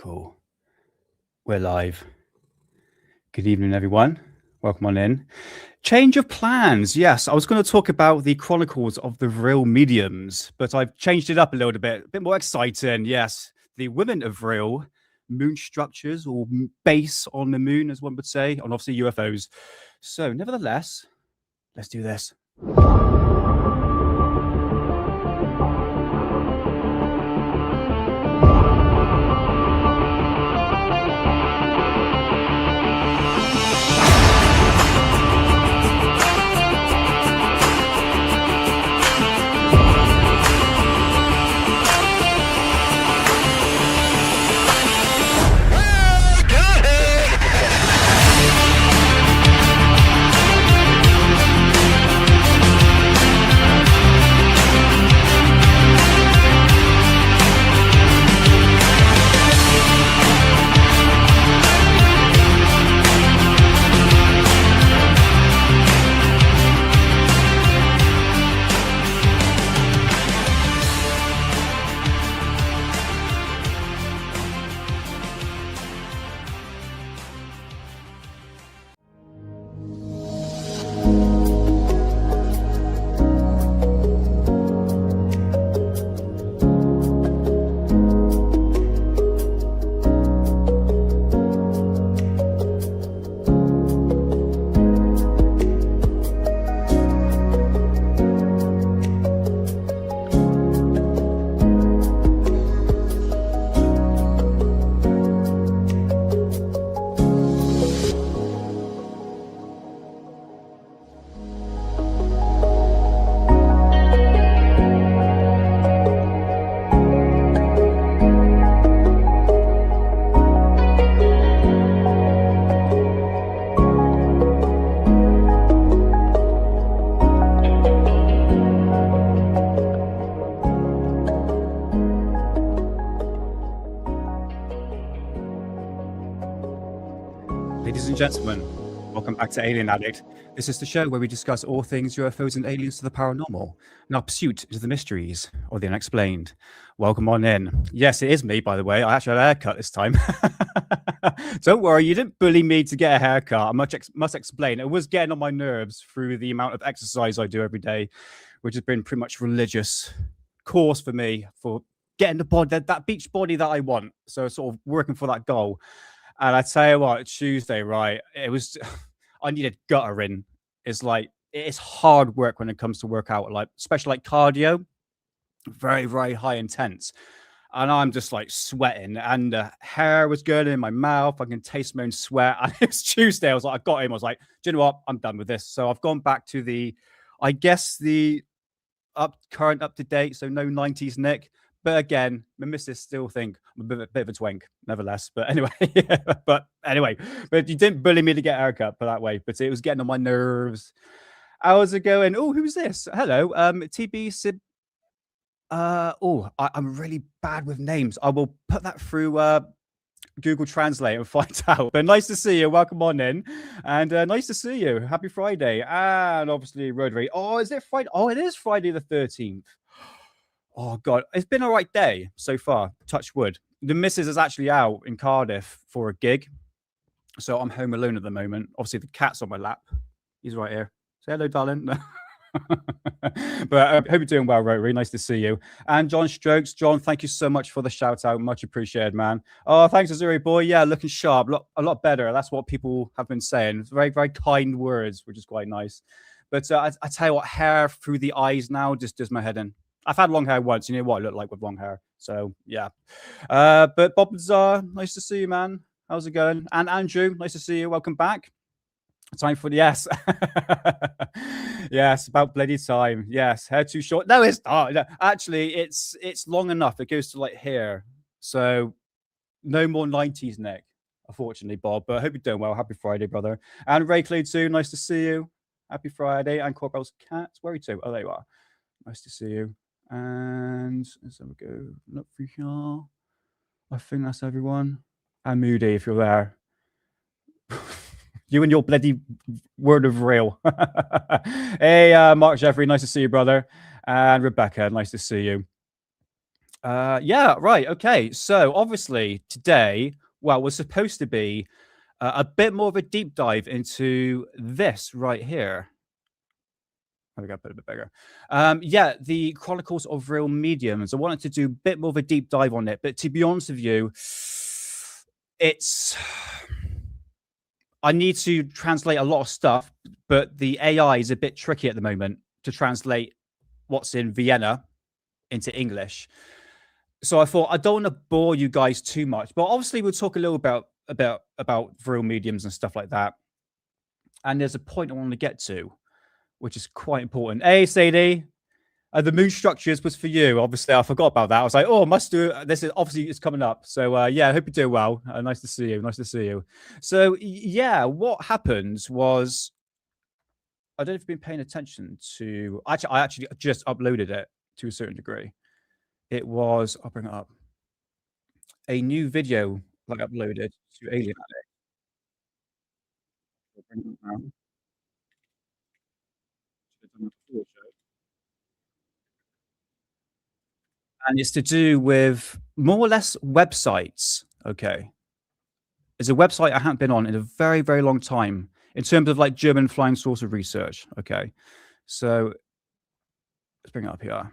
Cool. We're live. Good evening, everyone. Welcome on in. Change of plans. Yes, I was going to talk about the Chronicles of the Vril Mediums, but I've changed it up a little bit. A bit more exciting. Yes, the women of Vril, moon structures or base on the moon, as one would say, and obviously UFOs. So, nevertheless, let's do this. Ladies and gentlemen, welcome back to Alien Addict. This is the show where we discuss all things UFOs and aliens to the paranormal, in our pursuit into the mysteries or the unexplained. Welcome on in. Yes, it is me, by the way. I actually had a haircut this time. Don't worry, you didn't bully me to get a haircut. I must explain. It was getting on my nerves through the amount of exercise I do every day, which has been pretty much religious course for me for getting the body, that beach body that I want. So sort of working for that goal. And I tell you what, Tuesday, right? It was, I needed guttering. It's like, it's hard work when it comes to workout, like, especially like cardio, very, very high intense. And I'm just like sweating and hair was going in my mouth. I can taste my own sweat. And it's Tuesday. I was like, I got him. I was like, do you know what? I'm done with this. So I've gone back to I guess the current up to date. So no 90s Nick. But again, my missus still think I'm a bit of a twink, nevertheless. But anyway, but you didn't bully me to get a haircut for that way. But it was getting on my nerves. How's it going? Oh, who's this? Hello, TB Sib. I'm really bad with names. I will put that through Google Translate and find out. But nice to see you. Welcome on in, and nice to see you. Happy Friday, and obviously Rotary. Oh, is it Friday? Oh, it is Friday the 13th. Oh, God. It's been a right day so far. Touch wood. The missus is actually out in Cardiff for a gig. So I'm home alone at the moment. Obviously, the cat's on my lap. He's right here. Say hello, darling. But I hope you're doing well, Rotary. Nice to see you. And John Strokes. John, thank you so much for the shout out. Much appreciated, man. Oh, thanks, Azuri boy. Yeah, looking sharp. A lot better. That's what people have been saying. Very, very kind words, which is quite nice. But I tell you what, hair through the eyes now just does my head in. I've had long hair once. You know what I look like with long hair. So, yeah. But Bob Bizarre, nice to see you, man. How's it going? And Andrew, nice to see you. Welcome back. Time for the yes. Yes, about bloody time. Yes, hair too short. No, it's not. No, actually, it's long enough. It goes to like here. So, no more 90s Nick, unfortunately, Bob. But I hope you're doing well. Happy Friday, brother. And Ray Clay too. Nice to see you. Happy Friday. And Corbell's cat. Where are you two? Oh, there you are. Nice to see you. And let's have a go. Look through here. I think that's everyone. And Moody, if you're there. You and your bloody word of real. Hey, Mark Jeffrey, nice to see you, brother. And Rebecca, nice to see you. Yeah, right. Okay. So obviously today, well, was supposed to be a bit more of a deep dive into this right here. I got to put it a bit bigger. Yeah, the Chronicles of Real Mediums. I wanted to do a bit more of a deep dive on it, but to be honest with you, it's I need to translate a lot of stuff, but the AI is a bit tricky at the moment to translate what's in Vienna into English. So I thought I don't want to bore you guys too much, but obviously we'll talk a little about Vril mediums and stuff like that. And there's a point I want to get to, which is quite important. Hey, Sadie, the moon structures was for you. Obviously, I forgot about that. I was like, oh, must do. This is obviously it's coming up. So yeah, I hope you're doing well. Nice to see you. Nice to see you. So yeah, what happened was I don't know if you've been paying attention to. I actually just uploaded it to a certain degree. It was. I'll bring it up. A new video that I uploaded to Alien Addict. And it's to do with more or less websites. Okay. It's a website I haven't been on in a very, very long time in terms of like German flying saucer research. Okay. So let's bring it up here.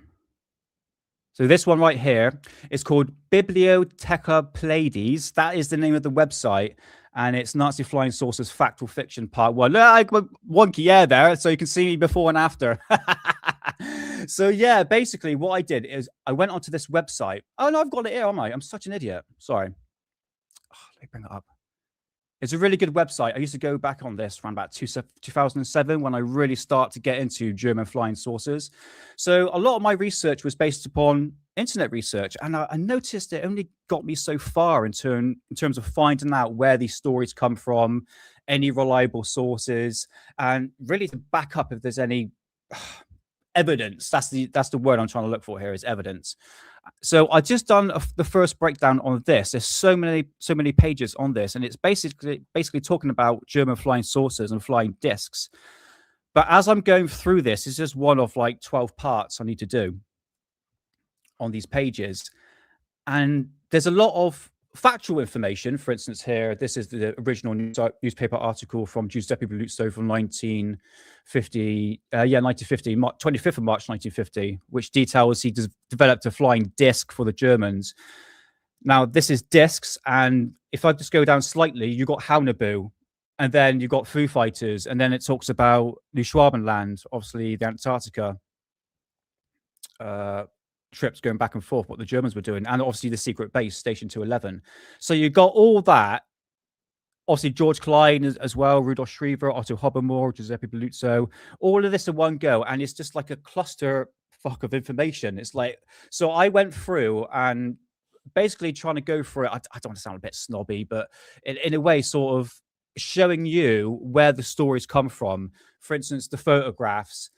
So this one right here is called Bibliotheca Pleiades. That is the name of the website. And it's Nazi flying saucers fact or fiction part one. I got wonky yeah there, so you can see me before and after. So yeah, basically what I did is I went onto this website. Oh no, I've got it here, am I? I'm such an idiot. Sorry. Oh, let me bring it up. It's a really good website. I used to go back on this around about 2007 when I really start to get into German flying saucers. So a lot of my research was based upon internet research, and I noticed it only got me so far in terms of finding out where these stories come from, any reliable sources, and really to back up if there's any evidence. That's the word I'm trying to look for here, is evidence. So I just done the first breakdown on this. There's so many pages on this, and it's basically talking about German flying saucers and flying discs. But as I'm going through this, it's just one of like 12 parts I need to do on these pages, and there's a lot of factual information. For instance, here, this is the original newspaper article from Giuseppe Belluzzo from 1950, 25th of March 1950, which details he developed a flying disc for the Germans. Now, this is discs, and if I just go down slightly, you got Haunebu, and then you got Foo Fighters, and then it talks about New Schwabenland, obviously the Antarctica trips going back and forth, what the Germans were doing, and obviously the secret base, Station 211. So you got all that. Obviously, George Klein as well, Rudolf Schriever, Otto Hobbermoor, Giuseppe Belluzzo, all of this in one go. And it's just like a cluster fuck of information. It's like, so I went through and basically trying to go through it. I don't want to sound a bit snobby, but in a way, sort of showing you where the stories come from. For instance, the photographs.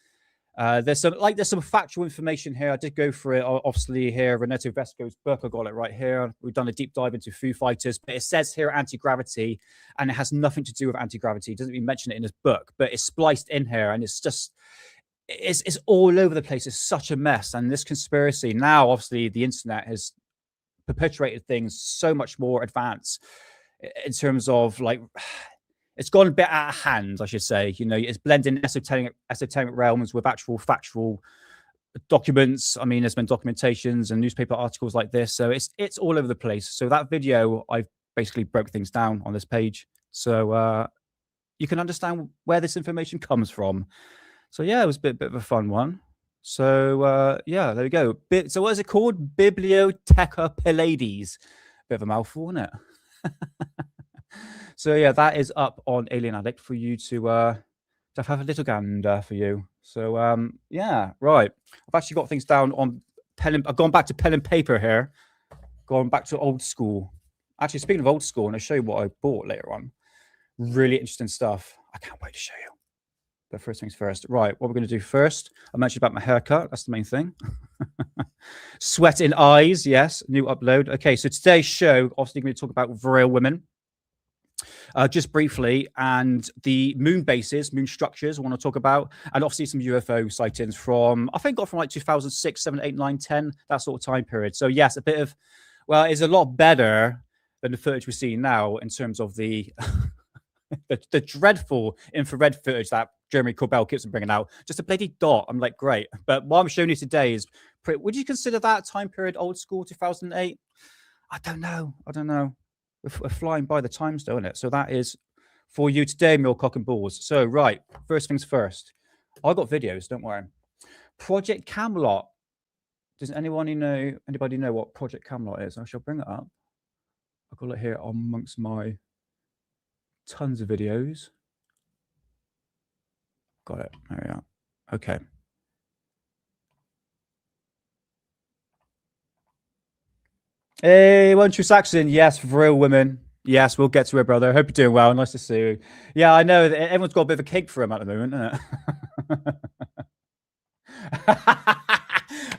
There's some factual information here. I did go through it, obviously here. Renato Vesco's book, I got it right here. We've done a deep dive into Foo Fighters, but it says here anti-gravity, and it has nothing to do with anti-gravity. It doesn't even mention it in his book, but it's spliced in here, and it's just it's all over the place. It's such a mess. And this conspiracy now, obviously, the internet has perpetuated things so much more advanced in terms of like. It's gone a bit out of hand, I should say. You know, it's blending esoteric realms with actual factual documents. I mean, there's been documentations and newspaper articles like this, so it's all over the place. So that video, I basically broke things down on this page, so you can understand where this information comes from. So yeah, it was a bit of a fun one. So yeah, there we go. So what is it called? Bibliotheca Pleiades. Bit of a mouthful, isn't it? So yeah, that is up on Alien Addict for you to have a little gander for you. So yeah, right. I've actually got things down on pen. I've gone back to pen and paper here. Gone back to old school. Actually, speaking of old school, and I'll show you what I bought later on. Really interesting stuff. I can't wait to show you. But first things first. Right, what we're going to do first. I mentioned about my haircut. That's the main thing. Sweat in eyes. Yes, new upload. Okay, so today's show, obviously, going to talk about Vril women. just briefly, and the moon bases, moon structures I want to talk about, and obviously some UFO sightings from, I think, got from like 2006, 7, 8, 9, 10, that sort of time period. So yes, a bit of, well, it's a lot better than the footage we're seeing now in terms of the the dreadful infrared footage that Jeremy Corbell keeps on bringing out. Just a bloody dot. I'm like, great. But what I'm showing you today is, would you consider that time period old school, 2008? I don't know. We're flying by the times, though, isn't it? So that is for you today, Mill Cock and Balls. So, right, first things first. I got videos, don't worry. Project Camelot. Does anybody know what Project Camelot is? I shall bring it up. I've got it here amongst my tons of videos. Got it. There we are. Okay. Hey, one true Saxon. Yes, for real women. Yes, we'll get to it, brother. Hope you're doing well. Nice to see you. Yeah, I know that everyone's got a bit of a cake for him at the moment, isn't it?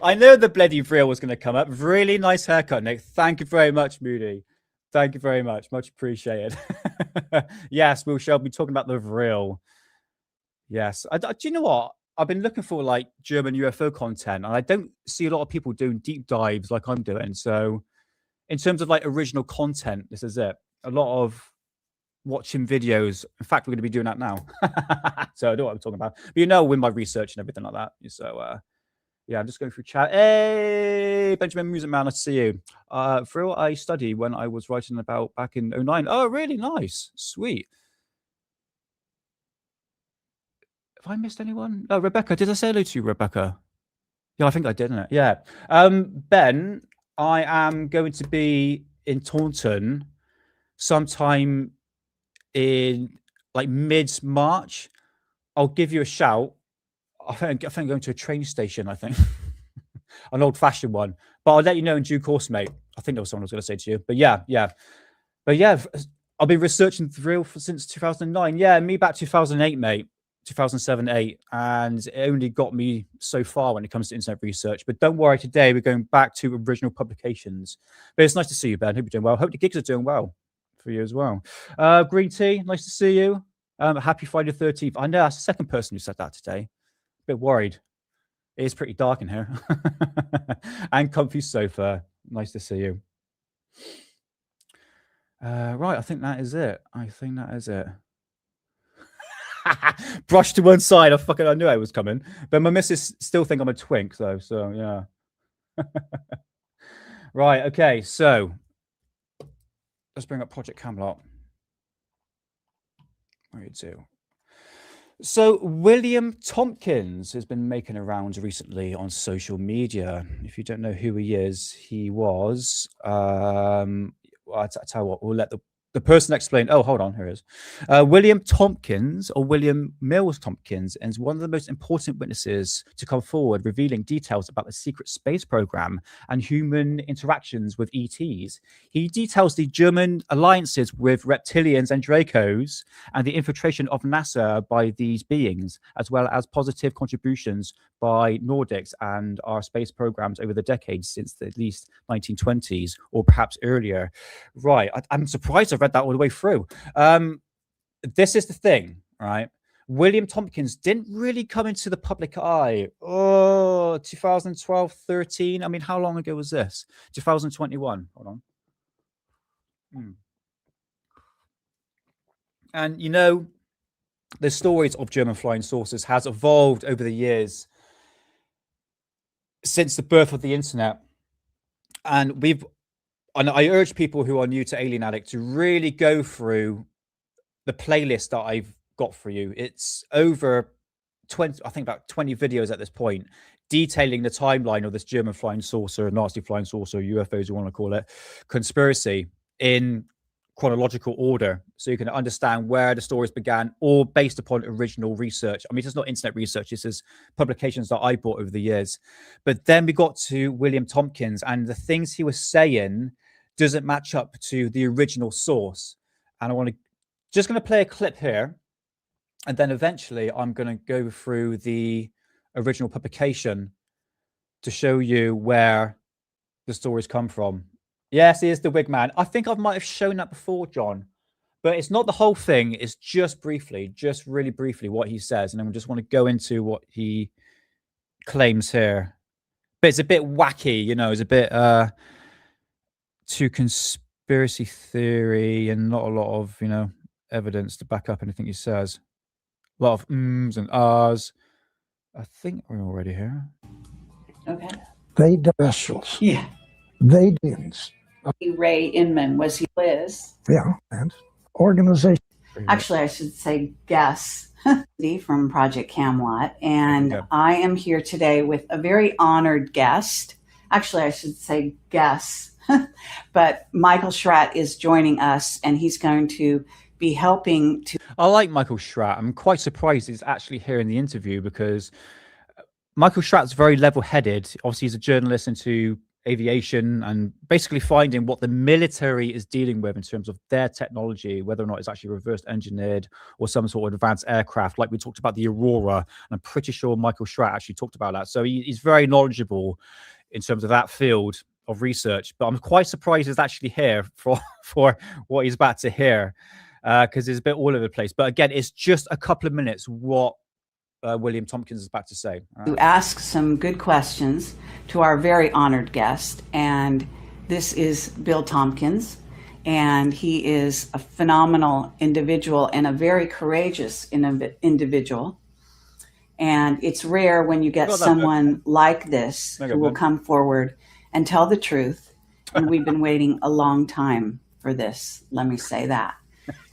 I know the bloody Vril was going to come up. Really nice haircut, Nick. Thank you very much, Moody. Thank you very much. Much appreciated. Yes, we shall be talking about the Vril. Yes. Do you know what? I've been looking for like German UFO content, and I don't see a lot of people doing deep dives like I'm doing. So in terms of like original content, this is it. A lot of watching videos. In fact, we're going to be doing that now. So I know what I'm talking about. But you know, with my research and everything like that. So yeah, I'm just going through chat. Hey, Benjamin Music Man, nice to see you. For what I studied when I was writing about back in 09. Oh, really nice. Sweet. Have I missed anyone? Oh, Rebecca. Did I say hello to you, Rebecca? Yeah, I think I did, didn't it? Yeah. Ben, I am going to be in Taunton sometime in like mid-March. I'll give you a shout. I think I'm going to a train station, I think. An old-fashioned one. But I'll let you know in due course, mate. I think there was someone I was going to say to you. But yeah. But yeah, I've been researching Vril since 2009. Yeah, me back 2008, mate. 2007, 8, and it only got me so far when it comes to internet research. But don't worry, today we're going back to original publications. But it's nice to see you, Ben. Hope you're doing well. Hope the gigs are doing well for you as well. Green Tea, nice to see you. Happy Friday the 13th. I know that's the second person who said that today. A bit worried. It is pretty dark in here. And Comfy Sofa, nice to see you. Right, I think that is it. Brush to one side. I knew I was coming, but my missus still think I'm a twink, though. So yeah. Right. Okay. So let's bring up Project Camelot. Where you do? So William Tompkins has been making a round recently on social media. If you don't know who he is, he was. Well, I'll tell you what. We'll let the person explain. Oh, hold on, here it is. William Tompkins, or William Mills Tompkins, is one of the most important witnesses to come forward, revealing details about the secret space program and human interactions with ETs. He details the German alliances with reptilians and Dracos and the infiltration of NASA by these beings, as well as positive contributions by Nordics and our space programs over the decades since at least 1920s or perhaps earlier. Right, I'm surprised I've read that all the way through. This is the thing, right? William Tompkins didn't really come into the public eye. 2012, 13. I mean, how long ago was this? 2021. Hold on. And you know, the stories of German flying saucers has evolved over the years since the birth of the internet. And I urge people who are new to Alien Addict to really go through the playlist that I've got for you. It's over 20, I think about 20 videos at this point, detailing the timeline of this German flying saucer, Nazi flying saucer, UFOs, you want to call it, conspiracy in chronological order, so you can understand where the stories began, all based upon original research. I mean, it's not internet research, this is publications that I bought over the years. But then we got to William Tompkins, and the things he was saying doesn't match up to the original source. And I want to just going to play a clip here, and then eventually I'm going to go through the original publication to show you where the stories come from. Yes, he is the wig man. I think I might have shown that before, John, but it's not the whole thing. It's just briefly, just really briefly what he says. And then we just want to go into what he claims here. But it's a bit wacky, you know, it's a bit too conspiracy theory and not a lot of, you know, evidence to back up anything he says. A lot of ums and ahs. I think we're already here. Okay. They specials. Yeah. They didn't. Ray Inman, was he Liz? Yeah, and organization. Actually, I should say guess from Project Camelot. And Okay. I am here today with a very honored guest. Actually, I should say guess. But Michael Schratt is joining us, and he's going to be helping to... I like Michael Schratt. I'm quite surprised he's actually here in the interview because Michael Schratt's very level-headed. Obviously, he's a journalist into aviation and basically finding what the military is dealing with in terms of their technology, whether or not it's actually reverse engineered or some sort of advanced aircraft, like we talked about the Aurora. And I'm pretty sure Michael Schratt actually talked about that. So he's very knowledgeable in terms of that field of research. But I'm quite surprised he's actually here for what he's about to hear, because it's a bit all over the place. But again, it's just a couple of minutes what William Tompkins is about to say. To ask some good questions to our very honored guest. And this is Bill Tompkins. And he is a phenomenal individual and a very courageous individual. And it's rare when you get someone like this who will come forward and tell the truth. And we've been waiting a long time for this, let me say that.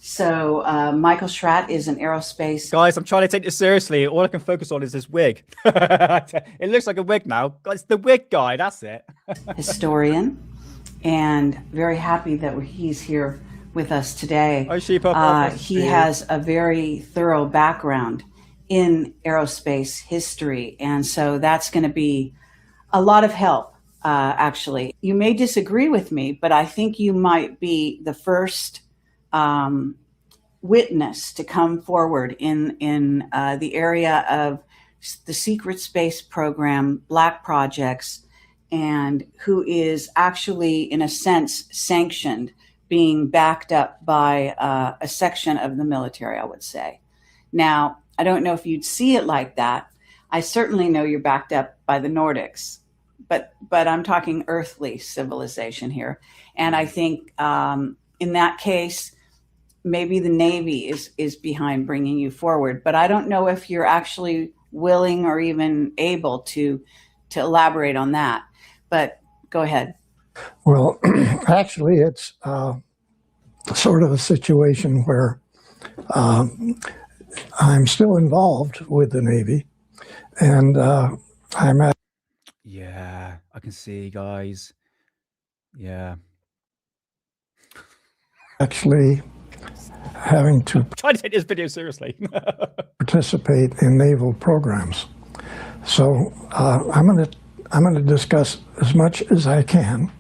So Michael Schratt is an aerospace... Guys, I'm trying to take this seriously. All I can focus on is this wig. It looks like a wig now. It's the wig guy, that's it. historian, and very happy that he's here with us today. He has a very thorough background in aerospace history, and so that's going to be a lot of help, actually. You may disagree with me, but I think you might be the first witness to come forward in the area of the secret space program, black projects, and who is actually, in a sense, sanctioned, being backed up by a section of the military, I would say. Now, I don't know if you'd see it like that. I certainly know you're backed up by the Nordics, but I'm talking earthly civilization here. And I think in that case, maybe the Navy is behind bringing you forward, but I don't know if you're actually willing or even able to elaborate on that. But go ahead. Well, actually, it's sort of a situation where I'm still involved with the Navy, and I'm at... Yeah, I can see, guys. Yeah. Actually having to try to take this video seriously. participate in naval programs. So I'm going to discuss as much as I can.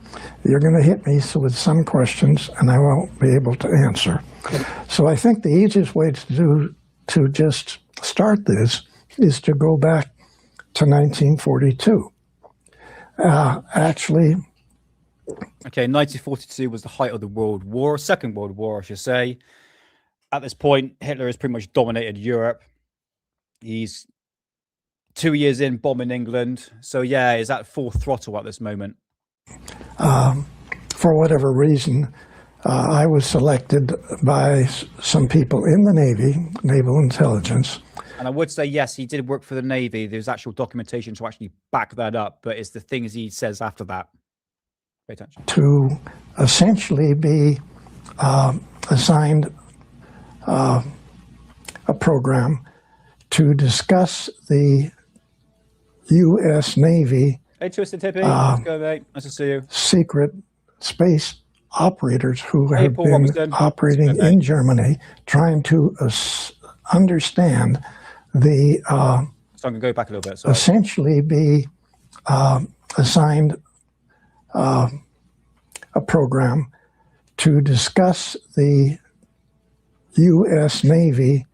You're going to hit me with some questions, and I won't be able to answer. So I think the easiest way to just start this is to go back to 1942. Actually. Okay, 1942 was the height of the World War, Second World War, I should say. At this point, Hitler has pretty much dominated Europe. He's 2 years in bombing England. So yeah, he's at full throttle at this moment. For whatever reason, I was selected by some people in the Navy, Naval Intelligence. And I would say, yes, he did work for the Navy. There's actual documentation to actually back that up. But it's the things he says after that. Pay attention. To essentially be assigned a program to discuss the U.S. Navy hey, Twisted Tippy. Let's go, mate. Nice to see you. Secret space operators who have been operating in Germany, trying to understand the... so I'm going to go back a little bit. Sorry. Essentially be assigned a program to discuss the U.S. Navy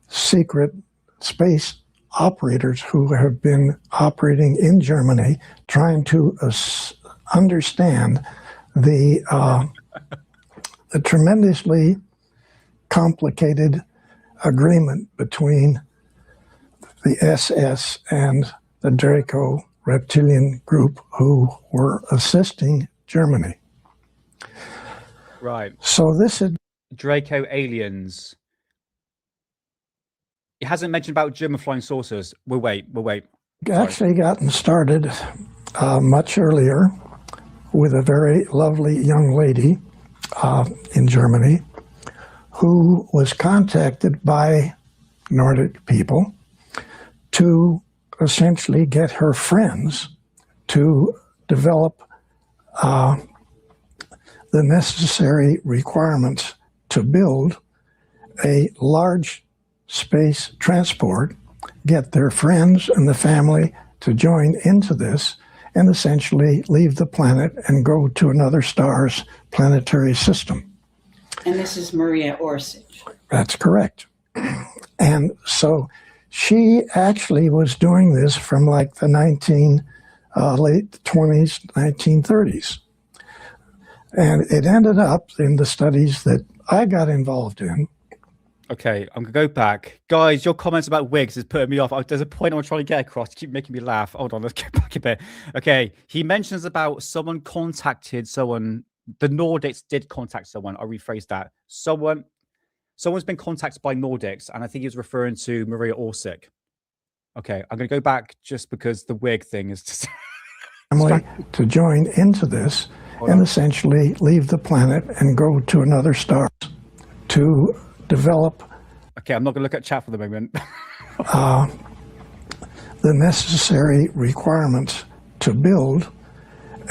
secret space operators who have been operating in Germany, trying to understand the a tremendously complicated agreement between the SS and the Draco reptilian group who were assisting Germany. Right. So this is Draco aliens. It hasn't mentioned about German flying saucers. We'll wait. actually gotten started much earlier with a very lovely young lady in Germany who was contacted by Nordic people to essentially get her friends to develop the necessary requirements to build a large space transport, get their friends and the family to join into this, and essentially leave the planet and go to another star's planetary system. And this is Maria Oršić. That's correct. And so she actually was doing this from like the late 20s, 1930s. And it ended up in the studies that I got involved in. Okay, I'm gonna go back. Guys, your comments about wigs is putting me off. There's a point I'm trying to get across. You keep making me laugh. Hold on, let's get back a bit. Okay, he mentions about someone contacted someone. The Nordics did contact someone. I'll rephrase that. Someone's been contacted by Nordics, and I think he was referring to Maria Oršić. Okay, I'm gonna go back just because the wig thing is just family to join into this and essentially leave the planet and go to another star to develop. Okay, I'm not going to look at chat for the moment. The necessary requirements to build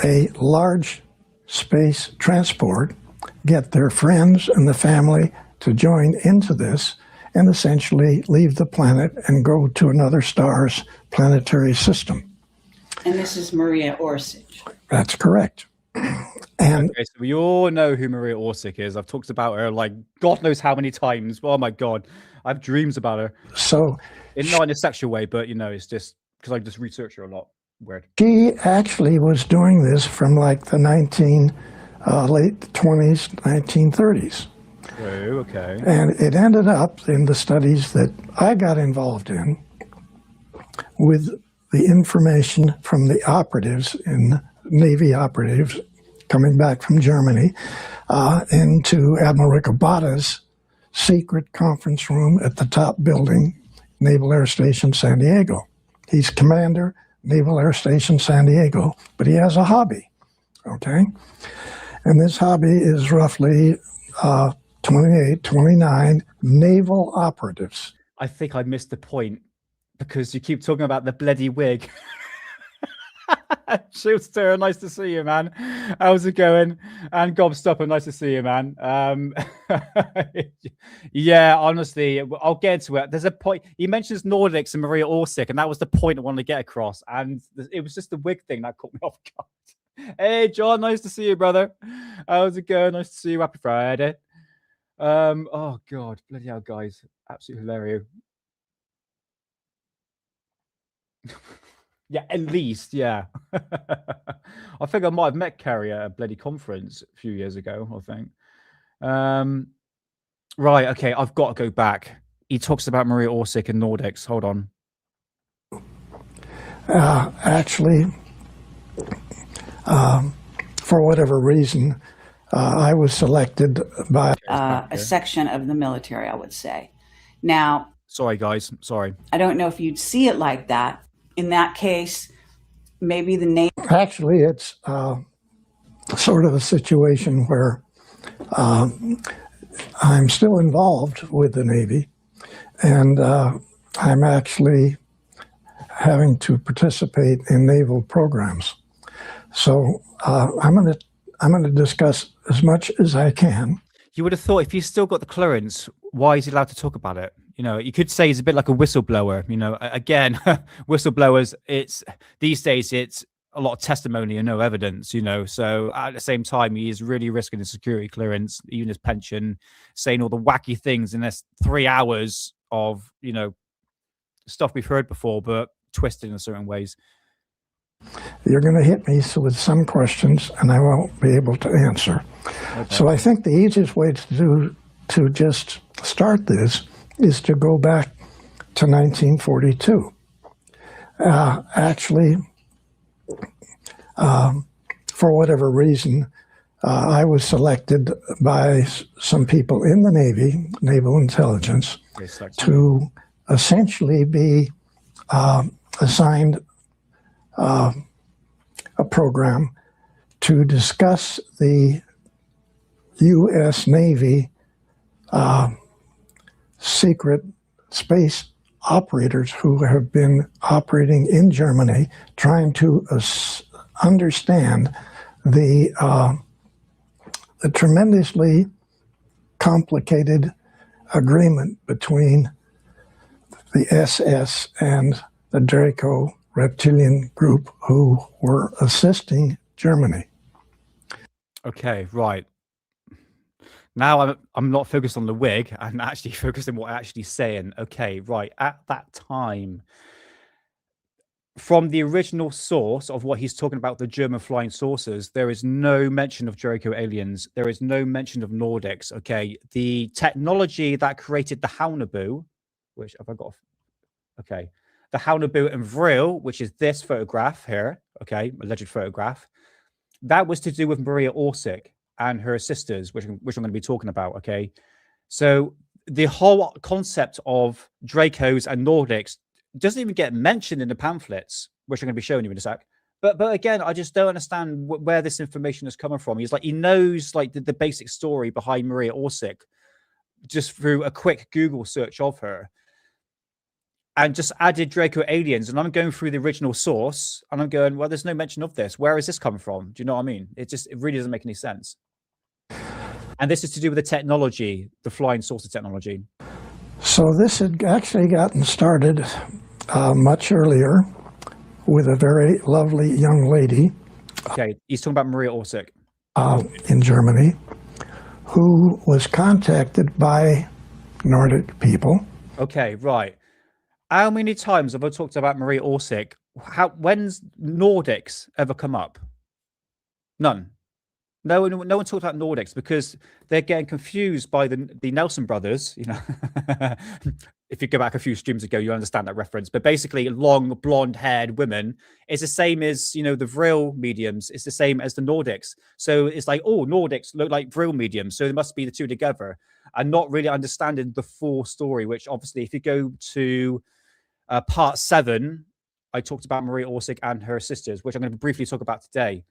a large space transport, get their friends and the family to join into this, and essentially leave the planet and go to another star's planetary system. And this is Maria Oršić. That's correct. And okay, so we all know who Maria Oršić is. I've talked about her like God knows how many times. Oh my God, I have dreams about her. So, not in a sexual way, but you know, it's just because I just research her a lot. Weird. She actually was doing this from like the late 20s, 1930s. Oh, okay. And it ended up in the studies that I got involved in with the information from the operatives Navy operatives coming back from Germany into Admiral Ricobata's secret conference room at the top building, Naval Air Station San Diego. He's commander, Naval Air Station San Diego, but he has a hobby, okay? And this hobby is roughly 28, 29 naval operatives. I think I missed the point because you keep talking about the bloody wig. Shieldster, nice to see you, man. How's it going? And Gobstopper, nice to see you, man. Yeah, honestly, I'll get to it. There's a point. He mentions Nordics and Maria Oršić, and that was the point I wanted to get across. And it was just the wig thing that caught me off guard. Hey, John, nice to see you, brother. How's it going? Nice to see you. Happy Friday. Oh, God. Bloody hell, guys. Absolutely hilarious. Yeah, at least, yeah. I think I might have met Kerry at a bloody conference a few years ago, I think. Right, okay, I've got to go back. He talks about Maria Oršić and Nordics. Hold on. Actually, for whatever reason, I was selected by A section of the military, I would say. Now, sorry, guys. Sorry. I don't know if you'd see it like that. In that case, maybe the Navy. Actually, it's sort of a situation where I'm still involved with the Navy, and I'm actually having to participate in naval programs. So I'm going to discuss as much as I can. You would have thought if he's still got the clearance, why is he allowed to talk about it? You know, you could say he's a bit like a whistleblower. You know, again, whistleblowers, these days it's a lot of testimony and no evidence, you know. So at the same time, he is really risking his security clearance, even his pension, saying all the wacky things in this 3 hours of, you know, stuff we've heard before, but twisted in certain ways. You're going to hit me with some questions and I won't be able to answer. Okay. So I think the easiest way to just start this is to go back to 1942. Actually, for whatever reason, I was selected by some people in the Navy, Naval Intelligence, to essentially be assigned a program to discuss the U.S. Navy secret space operators who have been operating in Germany, trying to understand the tremendously complicated agreement between the SS and the Draco reptilian group who were assisting Germany. Okay, right. Now I'm not focused on the wig. I'm actually focused on what I'm actually saying. Okay, right. At that time, from the original source of what he's talking about, the German flying saucers, there is no mention of Draco aliens. There is no mention of Nordics. Okay, the technology that created the Haunebu, which have I got? Okay, the Haunebu and Vril, which is this photograph here. Okay, alleged photograph. That was to do with Maria Oršić and her sisters, which I'm going to be talking about. Okay, so the whole concept of Dracos and Nordics doesn't even get mentioned in the pamphlets, which I'm going to be showing you in a sec. But again, I just don't understand where this information is coming from. He's like, he knows like the basic story behind Maria Oršić just through a quick Google search of her, and just added Draco aliens. And I'm going through the original source and I'm going, well, there's no mention of this. Where is this coming from? Do you know what I mean? It really doesn't make any sense. And this is to do with the technology, the flying saucer technology. So this had actually gotten started much earlier with a very lovely young lady. Okay, he's talking about Maria Oršić. In Germany, who was contacted by Nordic people. Okay, right. How many times have I talked about Maria Oršić? When's Nordics ever come up? None. No one talked about Nordics because they're getting confused by the Nelson brothers. You know, if you go back a few streams ago, you understand that reference. But basically, long blonde-haired women is the same as the Vril mediums. It's the same as the Nordics. So it's like, oh, Nordics look like Vril mediums, so they must be the two together, and not really understanding the full story. Which obviously, if you go to part 7, I talked about Maria Oršić and her sisters, which I'm going to briefly talk about today.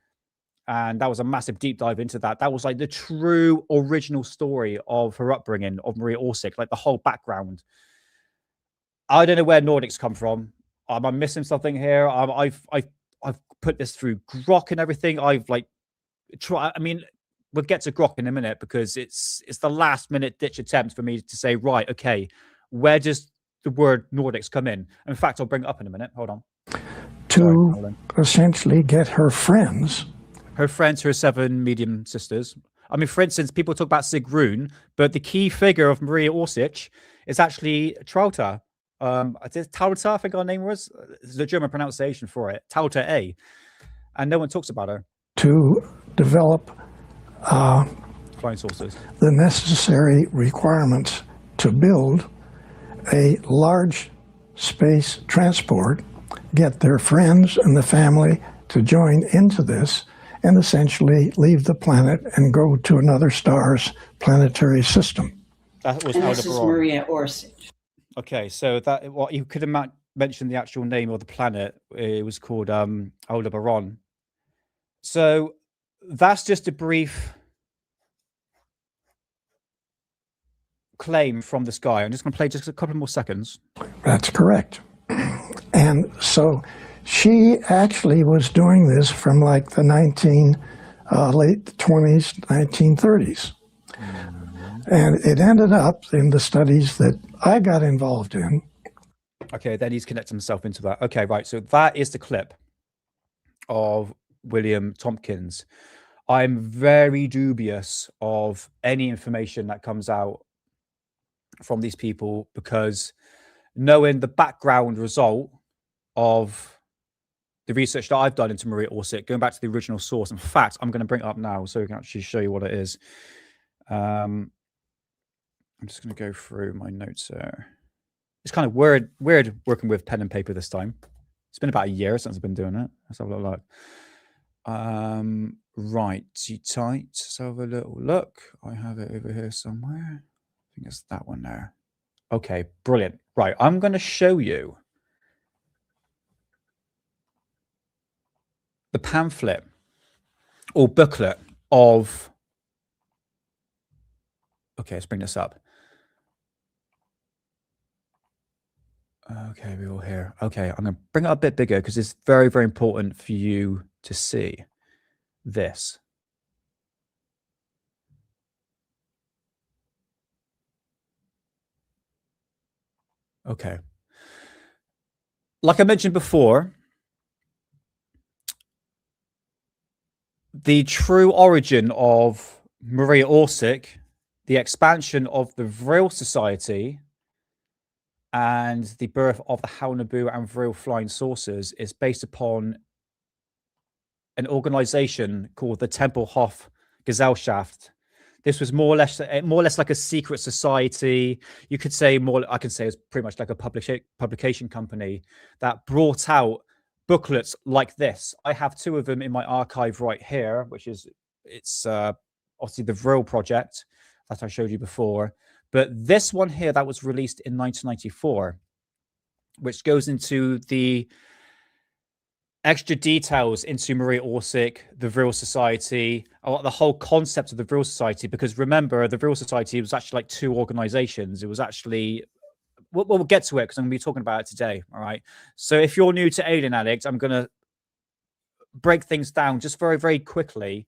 And that was a massive deep dive into that. That was like the true original story of her upbringing, of Maria Oršić, like the whole background. I don't know where Nordics come from. Am I missing something here? I've put this through Grok and everything. I've like try. I mean, we'll get to Grok in a minute because it's the last minute ditch attempt for me to say, right, okay, where does the word Nordics come in? In fact, I'll bring it up in a minute. Hold on. To essentially get her friends. Her 7 medium sisters. I mean, for instance, people talk about Sigrun, but the key figure of Maria Oršić is actually Trauta. Tauta, I think her name was. It's the German pronunciation for it. Tauta A. And no one talks about her. To develop flying saucers. The necessary requirements to build a large space transport, get their friends and the family to join into this, and essentially leave the planet and go to another star's planetary system. That was this is Maria Oršić. Okay, so that you could have mentioned the actual name of the planet. It was called Aldebaran. So that's just a brief claim from the sky. I'm just going to play just a couple more seconds. That's correct. And so she actually was doing this from like the late 20s, 1930s. And it ended up in the studies that I got involved in. Okay, then he's connected himself into that. Okay, right. So that is the clip of William Tompkins. I'm very dubious of any information that comes out from these people because knowing the background result of the research that I've done into Maria Oršić, going back to the original source. In fact, I'm going to bring it up now so we can actually show you what it is. I'm just going to go through my notes here. It's kind of weird working with pen and paper this time. It's been about a year since I've been doing it. Let's have a little look. Right, tight. Let's have a little look. I have it over here somewhere. I think it's that one there. Okay, brilliant. Right, I'm going to show you the pamphlet or booklet of... Okay, let's bring this up. Okay, we're all here. Okay, I'm going to bring it up a bit bigger because it's very, very important for you to see this. Okay. Like I mentioned before, the true origin of Maria Oršić, the expansion of the Vril Society, and the birth of the Haunabu and Vril flying saucers is based upon an organization called the Tempelhof Gesellschaft. This was more or less like a secret society. You could say more. I can say it's pretty much like a publication company that brought out booklets like this. I have two of them in my archive right here, which is obviously the Vril project that I showed you before. But this one here that was released in 1994, which goes into the extra details into Maria Oršić, the Vril Society, the whole concept of the Vril Society. Because remember, the Vril Society was actually like two organizations. It was actually, we'll get to it because I'm going to be talking about it today. All right. So if you're new to Alien Addict, I'm going to break things down just very, very quickly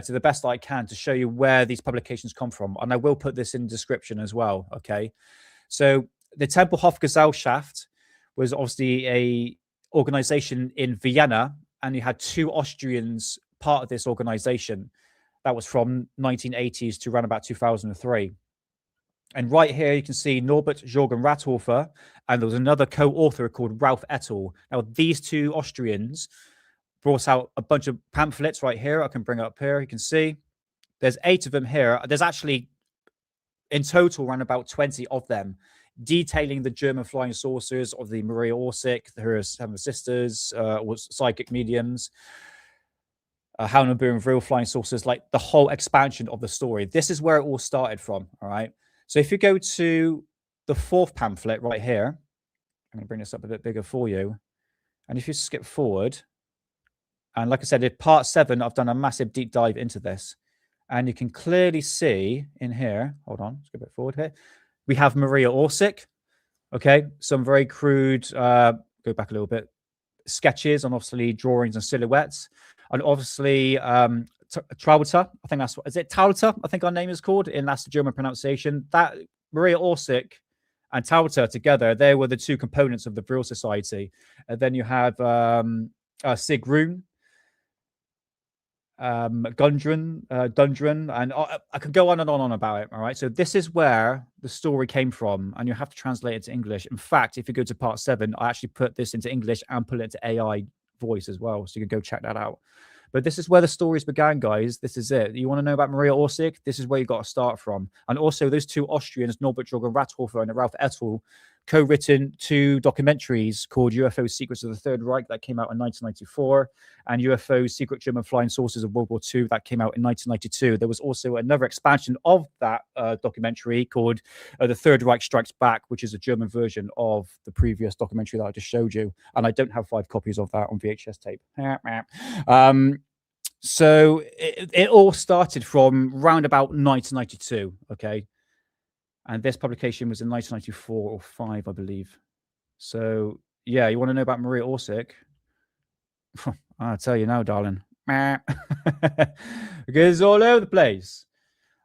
to the best I can to show you where these publications come from. And I will put this in the description as well. Okay. So the Tempelhof Gesellschaft was obviously a organization in Vienna, and you had two Austrians part of this organization. That was from 1980s to around about 2003. And right here you can see Norbert Jürgen Rathofer, and there was another co-author called Ralph Ettel. Now these two Austrians brought out a bunch of pamphlets right here. I can bring it up here. You can see there's 8 of them here. There's actually in total around about 20 of them, detailing the German flying saucers of the Maria Oršić, her 7 sisters, was psychic mediums, Haunabu and Vril flying saucers, like the whole expansion of the story. This is where it all started from. All right. So if you go to the 4th pamphlet right here, I'm going to bring this up a bit bigger for you. And if you skip forward, and like I said, in part 7, I've done a massive deep dive into this. And you can clearly see in here, hold on, let's go a bit forward here. We have Maria Oršić, okay? Some very crude, go back a little bit, sketches on obviously drawings and silhouettes. And obviously, Trauter, I think that's what, is it Trauter? I think our name is called, and that's the German pronunciation. That Maria Oršić and Trauter together, they were the 2 components of the Vril Society. And then you have Sigrun, Gundren, and I could go on and on about it. All right. So this is where the story came from, and you have to translate it to English. In fact, if you go to part 7, I actually put this into English and put it into AI voice as well. So you can go check that out. But this is where the stories began, guys. This is it. You want to know about Maria Oršić? This is where you got to start from. And also those 2 Austrians, Norbert Jürgen Rathofer and Ralph Ettel, co-written 2 documentaries called UFO Secrets of the Third Reich that came out in 1994, and UFO Secret German Flying Saucers of World War II that came out in 1992. There was also another expansion of that documentary called The Third Reich Strikes Back, which is a German version of the previous documentary that I just showed you. And I don't have 5 copies of that on VHS tape. So it all started from round about 1992, okay? And this publication was in 1994 or 5, I believe. So, yeah, you want to know about Maria Oršić? I'll tell you now, darling. Because it's all over the place.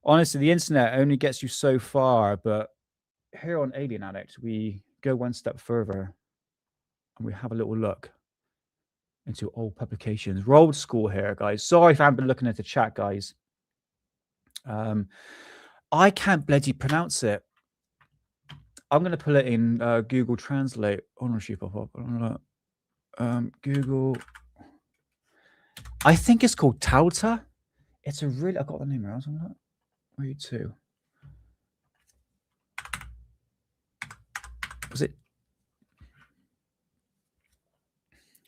Honestly, the internet only gets you so far. But here on Alien Addict, we go one step further. And we have a little look into old publications. We're old school here, guys. Sorry if I haven't been looking at the chat, guys. I can't bloody pronounce it. I'm going to put it in Google Translate. Ownership of Google. I think it's called Tauta. It's a really. I got the name right. Where are you two? Was it?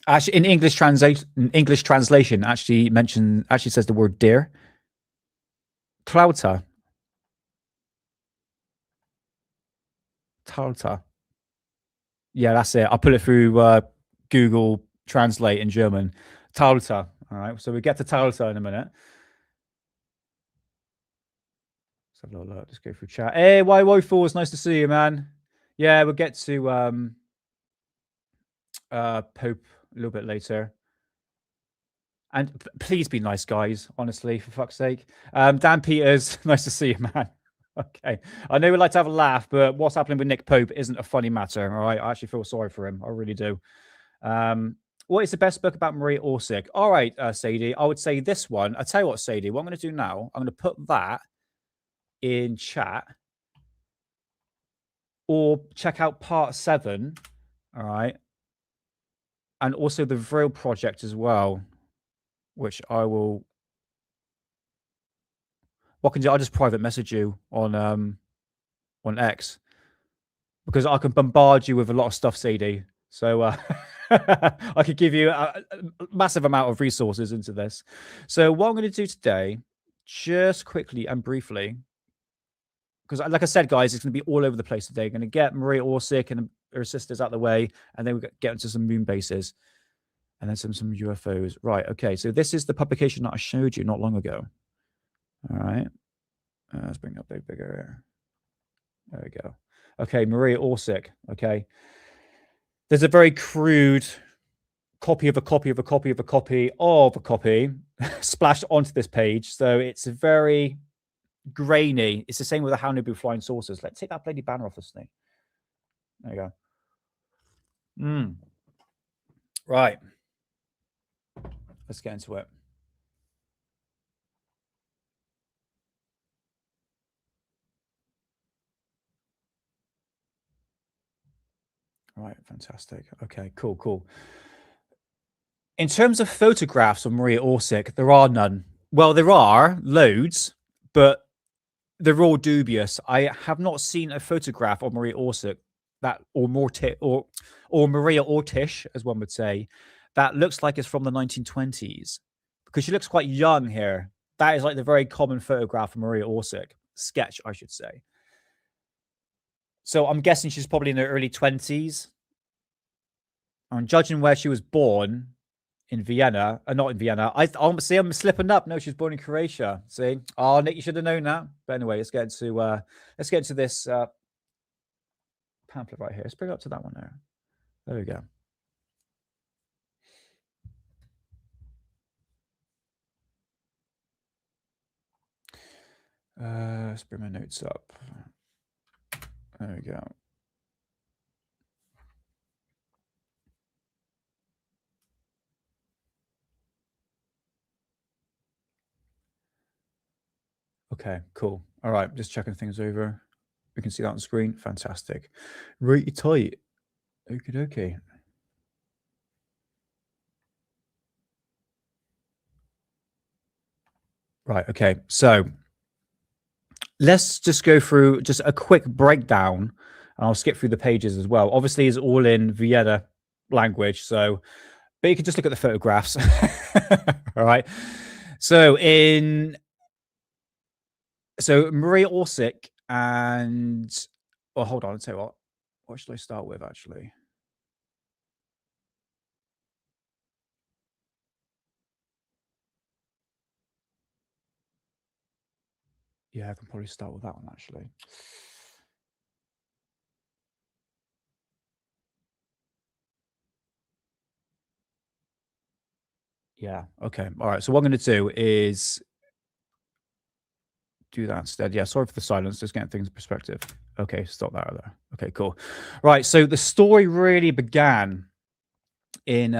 Actually, in English translation, actually says the word deer. Tauta. Yeah, that's it. I'll put it through Google Translate in German. Tauta. All right. So we get to Tauta in a minute. Let's have a little look. Just go through chat. Hey, Woeful, it's nice to see you, man. Yeah, we'll get to Pope a little bit later. And please be nice, guys. Honestly, for fuck's sake. Dan Peters, nice to see you, man. Okay. I know we like to have a laugh, but what's happening with Nick Pope isn't a funny matter. All right. I actually feel sorry for him. I really do. What is the best book about Maria Oršić? All right, Sadie. I would say this one. I'll tell you what, Sadie. What I'm going to do now, I'm going to put that in chat. Or check out part 7. All right. And also the Vril project as well, which I will. What can you do? I'll just private message you on X, because I can bombard you with a lot of stuff, Sadie. So I could give you a massive amount of resources into this. So what I'm going to do today, just quickly and briefly, because like I said, guys, it's going to be all over the place today. Going to get Maria Oršić and her sisters out of the way, and then we get into some moon bases, and then some UFOs. Right. Okay. So this is the publication that I showed you not long ago. All right. Let's bring it up a bit bigger here. There we go. Okay. Maria Oršić. Okay. There's a very crude copy of a copy of a copy of a copy of a copy splashed onto this page. So it's very grainy. It's the same with the Haunebu flying saucers. Let's take that bloody banner off this thing. There you go. Right. Let's get into it. Right, fantastic. Okay, cool. In terms of photographs of Maria Oršić, there are none. Well, there are loads, but they're all dubious. I have not seen a photograph of Maria Oršić or Maria Oršić, as one would say, that looks like it's from the 1920s, because she looks quite young here. That is like the very common photograph of Maria Oršić, sketch, I should say. So I'm guessing she's probably in her early 20s. I'm judging where she was born in Vienna, not in Vienna. I'm slipping up. No, she was born in Croatia. See, oh, Nick, you should have known that. But anyway, let's get into this pamphlet right here. Let's bring it up to that one there. There we go. Let's bring my notes up. There we go. Okay, cool. All right, just checking things over. We can see that on the screen. Fantastic. Really tight. Okay. Right, okay. So let's just go through just a quick breakdown, and I'll skip through the pages as well. Obviously, it's all in Vienna language, but you can just look at the photographs. All right. So Maria Oršić and hold on, I'll tell you what should I start with actually? Yeah, I can probably start with that one actually. Yeah, okay. All right. So what I'm going to do is do that instead. Yeah, sorry for the silence, just getting things in perspective. Okay, stop that there. Okay, cool. Right, so the story really began in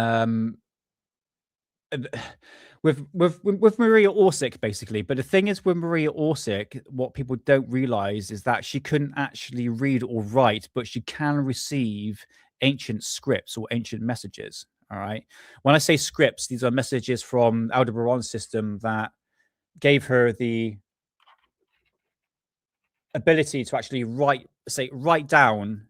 with Maria Oršić, basically. But the thing is with Maria Oršić, what people don't realize is that she couldn't actually read or write, but she can receive ancient scripts or ancient messages. All right. When I say scripts, these are messages from Aldebaran system that gave her the ability to actually write down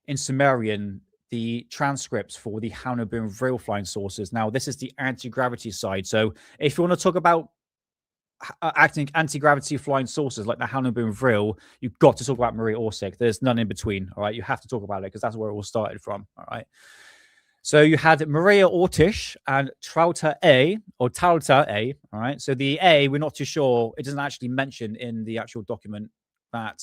in Sumerian the transcripts for the Haunabur and Vril flying saucers. Now, this is the anti-gravity side. So if you want to talk about acting anti-gravity flying saucers like the Haunabur and Vril, you've got to talk about Maria Oršić. There's none in between. All right. You have to talk about it because that's where it all started from. All right. So you had Maria Oršić and Trauta A, or Talta A. All right. So the A, we're not too sure. It doesn't actually mention in the actual document that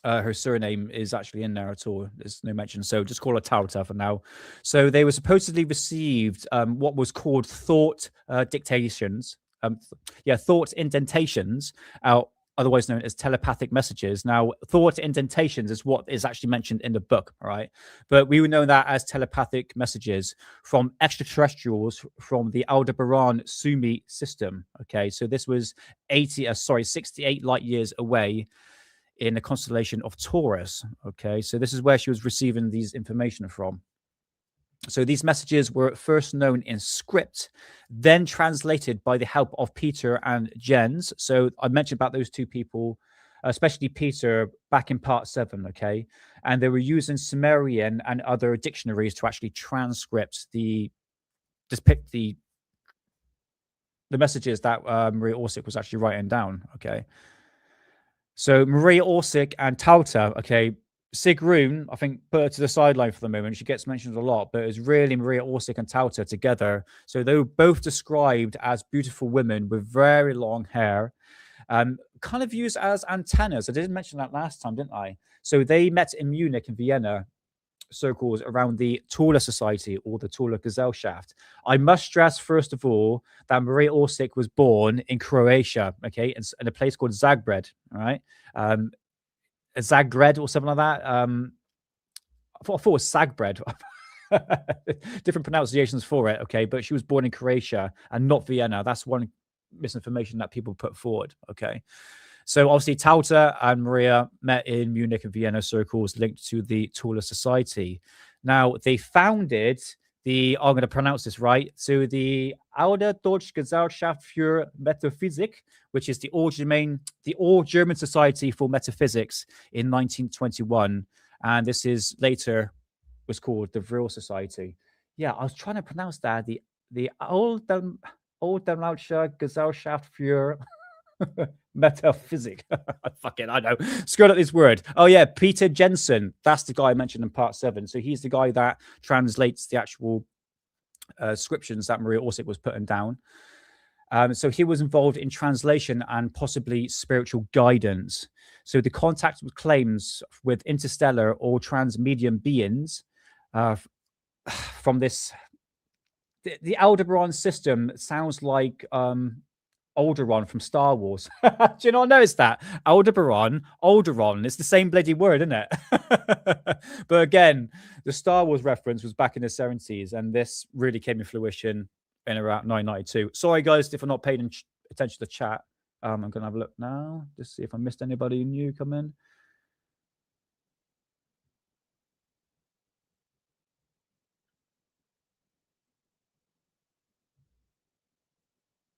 her surname is actually in there at all. There's no mention. So just call her Talta for now. So they were supposedly received what was called thought dictations. Thought indentations, otherwise known as telepathic messages. Now, thought indentations is what is actually mentioned in the book, all right? But we would know that as telepathic messages from extraterrestrials from the Aldebaran Sumi system, okay? So this was 68 light years away in the constellation of Taurus, okay? So this is where she was receiving these information from. So these messages were first known in script, then translated by the help of Peter and Jens. So I mentioned about those two people, especially Peter, back in part 7, okay? And they were using Sumerian and other dictionaries to actually depict the messages that Maria Oršić was actually writing down, okay? So Maria Oršić and Talta, okay, Sigrun, I think, put her to the sideline for the moment. She gets mentioned a lot, but it's really Maria Oršić and Talta together. So they were both described as beautiful women with very long hair, kind of used as antennas. I didn't mention that last time, didn't I? So they met in Munich and Vienna circles around the Vril Society or the Vril Gesellschaft. I must stress, first of all, that Maria Oršić was born in Croatia, okay, in a place called Zagreb, all right? Zagreb or something like that. I thought it was Zagreb. Different pronunciations for it, okay? But she was born in Croatia and not Vienna. That's one misinformation that people put forward, okay? So obviously Talta and Maria met in Munich and Vienna circles linked to the Vril Society. Now, they founded I'm going to pronounce this right, so the Oude Deutsche Gesellschaft für Metaphysik, which is the All-German Society for Metaphysics in 1921. And this is later was called the Vril Society. Yeah, I was trying to pronounce that, the Oude Deutsche Gesellschaft für Metaphysic. Fucking, I know. Screw up this word. Oh yeah, Peter Jensen. That's the guy I mentioned in part 7. So he's the guy that translates the actual scriptions that Maria Oršić was putting down. So he was involved in translation and possibly spiritual guidance. So the contact with claims with interstellar or transmedium beings from this, the Aldebaran system sounds like Alderaan from Star Wars. Do you not notice that? Aldebaran, it's the same bloody word, isn't it? But again, the Star Wars reference was back in the 70s, and this really came in fruition in around 1992. Sorry, guys, if I'm not paying attention to the chat. I'm going to have a look now, just see if I missed anybody new come in.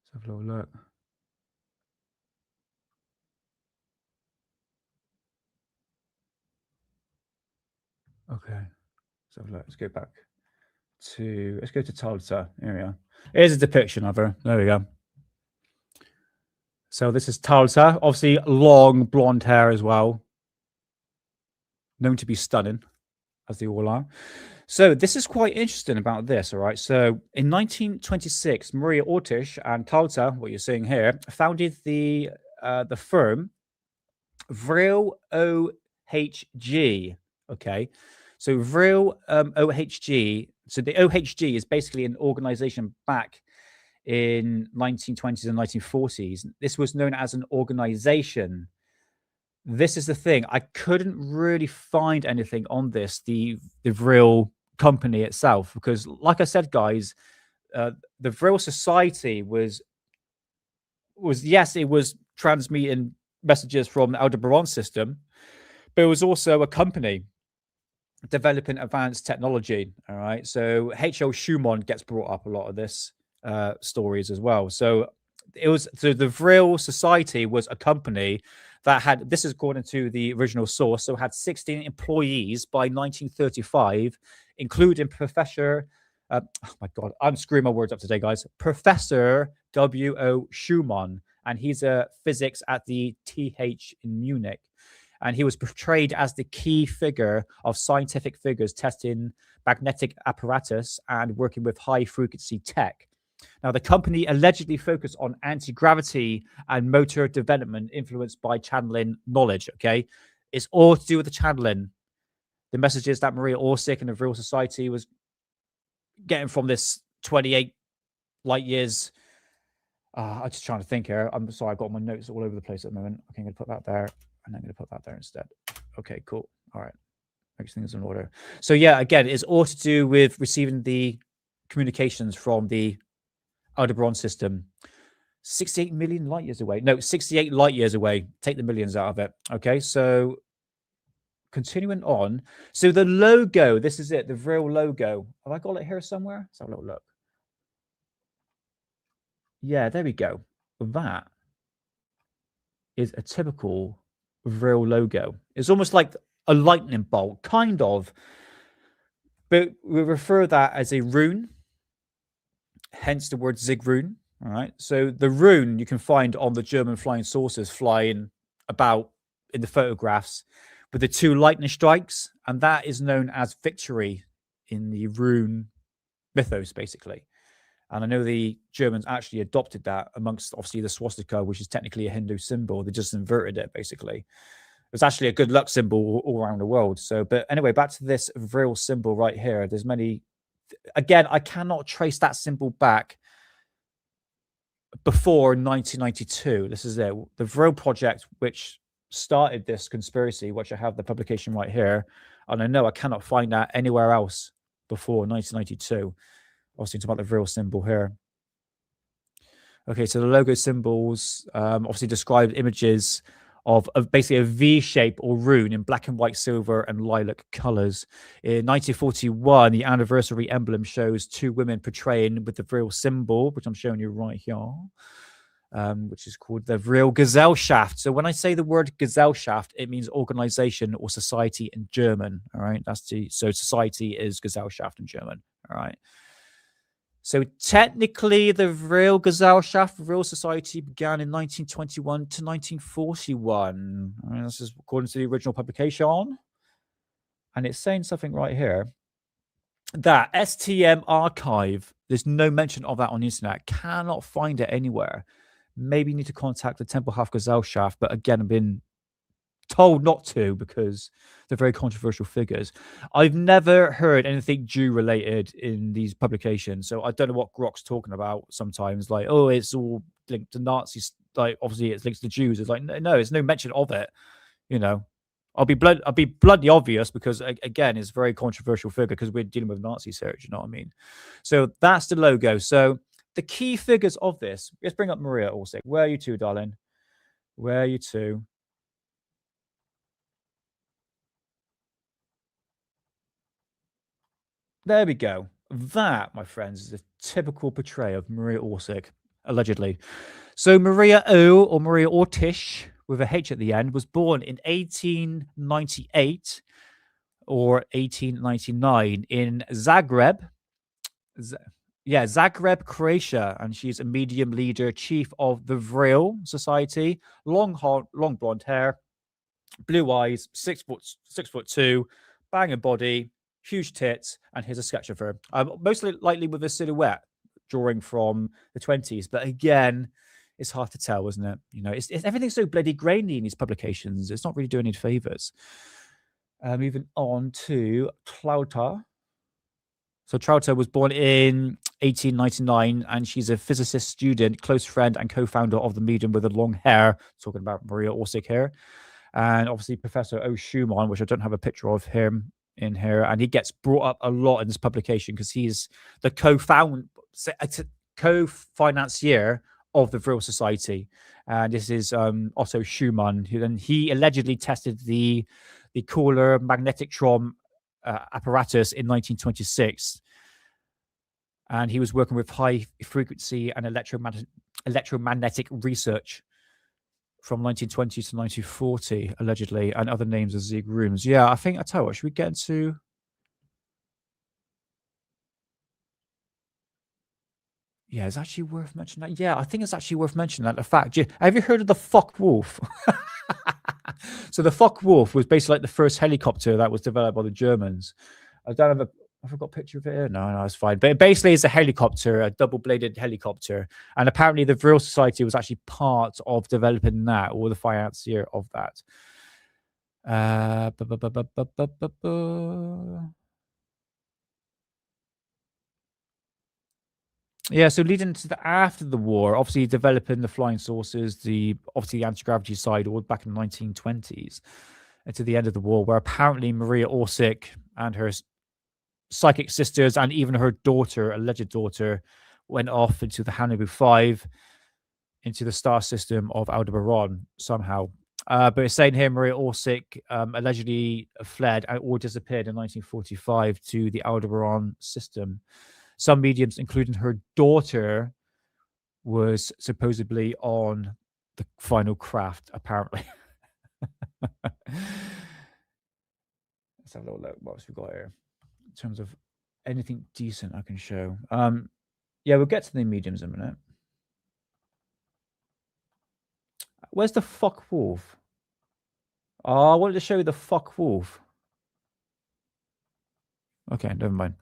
Let's have a little look. Okay, let's have a look. Let's go back to, let's go to Talta. Here we are. Here's a depiction of her. There we go. So this is Talta, obviously long blonde hair as well. Known to be stunning, as they all are. So this is quite interesting about this, all right? So in 1926, Maria Oršić and Talta, what you're seeing here, founded the firm Vril OHG, okay? So Vril OHG, so the OHG is basically an organization back in 1920s and 1940s. This was known as an organization. This is the thing. I couldn't really find anything on this, the Vril company itself, because like I said, guys, the Vril Society was yes, it was transmitting messages from the Aldebaran system, but it was also a company. developing advanced technology. All right. So H.L. Schumann gets brought up a lot of this stories as well. So the Vril Society was a company that had, this is according to the original source, so had 16 employees by 1935, including Professor, oh my God, I'm screwing my words up today, guys. Professor W.O. Schumann, and he's a physics at the TH in Munich. And he was portrayed as the key figure of scientific figures testing magnetic apparatus and working with high frequency tech. Now, the company allegedly focused on anti-gravity and motor development influenced by channeling knowledge, okay? It's all to do with the channeling. The messages that Maria Oršić and the Vril Society was getting from this 28 light years. I'm just trying to think here. I'm sorry, I've got my notes all over the place at the moment. Okay, I'm going to put that there, and I'm going to put that there instead. Okay, cool. All right. Everything is in order. So yeah, again, it's all to do with receiving the communications from the Aldebaran system. 68 million light years away. No, 68 light years away. Take the millions out of it. Okay, so continuing on. So the logo, this is it, the Vril logo. Have I got it here somewhere? Let's have a little look. Yeah, there we go. That is a typical Vril logo. It's almost like a lightning bolt, kind of. But we refer that as a rune, hence the word Zigrun. All right. So the rune you can find on the German flying saucers flying about in the photographs with the two lightning strikes, and that is known as victory in the rune mythos, basically. And I know the Germans actually adopted that amongst obviously the swastika, which is technically a Hindu symbol. They just inverted it, basically. It's actually a good luck symbol all around the world. So, but anyway, back to this Vril symbol right here. There's many. Again, I cannot trace that symbol back before 1992. This is it. The Vril project, which started this conspiracy, which I have the publication right here. And I know I cannot find that anywhere else before 1992. Obviously, talking about the Vril symbol here. Okay, so the logo symbols obviously describe images of basically a V shape or rune in black and white, silver, and lilac colors. In 1941, the anniversary emblem shows two women portraying with the Vril symbol, which I'm showing you right here, which is called the Vril Gesellschaft. So when I say the word Gesellschaft, it means organization or society in German. All right, so society is Gesellschaft in German. All right. So technically, the Vril Gesellschaft, Vril Society, began in 1921 to 1941. I mean, this is according to the original publication. And it's saying something right here. That STM archive, there's no mention of that on the internet. Cannot find it anywhere. Maybe you need to contact the Tempelhof Gesellschaft. But again, I've been told not to because they're very controversial figures. I've never heard anything Jew related in these publications, so I don't know what Grok's talking about sometimes, like, oh, it's all linked to Nazis, like obviously it's linked to Jews. It's like, no, there's no mention of it. You know, I'll be bloody obvious because again, it's a very controversial figure because we're dealing with Nazis here, you know what I mean? So that's the logo. So the key figures of this, let's bring up Maria Oršić. Where are you two, darling? Where are you two? There we go. That, my friends, is a typical portrayal of Maria Oršić, allegedly. So Maria O, or Maria Oršić, with a H at the end, was born in 1898 or 1899 in Zagreb. Zagreb, Croatia. And she's a medium leader, chief of the Vril Society. Long blonde hair, blue eyes, 6'2", banging body, huge tits, and here's a sketch of her. Most likely with a silhouette drawing from the 20s, but again, it's hard to tell, isn't it? You know, it's everything's so bloody grainy in these publications. It's not really doing any favors. Moving on to Klauta. So Klauta was born in 1899, and she's a physicist student, close friend, and co-founder of the medium with the long hair. Talking about Maria Oršić here, and obviously Professor O. Schumann, which I don't have a picture of him in here, and he gets brought up a lot in this publication because he's the co-financier of the Vril Society, and this is Otto Schumann, who then he allegedly tested the cooler magnetitron apparatus in 1926. And he was working with high frequency and electromagnetic research from 1920 to 1940, allegedly, and other names as Zig Rooms. Yeah, I think, I tell you what, should we get into... Yeah, it's actually worth mentioning that. Yeah, I think it's actually worth mentioning that. The fact, have you heard of the Focke-Wulf? So the Focke-Wulf was basically like the first helicopter that was developed by the Germans. I don't have I forgot a picture of it here. No, it's fine. But basically, it's a helicopter, a double-bladed helicopter. And apparently, the Vril Society was actually part of developing that, or the financier of that. Yeah, so leading to after the war, obviously developing the flying saucers, obviously the anti-gravity side, all back in the 1920s, and to the end of the war, where apparently Maria Oršić and her psychic sisters and even her daughter, alleged daughter, went off into the Hannibal 5, into the star system of Aldebaran somehow. But it's saying here Maria Oršić allegedly fled or disappeared in 1945 to the Aldebaran system. Some mediums, including her daughter, was supposedly on the final craft, apparently. Let's have a little look. What else we got here? In terms of anything decent I can show. Yeah, we'll get to the mediums in a minute. Where's the Focke-Wulf? Oh, I wanted to show you the Focke-Wulf. Okay, never mind.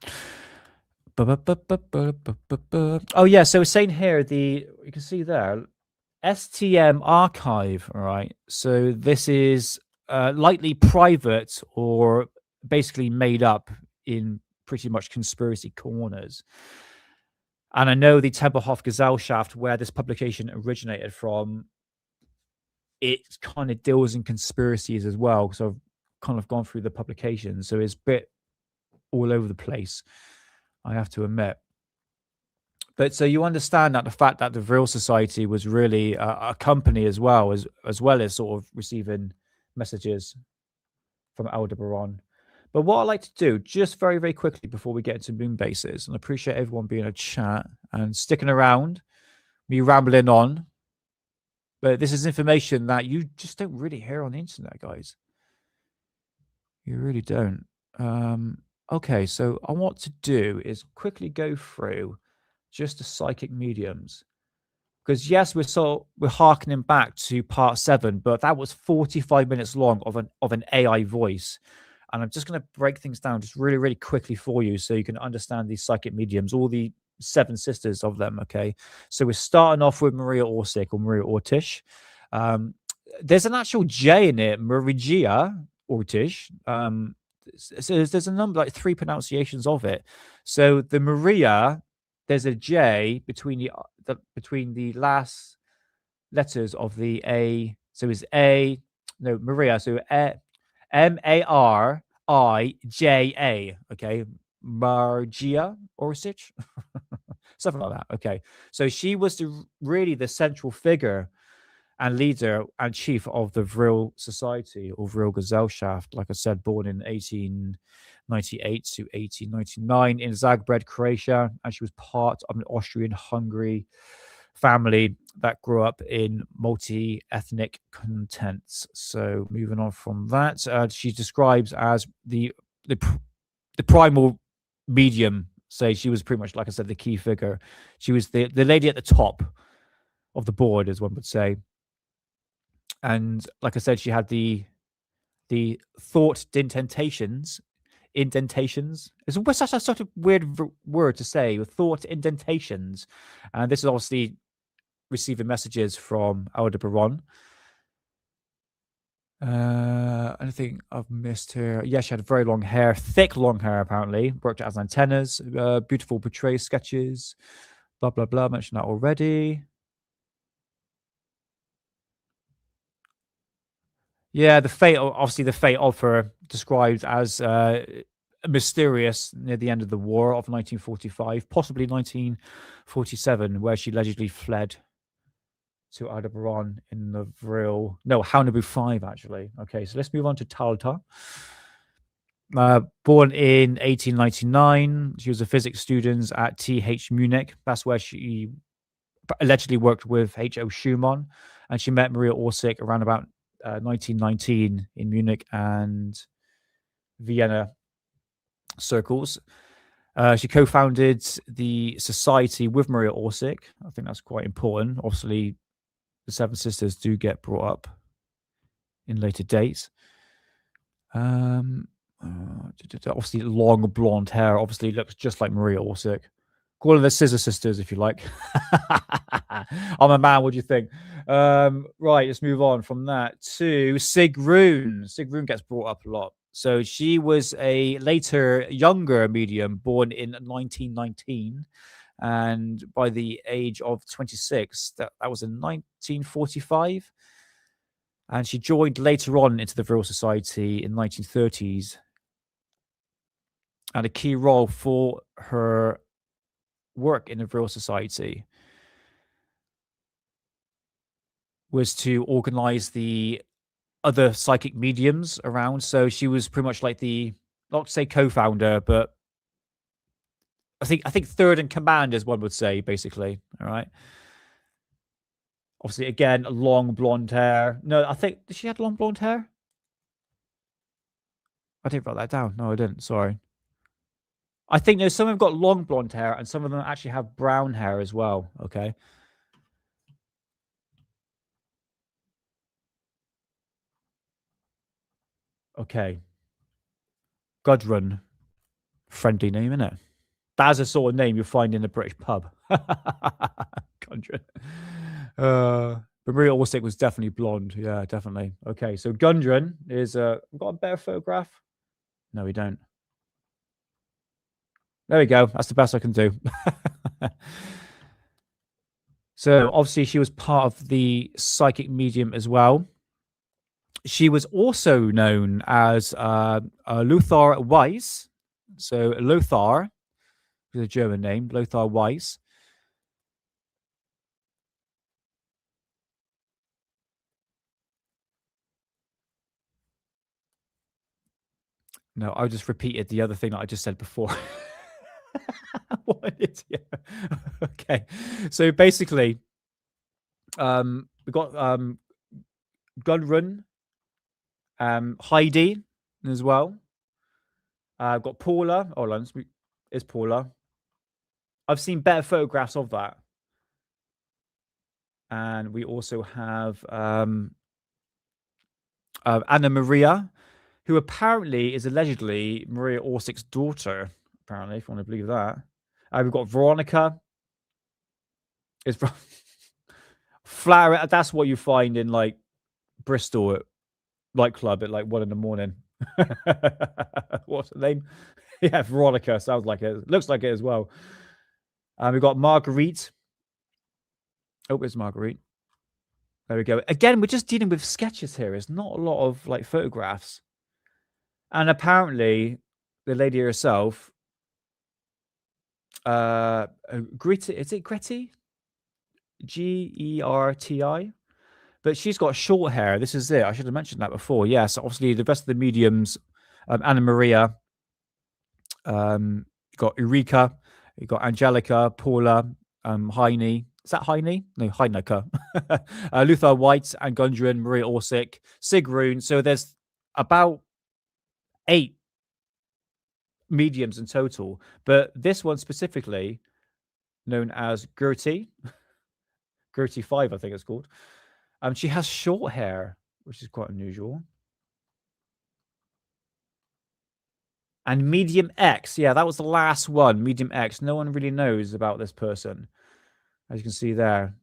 Oh yeah, so it's saying here you can see there STM archive. All right, so this is likely private or basically made up in pretty much conspiracy corners. And I know the Tempelhof Gesellschaft, where this publication originated from, it kind of deals in conspiracies as well. So I've kind of gone through the publication, so it's a bit all over the place, I have to admit. But so you understand that the fact that the Vril Society was really a company as well as sort of receiving messages from Aldebaran. But what I like to do, just very, very quickly before we get into moon bases, and I appreciate everyone being in a chat and sticking around, me rambling on. But this is information that you just don't really hear on the internet, guys. You really don't. Okay, so I want to do is quickly go through just the psychic mediums, because yes, we're harkening back to part 7, but that was 45 minutes long of an AI voice, and I'm just going to break things down just really, really quickly for you so you can understand these psychic mediums, all the 7 sisters of them. Okay, so we're starting off with Maria Oršić or Maria Oršić. There's an actual J in it, Maria Oršić. So there's a number, like 3 pronunciations of it. So the Maria, there's a J between the last letters of the A. So it's Maria. So Marija. Okay, Maria Oršić, something like that. Okay, so she was really the central figure and leader and chief of the Vril Society or Vril Gesellschaft, like I said, born in 1898 to 1899 in Zagreb, Croatia, and she was part of an Austrian-Hungary family that grew up in multi-ethnic contents. So moving on from that, she describes as the primal medium. Say she was pretty much, like I said, the key figure. She was the lady at the top of the board, as one would say. And like I said, she had the thought indentations. It's such a weird word to say, thought indentations. And this is obviously receiving messages from Aldebaran. Anything I've missed here? Yeah, she had very long hair, thick long hair, apparently. Worked as antennas, beautiful portrait sketches, blah, blah, blah. Mentioned that already. Yeah, the fate of her described as mysterious near the end of the war of 1945, possibly 1947, where she allegedly fled to Aldebaran in the Hannibal 5, actually. Okay, so let's move on to Talta. Born in 1899, she was a physics student at TH Munich. That's where she allegedly worked with H.O. Schumann, and she met Maria Oršić around about 1919 in Munich and Vienna circles. She co-founded the society with Maria Oršić. I think that's quite important. Obviously, the Seven Sisters do get brought up in later dates. Obviously, long blonde hair. Obviously, looks just like Maria Oršić. Call her the Scissor Sisters if you like. I'm a man. What do you think? Right, let's move on from that to Sigrun. Sigrun gets brought up a lot. So she was a later younger medium born in 1919. And by the age of 26, that was in 1945. And she joined later on into the Vril Society in 1930s. And a key role for her work in the Vril Society was to organize the other psychic mediums around. So she was pretty much like the, not to say co-founder, but I think third in command, as one would say, basically. All right. Obviously, again, long blonde hair. No, I think, did she have long blonde hair? I didn't write that down. No, I didn't. Sorry. I think there's some have got long blonde hair and some of them actually have brown hair as well. Okay. Okay. Gudrun. Friendly name, isn't it? That's a sort of name you'll find in a British pub. Gudrun. But Maria Oršić was definitely blonde. Yeah, definitely. Okay, so Gudrun is we've got a better photograph. No, we don't. There we go. That's the best I can do. So obviously she was part of the psychic medium as well. She was also known as Lothar Weiss. So Lothar is a German name, Lothar Weiss. No, I just repeated the other thing that I just said before. What an idiot. Okay. So basically, we got Gudrun, Heidi as well. I've got Paula. Hold on, is Paula. I've seen better photographs of that. And we also have Anna Maria, who apparently is allegedly Maria Oršić's daughter, apparently, if you want to believe that. We've got Veronica. It's Flower. That's what you find in like Bristol nightclub at like 1 a.m. What's the name? Yeah, Veronica. Sounds like it. Looks like it as well. We've got Marguerite. Oh, it's Marguerite. There we go. Again, we're just dealing with sketches here. It's not a lot of like photographs. And apparently, the lady herself, Greti, is it Greti? Gerti? But she's got short hair. This is it. I should have mentioned that before. Yes, yeah, so obviously the rest of the mediums, Anna Maria, you got Eureka, you got Angelica, Paula, Heine. Is that Heine? No, Heineke. Lothar Weiss and Gudrun, Maria Oršić, Sigrun. So there's about 8 mediums in total. But this one specifically, known as Gerti 5, I think it's called. She has short hair, which is quite unusual. And Medium X. Yeah, that was the last one. Medium X. No one really knows about this person, as you can see there.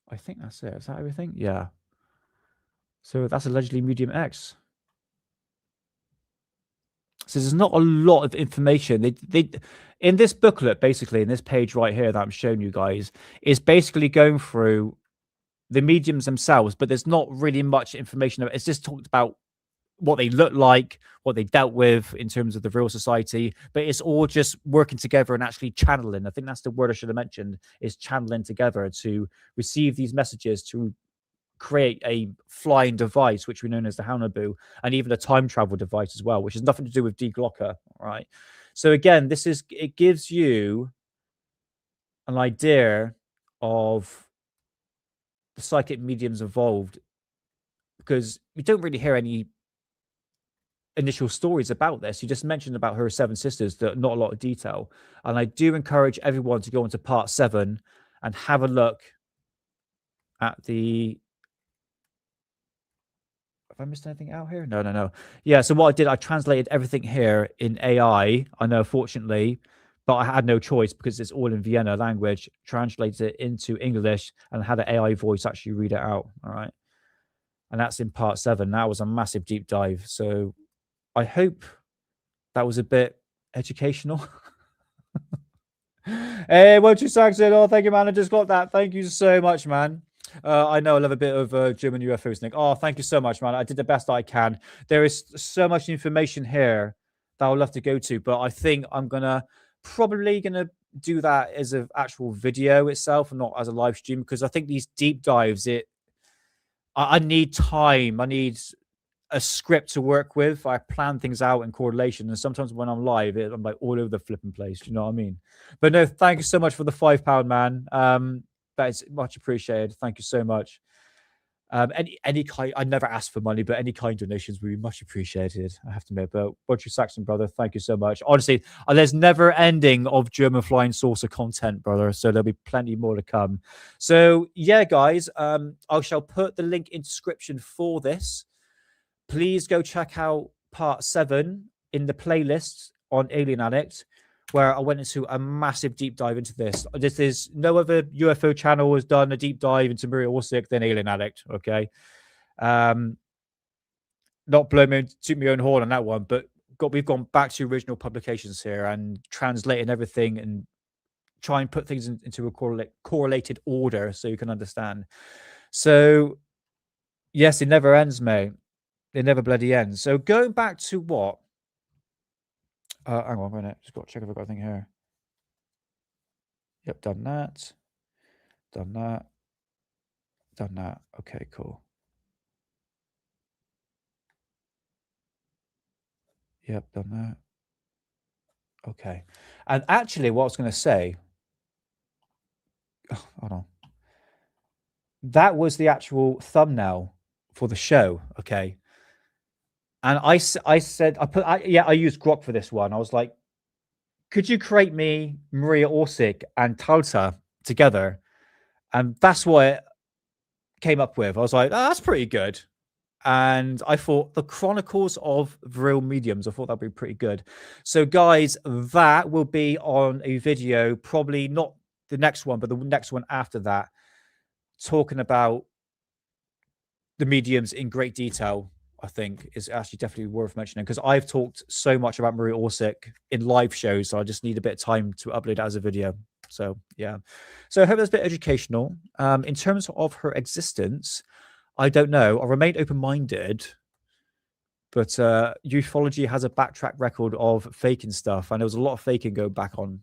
I think that's it. Is that everything? Yeah. So that's allegedly Medium X. So there's not a lot of information. They in this booklet, basically, in this page right here that I'm showing you guys, is basically going through the mediums themselves, but there's not really much information. It's just talked about what they look like, what they dealt with in terms of the Vril Society, but it's all just working together and actually channeling. I think that's the word I should have mentioned, is channeling together to receive these messages, to create a flying device, which we know as the Haunabu, and even a time travel device as well, which has nothing to do with D. Glocker, right? So again, it gives you an idea of the psychic mediums involved, because we don't really hear any initial stories about this. You just mentioned about her 7 sisters, that not a lot of detail. And I do encourage everyone to go into part 7 and have a look at the... Have I missed anything out here? No. Yeah, so what I did, I translated everything here in AI. I know, fortunately, but I had no choice because it's all in Vienna language. Translated it into English and had an AI voice actually read it out. All right. And that's in part 7. That was a massive deep dive. So I hope that was a bit educational. Hey, won't you Saxon? Oh, thank you, man. I just got that. Thank you so much, man. I know I love a bit of German UFOs, Nick. Oh, thank you so much, man. I did the best I can. There is so much information here that I would love to go to, but I think I'm probably gonna do that as an actual video itself and not as a live stream, because I think these deep dives, I need time. I need a script to work with. I plan things out in correlation, and sometimes when I'm live, I'm like all over the flipping place. You know what I mean? But no, thank you so much for the £5, man. That is much appreciated. Thank you so much. Any kind, I never ask for money, but any kind donations would be much appreciated, I have to admit. But Roger Saxon, brother, thank you so much. Honestly, there's never ending of German flying saucer content, brother. So there'll be plenty more to come. So yeah, guys, I shall put the link in description for this. Please go check out part 7 in the playlist on Alien Addict, where I went into a massive deep dive into this. This is no other UFO channel has done a deep dive into Maria Oršić than Alien Addict. Okay, not blowing to my own horn on that one, but we've gone back to original publications here and translating everything and try and put things into a correlated order so you can understand. So yes, it never ends, mate. It never bloody ends. So going back to what? Hang on a minute. Just got to check if I've got anything here. Yep, done that. Done that. Done that. Okay, cool. Yep, done that. Okay. And actually, what I was going to say... Oh, hold on. That was the actual thumbnail for the show, okay? And I said, I used Grok for this one. I was like, could you create me Maria Oršić and Talta together? And that's what it came up with. I was like, oh, that's pretty good. And I thought the Chronicles of Vril Mediums, I thought that'd be pretty good. So guys, that will be on a video, probably not the next one, but the next one after that, talking about the mediums in great detail. I think is actually definitely worth mentioning, because I've talked so much about Maria Oršić in live shows, so I just need a bit of time to upload it as a video. So yeah, so I hope that's a bit educational. In terms of her existence, I don't know. I remain open-minded, but ufology has a backtrack record of faking stuff, and there was a lot of faking going back on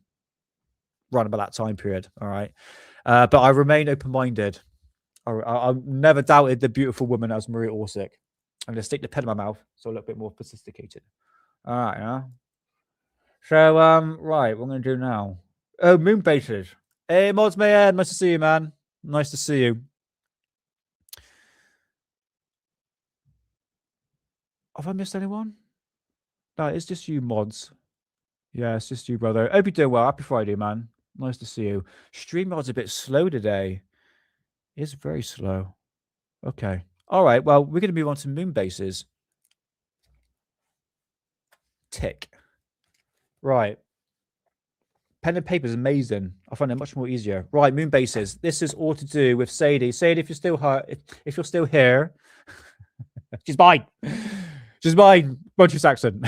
around about that time period. All right, but I remain open-minded. I've never doubted the beautiful woman as Maria Oršić. I'm going to stick the pen in my mouth, so a little bit more sophisticated. All right, yeah. So, right, what I'm going to do now. Oh, moon bases. Hey, Mods Mayhem, nice to see you, man. Nice to see you. Have I missed anyone? No, it's just you, Mods. Yeah, it's just you, brother. Hope you're doing well. Happy Friday, man. Nice to see you. StreamYard's a bit slow today. It's very slow. Okay. All right, well, we're going to move on to moon bases. Tick. Right. Pen and paper is amazing. I find it much more easier. Right, moon bases. This is all to do with Sadie. Sadie, if you're still if you're still here, she's mine. She's mine. Bunch of Saxon.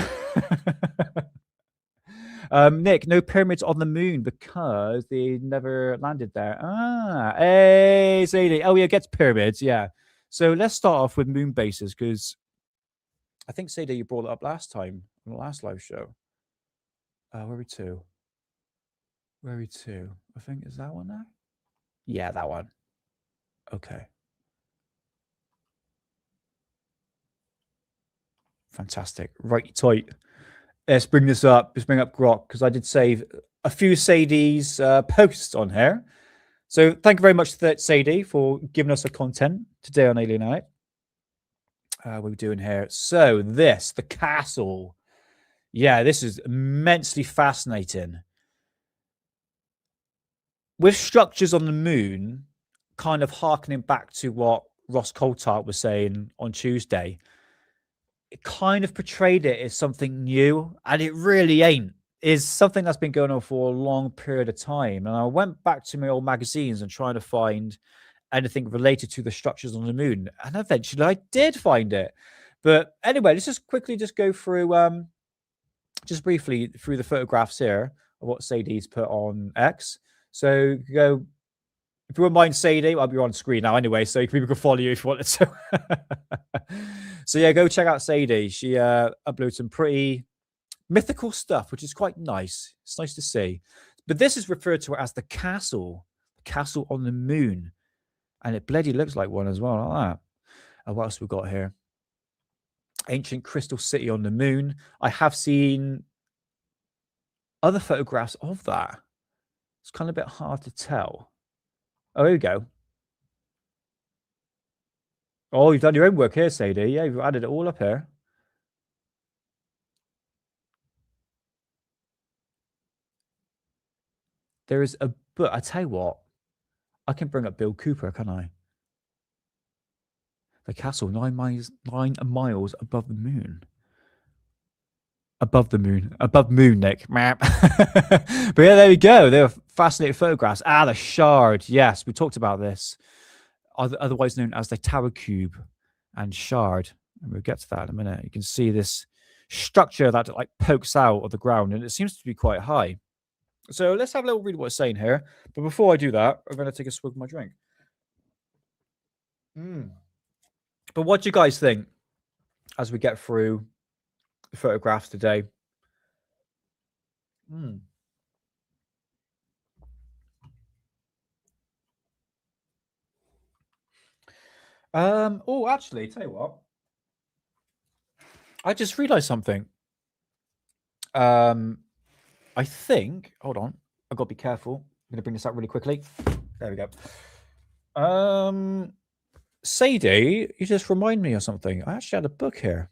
Nick, no pyramids on the moon because they never landed there. Ah, hey, Sadie. Oh, yeah, gets pyramids. Yeah. So let's start off with moon bases, because I think, Sadie, you brought it up last time on the last live show. Where are we to? Where are we to? I think, is that one now? Yeah, that one. Okay. Fantastic. Right, tight. Let's bring this up. Let's bring up Grok, because I did save a few Sadie's posts on here. So thank you very much, Sadie, for giving us the content today on Alien Night. What are we doing here? So this, the castle. Yeah, this is immensely fascinating. With structures on the moon, kind of harkening back to what Ross Coulthart was saying on Tuesday, it kind of portrayed it as something new, and it really ain't. It's something that's been going on for a long period of time. And I went back to my old magazines and trying to find anything related to the structures on the moon, and eventually I did find it. But anyway, let's just quickly just go through just briefly through the photographs here of what Sadie's put on X. So go, if you wouldn't mind, Sadie, I'll be on screen now anyway, so people can follow you if you wanted to. So yeah, go check out Sadie. She uploads some pretty mythical stuff, which is quite nice. It's nice to see. But this is referred to as the castle on the moon. And it bloody looks like one as well, like that. And what else we got here? Ancient crystal city on the moon. I have seen other photographs of that. It's kind of a bit hard to tell. Oh, here we go. Oh, you've done your own work here, Sadie. Yeah, you've added it all up here. There is a book. I tell you what, I can bring up Bill Cooper, can I? The castle, 9 miles above the moon. Above the moon. Above moon, Nick. But yeah, there we go. They're fascinating photographs. Ah, the shard. Yes, we talked about this. Otherwise known as the tower cube and shard. And we'll get to that in a minute. You can see this structure that like pokes out of the ground, and it seems to be quite high. So let's have a little read what it's saying here. But before I do that, I'm going to take a swig of my drink. But what do you guys think as we get through the photographs today? Oh, actually, tell you what. I just realized something. I think, hold on, I've got to be careful. I'm going to bring this up really quickly. There we go. Sadie, you just remind me of something. I actually had a book here.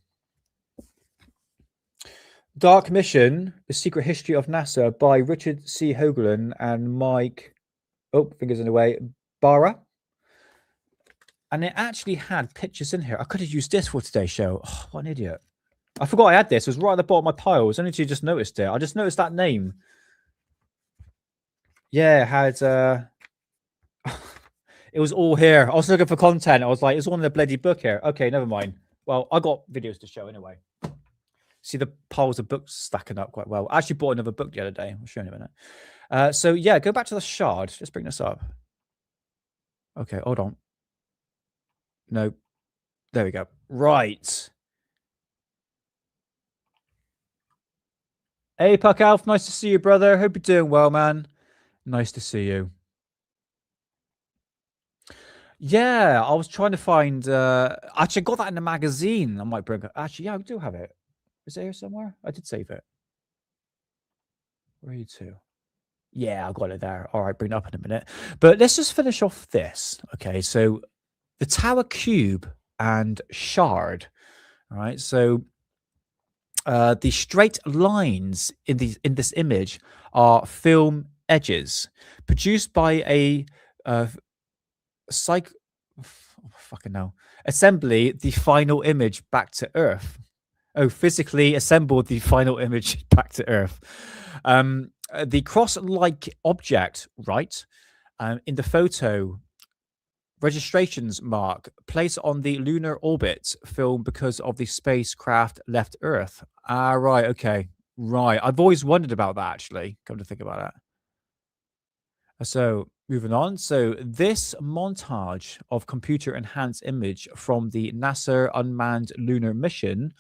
Dark Mission, The Secret History of NASA by Richard C. Hoagland and Mike, fingers in the way, Barra. And it actually had pictures in here. I could have used this for today's show. Oh, what an idiot. I forgot I had this. It was right at the bottom of my pile. It's only until you just noticed it. I just noticed that name. Yeah, it had... it was all here. I was looking for content. I was like, it's all in the bloody book here. Okay, never mind. Well, I got videos to show anyway. See the piles of books stacking up quite well. I actually bought another book the other day. I'll show you in a minute. So yeah, go back to the shard. Let's bring this up. Okay, hold on. No. There we go. Right. Hey, Puck Alf. Nice to see you, brother. Hope you're doing well, man. Nice to see you. Yeah, I was trying to find... actually, I got that in the magazine. I might bring it. Actually, yeah, I do have it. Is it here somewhere? I did save it. Where are you to? Yeah, I got it there. All right, bring it up in a minute. But let's just finish off this. Okay, so the tower cube and shard. All right, so the straight lines in this image are film edges produced by a assembly the final image back to Earth. Physically assembled the final image back to Earth. The cross-like object, right, in the photo registrations mark placed on the lunar orbit film because of the spacecraft left Earth. Right, okay. Right. I've always wondered about that, actually, come to think about it. So moving on. So this montage of computer-enhanced image from the NASA unmanned lunar mission,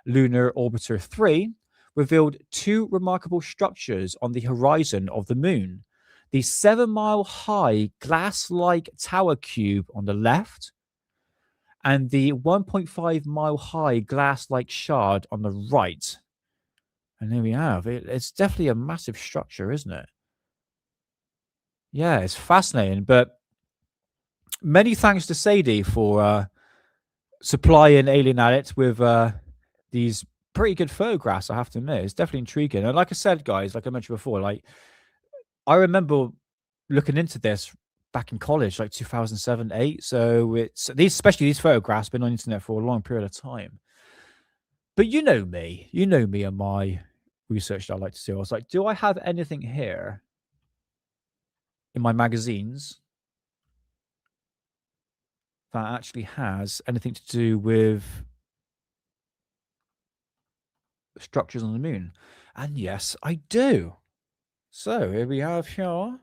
Lunar Orbiter 3, revealed two remarkable structures on the horizon of the moon. The 7-mile high glass-like tower cube on the left and the 1.5 mile high glass-like shard on the right. And there we have it. It's definitely a massive structure, isn't it? Yeah, it's fascinating. But many thanks to Sadie for supplying Alien Addict with these pretty good photographs, I have to admit. It's definitely intriguing. And like I said, guys, like I mentioned before, like I remember looking into this back in college, like 2007, 8. So it's these, especially these photographs, been on the internet for a long period of time. But you know me and my research that I like to do. I was like, do I have anything here in my magazines that actually has anything to do with structures on the moon? And yes, I do. So here we have here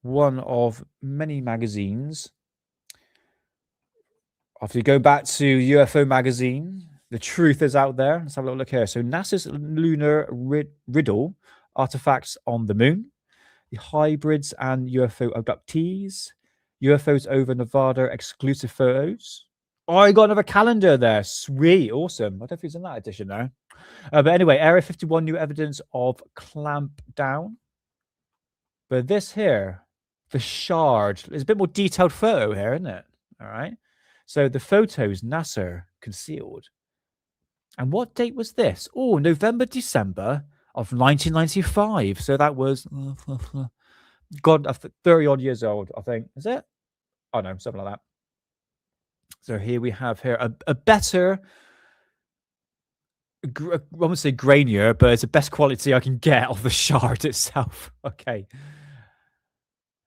one of many magazines. After you go back to UFO magazine, the truth is out there. Let's have a little look here. So NASA's lunar riddle, artifacts on the moon, the hybrids and UFO abductees, UFOs over Nevada, exclusive photos. Oh, I got another calendar there. Sweet, awesome. I don't know if it's in that edition now. But anyway, Area 51, new evidence of clamp down. But this here, the shard, there's a bit more detailed photo here, isn't it? All right. So the photos, NASA concealed. And what date was this? Oh, November, December of 1995. So that was, God, 30 odd years old, I think. Is it? Oh, no, something like that. So here we have here a better, I won't say grainier, but it's the best quality I can get of the shard itself. Okay.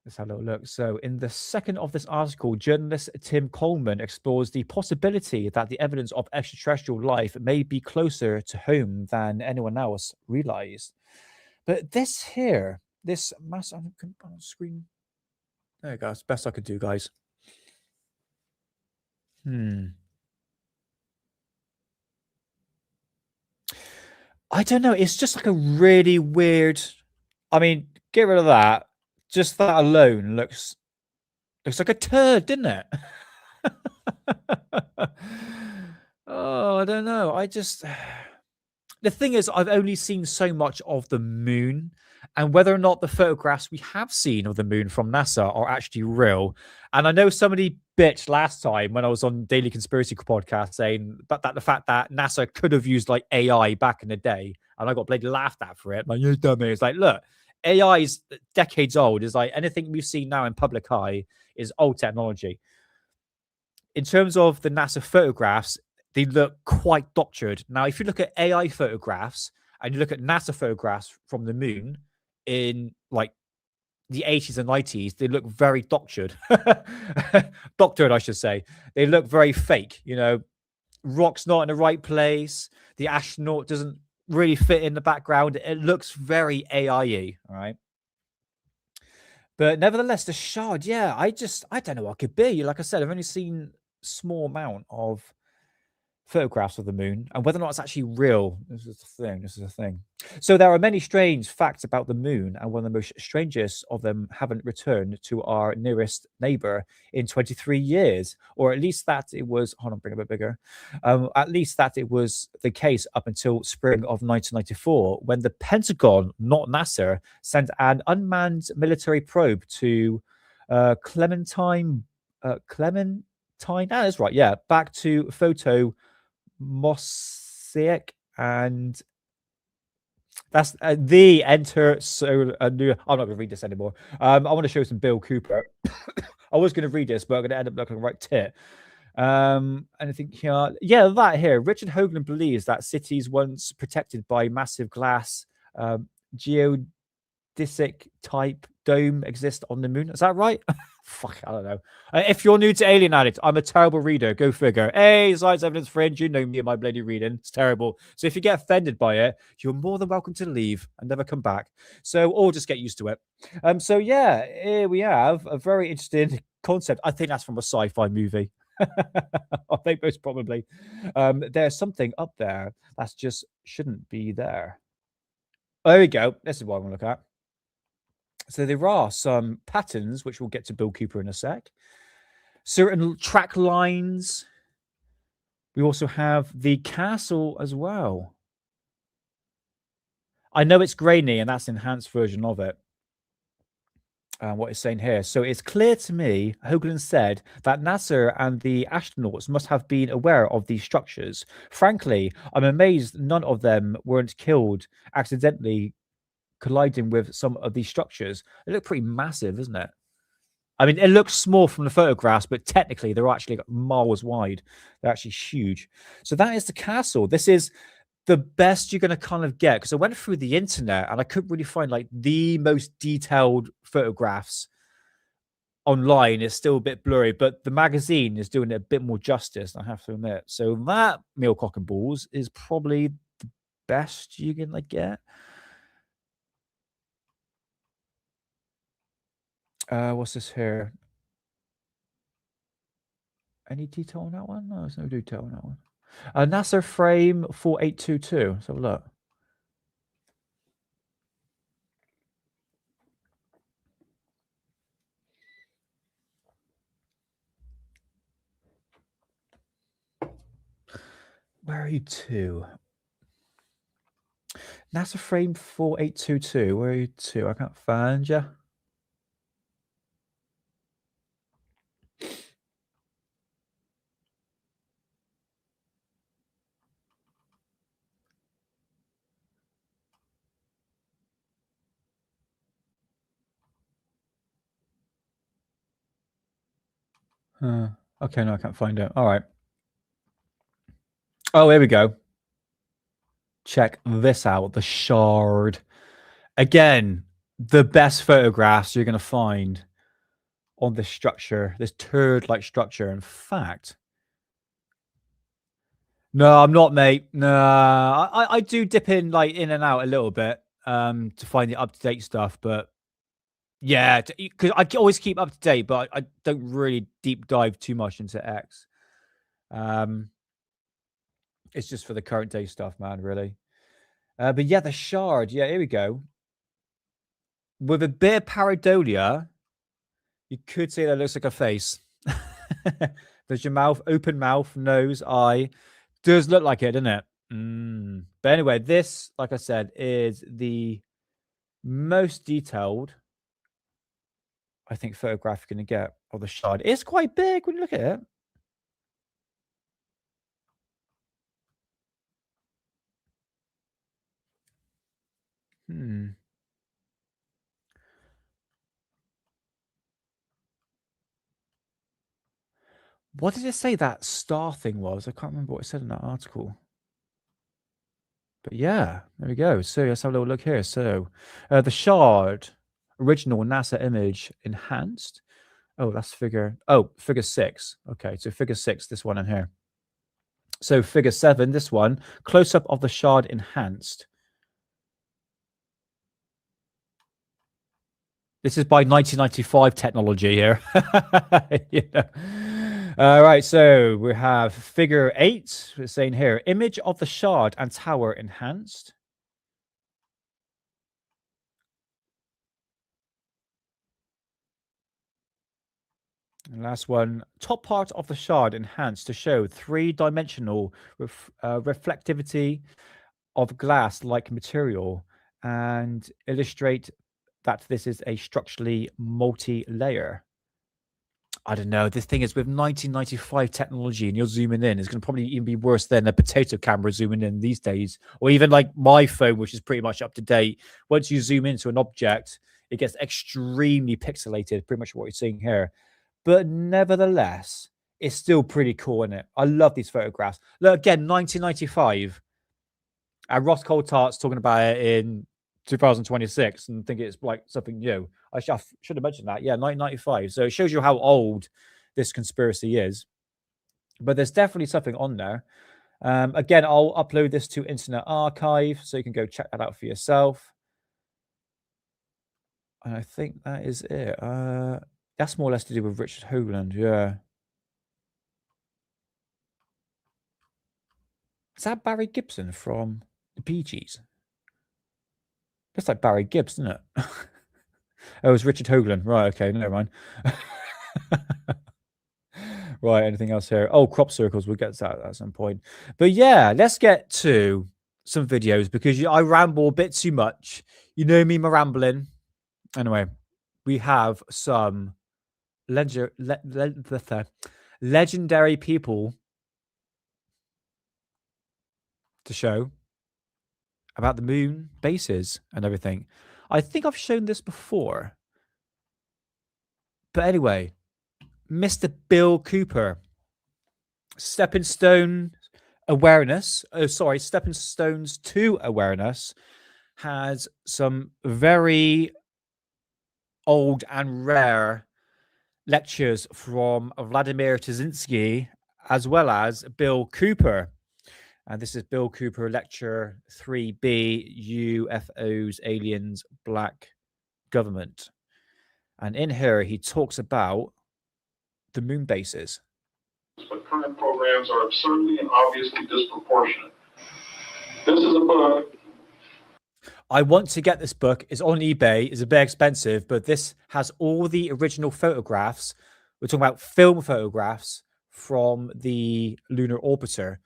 Let's have a little look. So in the second of this article, journalist Tim Coleman explores the possibility that the evidence of extraterrestrial life may be closer to home than anyone else realized. But this here, this mass on screen. There you go. It's the best I could do, guys. I don't know. It's just like a really weird. I mean, get rid of that. Just that alone looks like a turd, didn't it? Oh, I don't know. The thing is, I've only seen so much of the moon, and whether or not the photographs we have seen of the moon from NASA are actually real. And I know somebody bitched last time when I was on Daily Conspiracy Podcast saying that the fact that NASA could have used like AI back in the day, and I got bloody laughed at for it. Like, you dummy. It's like, look, AI is decades old. It's like anything we've seen now in public eye is old technology. In terms of the NASA photographs, they look quite doctored. Now, if you look at AI photographs and you look at NASA photographs from the moon in like the 80s and 90s, they look very doctored. Doctored, I should say. They look very fake. You know, rock's not in the right place. The astronaut doesn't really fit in the background. It looks very AI-y, all right? But nevertheless, the shard, yeah, I don't know what it could be. Like I said, I've only seen a small amount of photographs of the moon, and whether or not it's actually real, this is the thing. So there are many strange facts about the moon, and one of the most strangest of them haven't returned to our nearest neighbor in 23 years, or at least that it was, hold on, bring it a bit bigger, at least that it was the case up until spring of 1994, when the Pentagon, not NASA, sent an unmanned military probe to Clementine, that is right, yeah, back to photo Mosaic, and that's the enter. So I'm not going to read this anymore. I want to show some Bill Cooper. I was going to read this, but I'm going to end up looking right tit. Anything here? Yeah, that here. Richard Hoagland believes that cities once protected by massive glass geodesic type dome exist on the moon. Is that right? Fuck, I don't know. If you're new to Alien Addict, I'm a terrible reader. Go figure. Hey, Science Evidence Fringe, you know me and my bloody reading. It's terrible. So if you get offended by it, you're more than welcome to leave and never come back. So, or just get used to it. So yeah, here we have a very interesting concept. I think that's from a sci-fi movie. I think most probably. There's something up there that just shouldn't be there. There we go. This is what I want to look at. So there are some patterns, which we'll get to Bill Cooper in a sec. certain track lines. We also have the castle as well. I know it's grainy, and that's an enhanced version of it. What it's saying here. So it's clear to me, Hoagland said, that NASA and the astronauts must have been aware of these structures. Frankly, I'm amazed none of them weren't killed accidentally colliding with some of these structures. They look pretty massive, isn't it? I mean, it looks small from the photographs, but technically they're actually miles wide. They're actually huge. So that is the castle. This is the best you're going to kind of get, because I went through the internet and I couldn't really find like the most detailed photographs online. It's still a bit blurry, but the magazine is doing it a bit more justice, I have to admit. So that meal cock and balls is probably the best you're going to get. What's this here? Any detail on that one? No, there's no detail on that one. NASA frame 4822. Let's have a look. Where are you to? NASA frame 4822. Where are you to? I can't find you. Okay, no, I can't find it. All right. Oh, here we go. Check this out. The shard. Again, the best photographs you're going to find on this structure, this turd-like structure. In fact, no, I'm not, mate. No, I do dip in like in and out a little bit to find the up-to-date stuff, but yeah, because I always keep up to date, but I don't really deep dive too much into X. It's just for the current day stuff, man, really. But yeah, the shard. Yeah, here we go. With a bit of pareidolia, you could say that looks like a face. There's your mouth, open mouth, nose, eye. Does look like it, doesn't it? But anyway, this, like I said, is the most detailed, I think, photograph you're going to get of the shard. It's quite big when you look at it. What did it say that star thing was? I can't remember what it said in that article. But yeah, there we go. So let's have a little look here. So the shard, original NASA image enhanced. Oh, that's figure 6. Okay, so figure 6, this one in here. So figure 7, this one, close-up of the shard enhanced. This is by 1995 technology here. You know. All right, so we have figure 8. We're saying here, image of the shard and tower enhanced. And last one, top part of the shard enhanced to show 3-dimensional reflectivity of glass-like material and illustrate that this is a structurally multi-layer. I don't know. The thing is, with 1995 technology and you're zooming in, it's going to probably even be worse than a potato camera zooming in these days, or even like my phone, which is pretty much up to date. Once you zoom into an object, it gets extremely pixelated, pretty much what you're seeing here. But nevertheless, it's still pretty cool, isn't it? I love these photographs. Look, again, 1995. And Ross Coulthardt's talking about it in 2026 and think it's like something new. I should have mentioned that. Yeah, 1995. So it shows you how old this conspiracy is. But there's definitely something on there. Again, I'll upload this to Internet Archive so you can go check that out for yourself. And I think that is it. That's more or less to do with Richard Hoagland. Yeah. Is that Barry Gibson from the Bee Gees? Looks like Barry Gibbs, doesn't it? Oh, it's Richard Hoagland. Right, okay, never mind. Right, anything else here? Oh, crop circles. We'll get to that at some point. But yeah, let's get to some videos because I ramble a bit too much. You know me, my rambling. Anyway, we have some legendary people to show about the moon bases and everything. I think I've shown this before. But anyway, Mr. Bill Cooper, Stepping Stones to Awareness, has some very old and rare lectures from Vladimir Tazinski as well as Bill Cooper. And this is Bill Cooper lecture 3B, UFOs, Aliens, Black Government. And in here, he talks about the moon bases. But current programs are absurdly and obviously disproportionate. This is a book. I want to get this book. It's on eBay. It's a bit expensive, but this has all the original photographs. We're talking about film photographs from the lunar orbiter.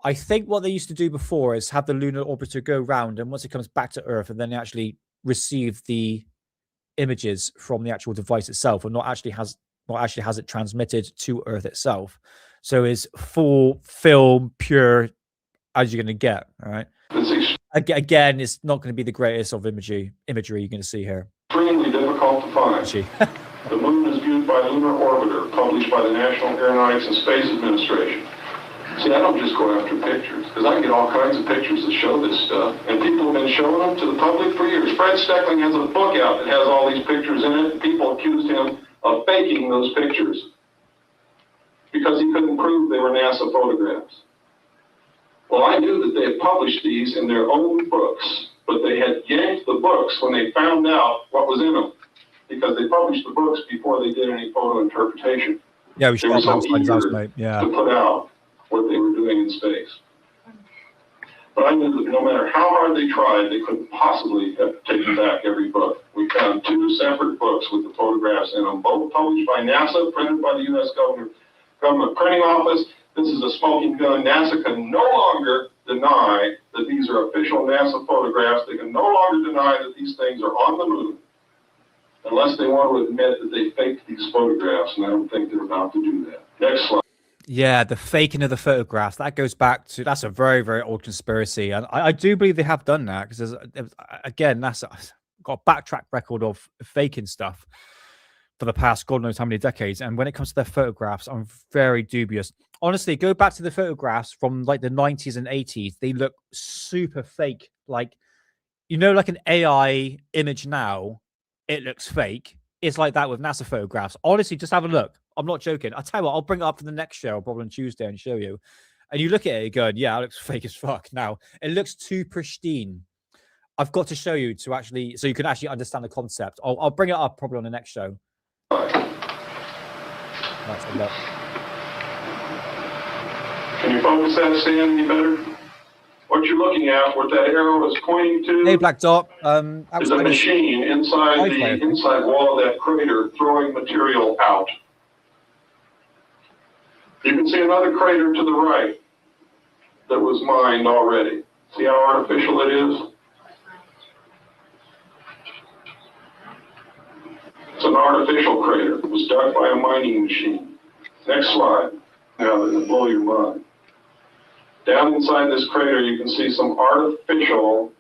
I think what they used to do before is have the lunar orbiter go round, and once it comes back to Earth, and then they actually receive the images from the actual device itself, and not actually has it transmitted to Earth itself. So it's full film, pure as you're going to get. All right. Again, it's not going to be the greatest of imagery you're going to see here. Extremely difficult to find. The moon is viewed by Lunar Orbiter, published by the National Aeronautics and Space Administration. See, I don't just go after pictures, because I get all kinds of pictures that show this stuff, and people have been showing them to the public for years. Fred Steckling has a book out that has all these pictures in it, and people accused him of faking those pictures because he couldn't prove they were NASA photographs. Well, I knew that they had published these in their own books, but they had yanked the books when they found out what was in them, because they published the books before they did any photo interpretation. Yeah, we should they were so eager to put out what they were doing in space. But I knew that no matter how hard they tried, they couldn't possibly have taken back every book. We found 2 separate books with the photographs in them, both published by NASA, printed by the U.S. government printing office. This is a smoking gun. NASA can no longer deny that these are official NASA photographs. They can no longer deny that these things are on the moon, unless they want to admit that they faked these photographs, and I don't think they're about to do that. Next slide. Yeah, the faking of the photographs, that goes back to, that's a very, very old conspiracy. And I do believe they have done that because, again, NASA got a backtrack record of faking stuff for the past God knows how many decades. And when it comes to their photographs, I'm very dubious. Honestly, go back to the photographs from like the 90s and 80s. They look super fake. Like, you know, like an AI image now, it looks fake. It's like that with NASA photographs. Honestly, just have a look. I'm not joking. I'll tell you what, I'll bring it up for the next show, probably on Tuesday, and show you. And you look at it going, yeah, it looks fake as fuck. Now, it looks too pristine. I've got to show you to actually, so you can actually understand the concept. I'll bring it up probably on the next show. That's a look. Can you focus that, Stan, any better? What you're looking at, what that arrow is pointing to, hey, Black Dot, is a machine inside the inside wall of that crater throwing material out. You can see another crater to the right that was mined already. See how artificial it is? It's an artificial crater. It was dug by a mining machine. Next slide. Now that'll blow your mind. Down inside this crater, you can see some artificial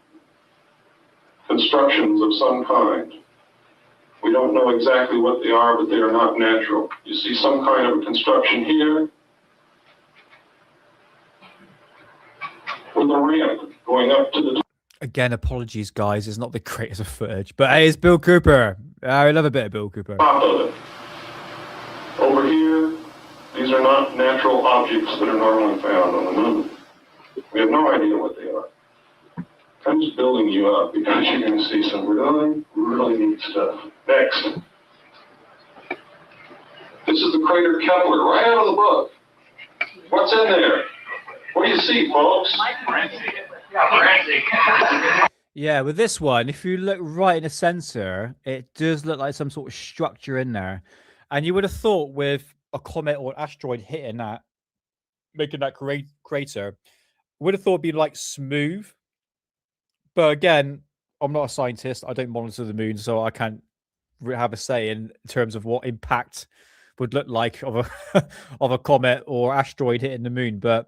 constructions of some kind. We don't know exactly what they are, but they are not natural. You see some kind of a construction here with a ramp going up to the top. Again, apologies, guys. It's not the greatest of footage, but hey, it's Bill Cooper. I love a bit of Bill Cooper. Top of it. Over here, these are not natural objects that are normally found on the moon. We have no idea what they are. I'm just building you up because you're going to see some really, really neat stuff. Next. This is the crater Kepler, right out of the book. What's in there? What do you see, folks? Yeah, with this one, if you look right in the center, it does look like some sort of structure in there. And you would have thought with a comet or an asteroid hitting that, making that crater. Would have thought it'd be like smooth, but again, I'm not a scientist. I don't monitor the moon, so I can't have a say in terms of what impact would look like of a of a comet or asteroid hitting the moon. But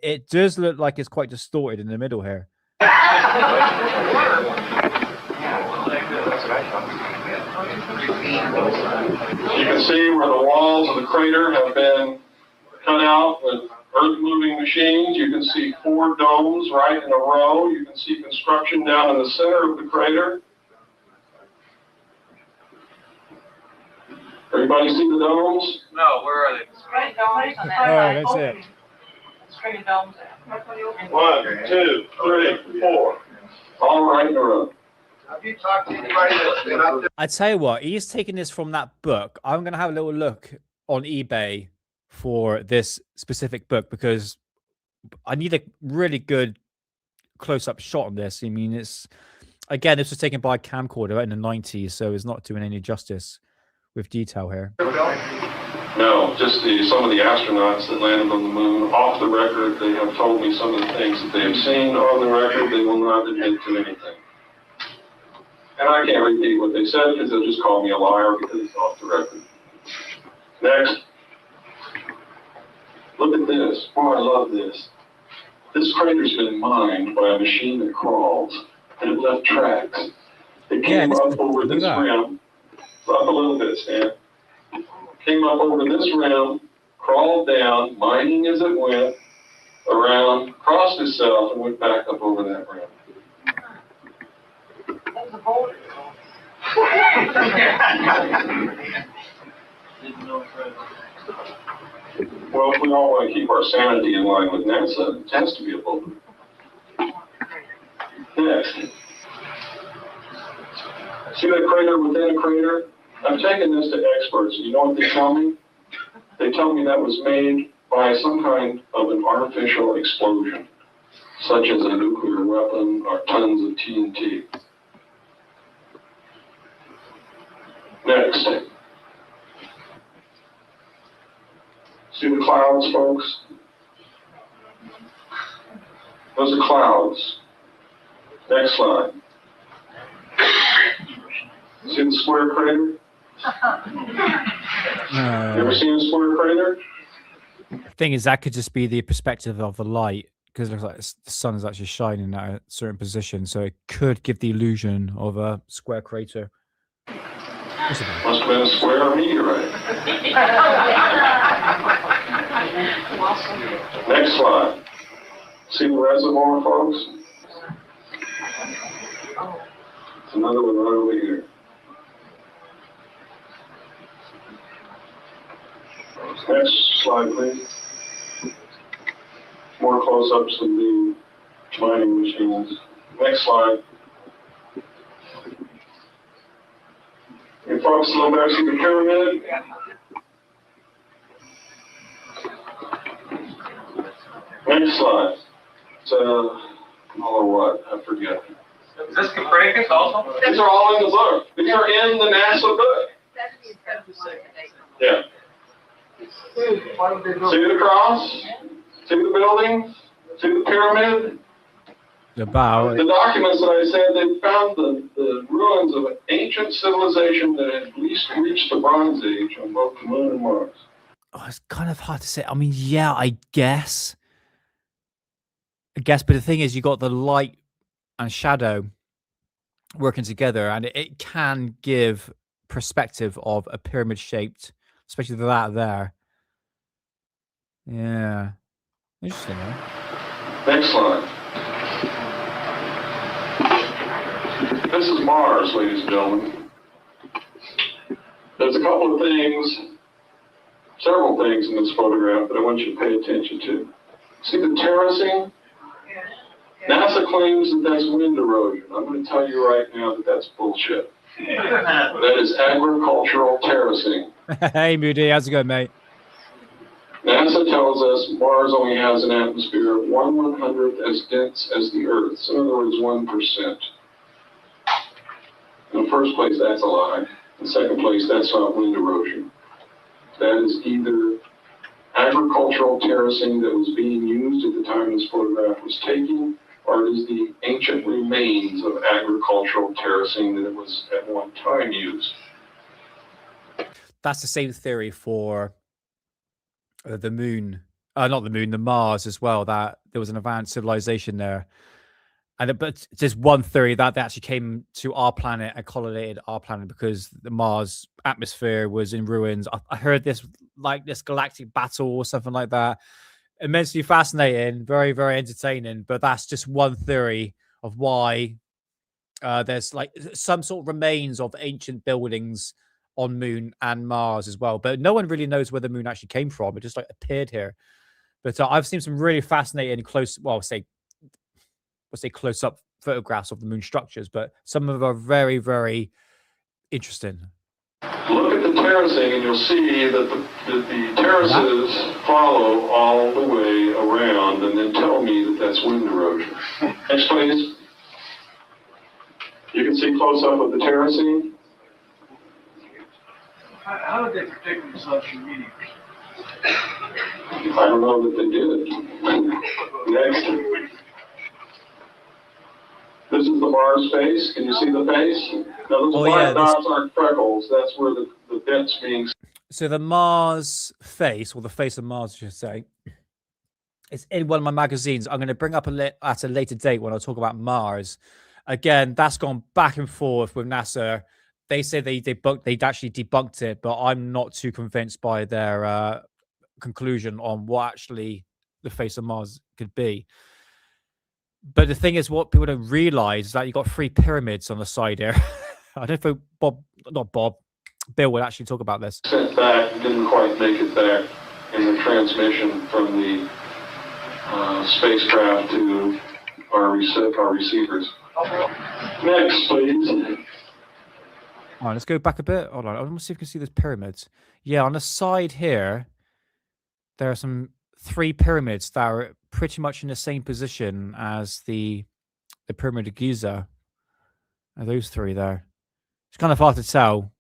it does look like it's quite distorted in the middle here. You can see where the walls of the crater have been cut out with earth-moving machines. You can see 4 domes right in a row. You can see construction down in the center of the crater. Everybody see the domes? No, where are they? Straight domes on that Oh, side. that's it. Straight domes. 1, 2, 3, 4. All right in a row. Have you talked to anybody that's been up there? I tell you what, he's taking this from that book. I'm gonna have a little look on eBay for this specific book because I need a really good close-up shot on this. I mean, it's again, this was taken by a camcorder in the 90s, so it's not doing any justice with detail here. No, just some of the astronauts that landed on the moon. Off the record, they have told me some of the things that they have seen. On the record, they will not admit to anything. And I can't repeat what they said because they'll just call me a liar because it's off the record. Next. Look at this. Oh, I love this. This crater's been mined by a machine that crawls, and it left tracks. It came up over this rim. Up a little bit, Stan. Came up over this rim, crawled down, mining as it went, around, crossed itself, and went back up over that rim. That was a boulder. Well, if we all want to keep our sanity in line with NASA, it has to be a boulder. Next. See that crater within a crater? I've taken this to experts, and you know what they tell me? They tell me that was made by some kind of an artificial explosion, such as a nuclear weapon or tons of TNT. Next. See the clouds, folks? Those are clouds. Next slide. See the square crater? You ever seen a square crater? Thing is, that could just be the perspective of the light because it looks like the sun is actually shining at a certain position, so it could give the illusion of a square crater. Must have been a square meteorite. Next slide. See the reservoir, folks? It's another one right over here. Next slide, please. More close-ups of the mining machines. Next slide. You folks a little better see the pyramid? Next slide. It's or what? I forget. Is this Copernicus also? These are all in the book. These are in the NASA book. Yeah. See the cross? See the building? See the pyramid? The bow. The documents that I said, they found the ruins of an ancient civilization that had at least reached the Bronze Age on both the Moon and Mars. Oh, it's kind of hard to say. I mean, yeah, I guess, but the thing is, you got the light and shadow working together, and it can give perspective of a pyramid-shaped, especially that there. Yeah, interesting. Huh? Next slide. This is Mars, ladies and gentlemen. There's a couple of things, several things in this photograph that I want you to pay attention to. See the terracing? NASA claims that that's wind erosion. I'm going to tell you right now that that's bullshit. That is agricultural terracing. Hey, Moody, how's it going, mate? NASA tells us Mars only has an atmosphere 1/100th as dense as the Earth's. In other words, 1%. In the first place, that's a lie. In the second place, that's not wind erosion. that is either agricultural terracing that was being used at the time this photograph was taken, or it is the ancient remains of agricultural terracing that it was at one time used. That's the same theory for the moon, not the moon, the Mars as well, that there was an advanced civilization there. And but there's one theory that they actually came to our planet and colonized our planet because the Mars atmosphere was in ruins. I heard this, like this galactic battle or something like that. Immensely fascinating, very, very entertaining. But that's just one theory of why there's like some sort of remains of ancient buildings on Moon and Mars as well. But no one really knows where the moon actually came from. It just like appeared here. But I've seen some really fascinating close, well, say close-up photographs of the moon structures, but some of them are very, very interesting. Look at the terracing and you'll see that the terraces follow all the way around, and then tell me that that's wind erosion. Next, please. You can see close-up of the terracing. How did they predict these such meteors? I don't know that they did. Next. This is the Mars face. Can you see the face? Now, those black dots aren't freckles. That's where the bit's being... So the Mars face, or the face of Mars, I should say, it's in one of my magazines. I'm going to bring up at a later date when I talk about Mars. Again, that's gone back and forth with NASA. They say they'd actually debunked it, but I'm not too convinced by their conclusion on what actually the face of Mars could be. But the thing is, what people don't realize is that you've got 3 pyramids on the side here. I don't think Bill would actually talk about this. Sent back, didn't quite make it there in the transmission from the spacecraft to our receivers. Next, please. All right, let's go back a bit. Hold on, I want to see if you can see those pyramids. Yeah, on the side here, there are some 3 pyramids that are pretty much in the same position as the Pyramid of Giza. Are those 3 there? It's kind of hard to tell.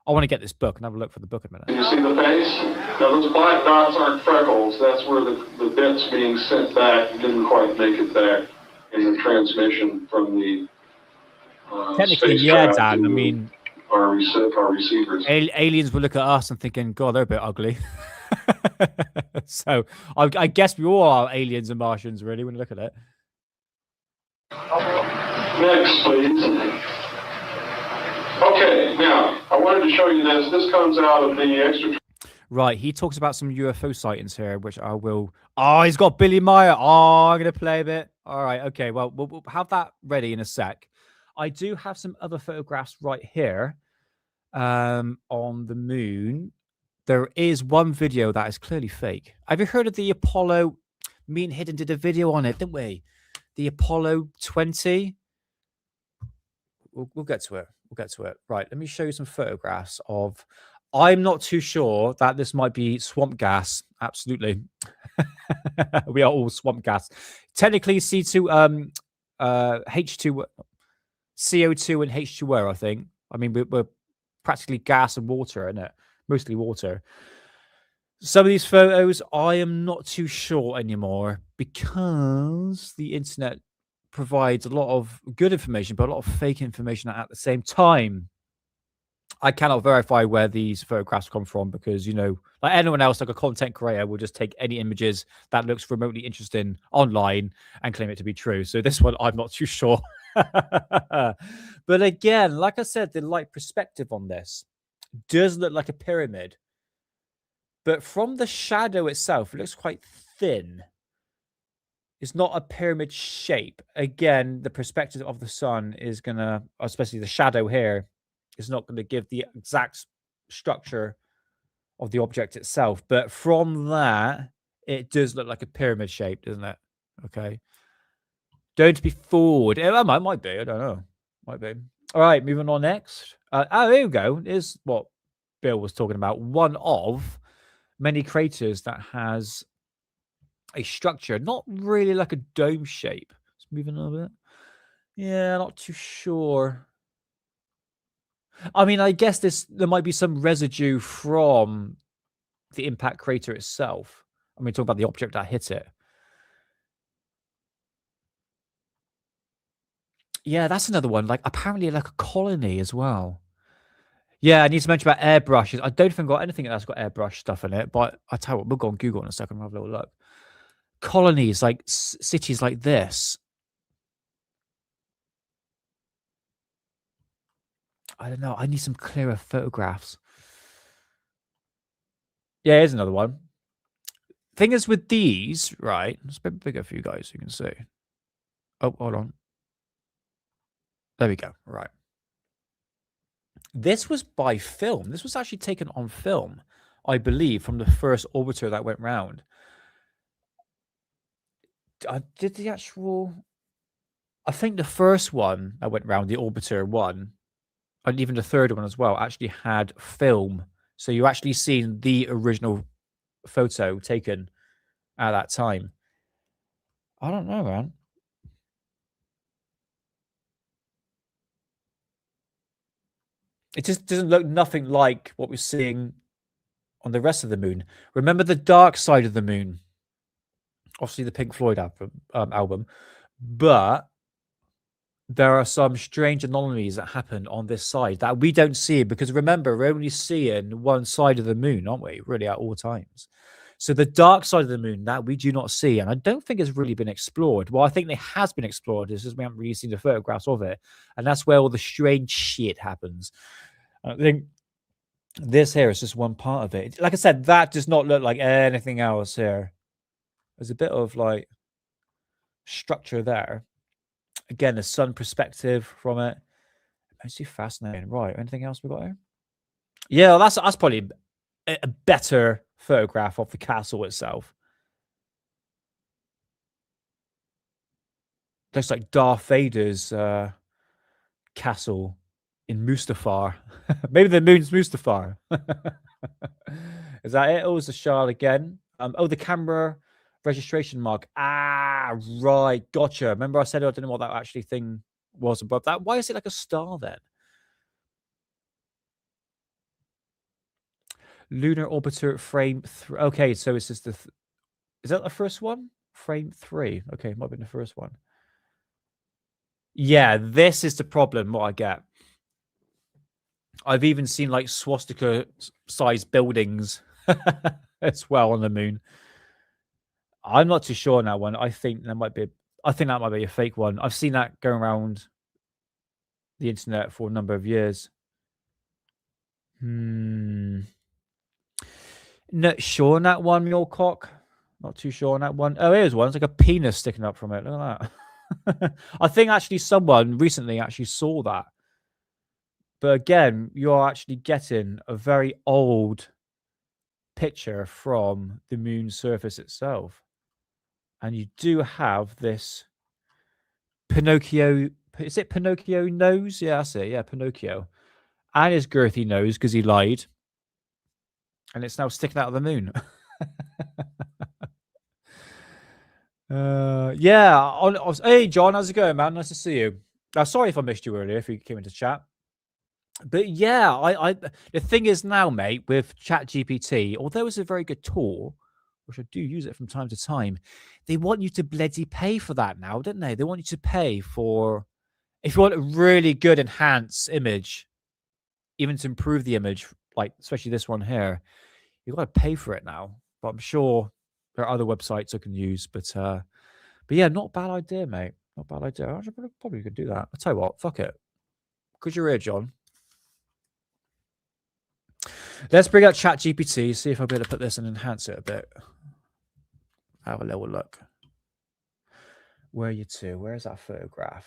I want to get this book and have a look for the book in a minute. Can you see the face? Now, those black dots aren't freckles. That's where the bit's being sent back. Didn't quite make it there in the transmission from the technically, yeah, Dan. I mean, our receivers. Aliens will look at us and thinking, God, they're a bit ugly. So I guess we all are aliens and Martians, really, when you look at it. Next, please. Okay, now, I wanted to show you this. This comes out of the extra... Right, he talks about some UFO sightings here, which I will... Oh, he's got Billy Meyer. Oh, I'm going to play a bit. All right, okay, well, we'll have that ready in a sec. I do have some other photographs right here on the moon. There is one video that is clearly fake. Have you heard of the Apollo? Me and Hidden did a video on it, didn't we? The Apollo 20. We'll get to it. We'll get to it. Right, let me show you some photographs of... I'm not too sure that this might be swamp gas. Absolutely. We are all swamp gas. Technically, C2, H2, CO2 and H2O, I think. I mean, we're practically gas and water, isn't it? Mostly water. Some of these photos, I am not too sure anymore because the internet provides a lot of good information, but a lot of fake information at the same time. I cannot verify where these photographs come from because, you know, like anyone else, like a content creator will just take any images that looks remotely interesting online and claim it to be true. So this one, I'm not too sure. But again, like I said, the light perspective on this does look like a pyramid. But from the shadow itself, it looks quite thin. It's not a pyramid shape. Again, the perspective of the sun is going to, especially the shadow here, is not going to give the exact structure of the object itself. But from that, it does look like a pyramid shape, doesn't it? Okay. Don't be fooled. It might be. I don't know. Might be. All right, moving on next. There you go. Is what Bill was talking about. One of many craters that has a structure, not really like a dome shape. Let's move in a little bit. Yeah, not too sure. I mean, I guess there might be some residue from the impact crater itself. I mean, talk about the object that hit it. Yeah, that's another one. Like, apparently, like a colony as well. Yeah, I need to mention about airbrushes. I don't think I've got anything that's got airbrush stuff in it, but I tell you what, we'll go on Google in a second and have a little look. Colonies, like cities like this. I don't know. I need some clearer photographs. Yeah, here's another one. Thing is with these, right? It's a bit bigger for you guys, you can see. Oh, hold on. There we go. Right. This was by film. This was actually taken on film, I believe, from the first orbiter that went round. Did the actual... I think the first one that went round, the orbiter one, and even the third one as well, actually had film. So you actually seen the original photo taken at that time. I don't know, man. It just doesn't look nothing like what we're seeing on the rest of the moon. Remember the dark side of the moon? Obviously the Pink Floyd album. But there are some strange anomalies that happen on this side that we don't see, because remember, we're only seeing one side of the moon, aren't we? Really, at all times. So the dark side of the moon that we do not see, and I don't think has really been explored. Well, I think it has been explored. It's just we haven't really seen the photographs of it. And that's where all the strange shit happens. I think this here is just one part of it. Like I said, that does not look like anything else here. There's a bit of like structure there. Again, the sun perspective from it. Mostly fascinating. Right. Anything else we got here? Yeah, well, that's probably a better photograph of the castle itself. Looks like Darth Vader's castle in Mustafar. Maybe the moon's Mustafar. Is that it? Oh, it's the shard again. Oh, the camera registration mark. Ah, right. Gotcha. Remember I said I didn't know what that actually thing was above that. Why is it like a star then? Lunar orbiter frame 3. Okay, so it's just the... Is that the first one? Frame 3. Okay, might have been the first one. Yeah, this is the problem, what I get. I've even seen like swastika-sized buildings as well on the moon. I'm not too sure on that one. I think that might be a fake one. I've seen that going around the internet for a number of years. Not sure on that one, Mule-cock. Not too sure on that one. Oh, here's one. It's like a penis sticking up from it. Look at that. I think actually someone recently actually saw that. But again, you're actually getting a very old picture from the moon's surface itself. And you do have this Pinocchio. Is it Pinocchio nose? Yeah, that's it. Yeah, Pinocchio. And his girthy nose because he lied. And it's now sticking out of the moon. Yeah. Hey, John, how's it going, man? Nice to see you. Sorry if I missed you earlier, if you came into chat. But yeah, the thing is now, mate, with ChatGPT, although it's a very good tool, which I do use it from time to time, they want you to bloody pay for that now, don't they? They want you to pay for, if you want a really good enhanced image, even to improve the image, like especially this one here, you've got to pay for it now. But I'm sure there are other websites I can use. But yeah, not a bad idea, mate. Not a bad idea. I probably could do that. I'll tell you what, fuck it. Because you're here, John. Let's bring out ChatGPT, see if I'll be able to put this and enhance it a bit. Have a little look. Where are you to? Where's that photograph?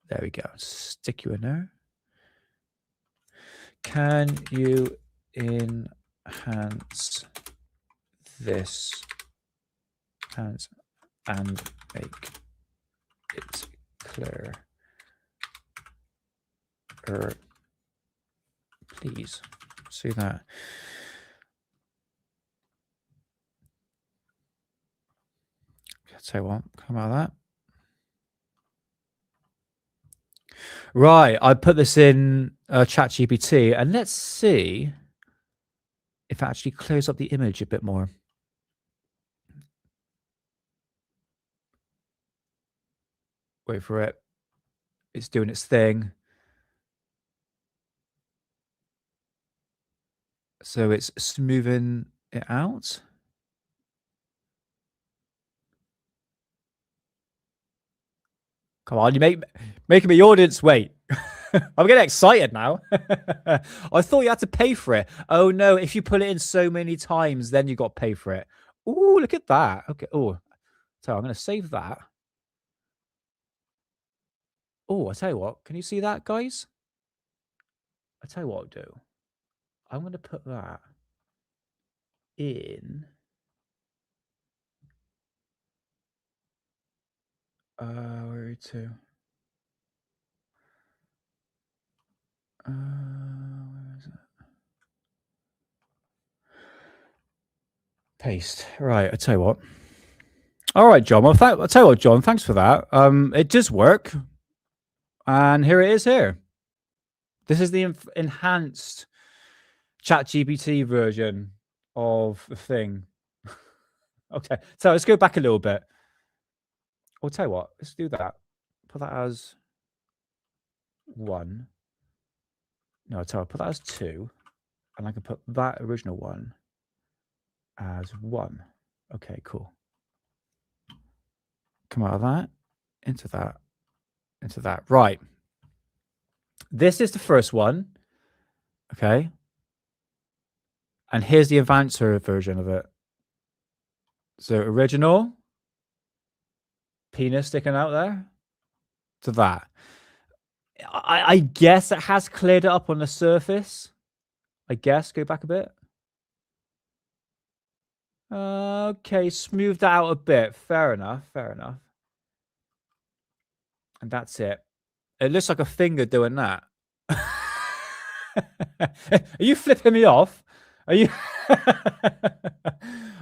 There we go. Stick you in there. Can you enhance this and make it clearer? Please. See that. I'll tell you what, come out of that. Right, I put this in ChatGPT, and let's see if it actually clears up the image a bit more. Wait for it. It's doing its thing. So it's smoothing it out. Come on, you making the audience wait. I'm getting excited now. I thought you had to pay for it. Oh no, if you put it in so many times, then you got to pay for it. Ooh, look at that. Okay. Oh, so I'm going to save that. Oh, I tell you what. Can you see that, guys? I tell you what I'll do. I'm going to put that in. Where are you to? Where is it? Paste. Right. I tell you what. All right, John. Well, I tell you what, John. Thanks for that. It does work, and here it is. Here. This is the enhanced ChatGPT version of the thing. Okay, so let's go back a little bit. I'll tell you what. Let's do that. Put that as 1. No, I'll tell you. Put that as 2, and I can put that original one as 1. Okay, cool. Come out of that, into that, into that. Right. This is the first one. Okay. And here's the advanced version of it. So original, penis sticking out there, to that. I guess it has cleared it up on the surface. I guess. Go back a bit. Okay, smoothed that out a bit. Fair enough. Fair enough. And that's it. It looks like a finger doing that. Are you flipping me off? Are you?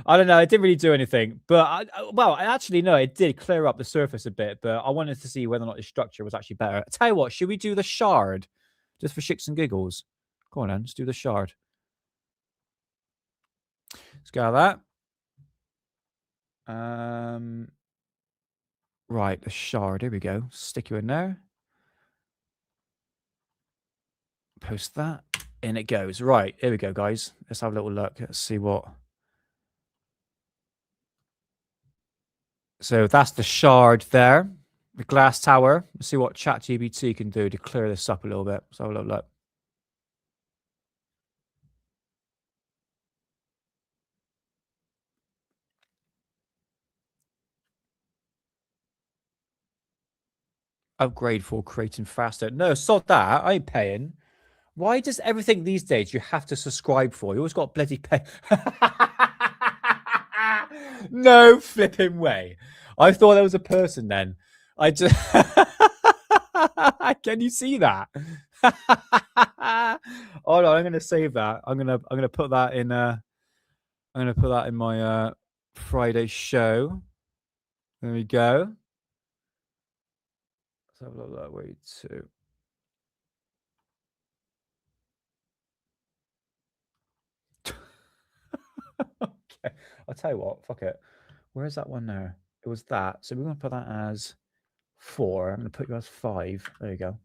I don't know. It didn't really do anything, but well, actually, no, it did clear up the surface a bit. But I wanted to see whether or not the structure was actually better. I tell you what, should we do the shard just for shits and giggles? Come on, then, let's do the shard. Let's go with that. Right, the shard. Here we go. Stick you in there. Post that. In it goes. Right, here we go, guys. Let's have a little look. Let's see what. So that's the shard there. The glass tower. Let's see what ChatGPT can do to clear this up a little bit. Let's have a little look. Upgrade for creating faster. No, sod that. I ain't paying. Why does everything these days you have to subscribe for? You always got bloody pay. No flipping way. I thought there was a person then. I just can you see that? Oh no, I'm gonna save that. I'm gonna put that in my Friday show. There we go. Let's have a look that way too. Okay, I'll tell you what, fuck it. Where's that one there? It was that. So we're going to put that as 4. I'm going to put you as 5. There you go.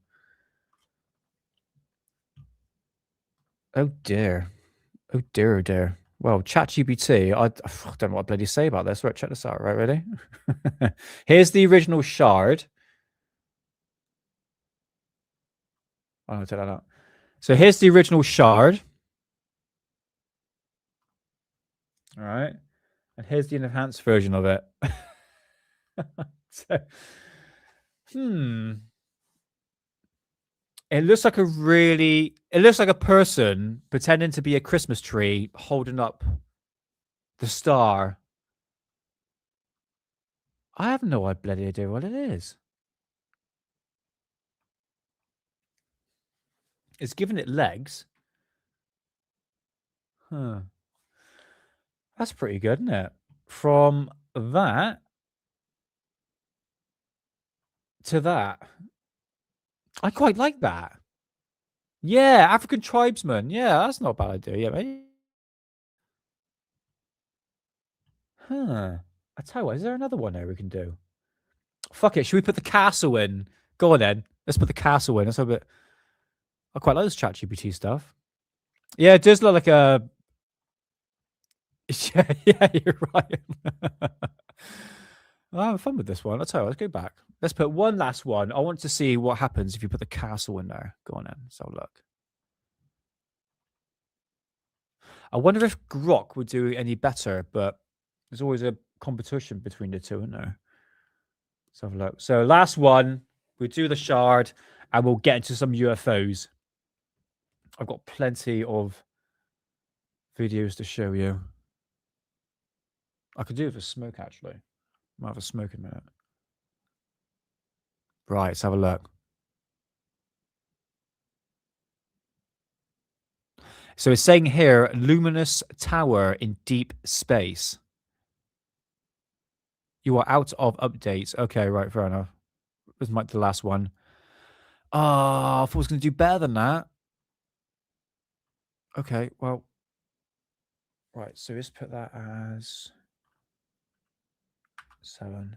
Oh dear. Oh dear, oh dear. Well, ChatGPT, I don't know what I bloody say about this. Right, check this out. Right, ready? Here's the original shard. Oh, I'll take that out. So here's the original shard. All right. And here's the enhanced version of it. So, it looks like a person pretending to be a Christmas tree holding up the star. I have no bloody idea what it is. It's giving it legs. Huh. That's pretty good, isn't it? From that to that. I quite like that. Yeah, African tribesman. Yeah, that's not a bad idea. Yeah, mate. Huh. I tell you what, is there another one there we can do? Fuck it. Should we put the castle in? Go on then. Let's put the castle in. Let's have a bit. I quite like this ChatGPT stuff. Yeah, it does look like a. Yeah, you're right. I'm having fun with this one. I'll tell you what, let's go back. Let's put one last one. I want to see what happens if you put the castle in there. Go on then. Let's have a look. I wonder if Grok would do any better, but there's always a competition between the two, isn't there? Let's have a look. So last one, we do the shard, and we'll get into some UFOs. I've got plenty of videos to show you. I could do it with a smoke, actually. Might have a smoke in a minute. Right, let's have a look. So it's saying here, luminous tower in deep space. You are out of updates. Okay, right, fair enough. This might be the last one. Oh, I thought I was going to do better than that. Okay, well. Right, so let's put that as 7.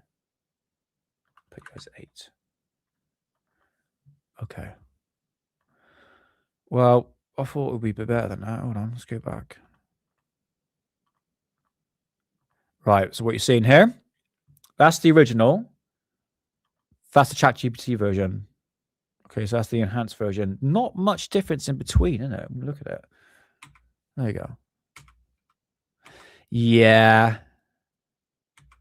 Put it as 8. Okay. Well, I thought it would be a bit better than that. Hold on, let's go back. Right, so what you're seeing here, that's the original. That's the ChatGPT version. Okay, so that's the enhanced version. Not much difference in between, isn't it? Look at it. There you go. Yeah.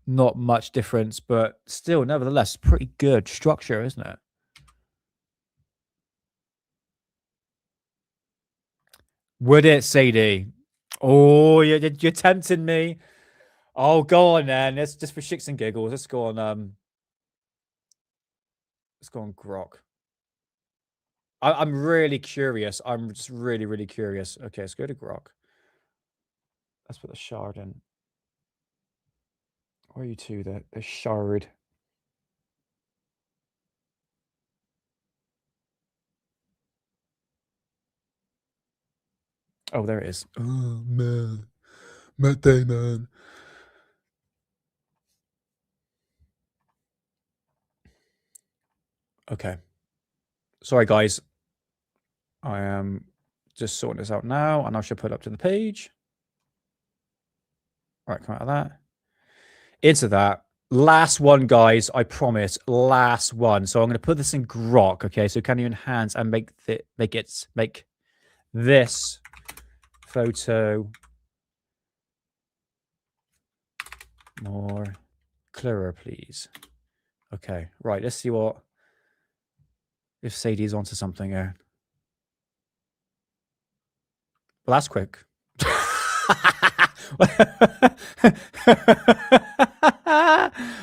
Not much difference, but still, nevertheless, pretty good structure, isn't it? Would it, Sadie? Oh, you're tempting me. Oh, go on then. Let's just for shits and giggles. Let's go on. Let's go on Grok. I'm really curious. I'm just really, really curious. Okay, let's go to Grok. Let's put the shard in. Where are you two? The shard. Oh, there it is. Oh man, Matt Damon. Okay. Sorry, guys. I am just sorting this out now, and I should put it up to the page. All right, come out of that. Into that. Last one, guys. I promise. Last one. So I'm going to put this in Grok. Okay, so can you enhance and make this photo more clearer, please? Okay, right. Let's see what if Sadie's onto something here. Well, that's quick.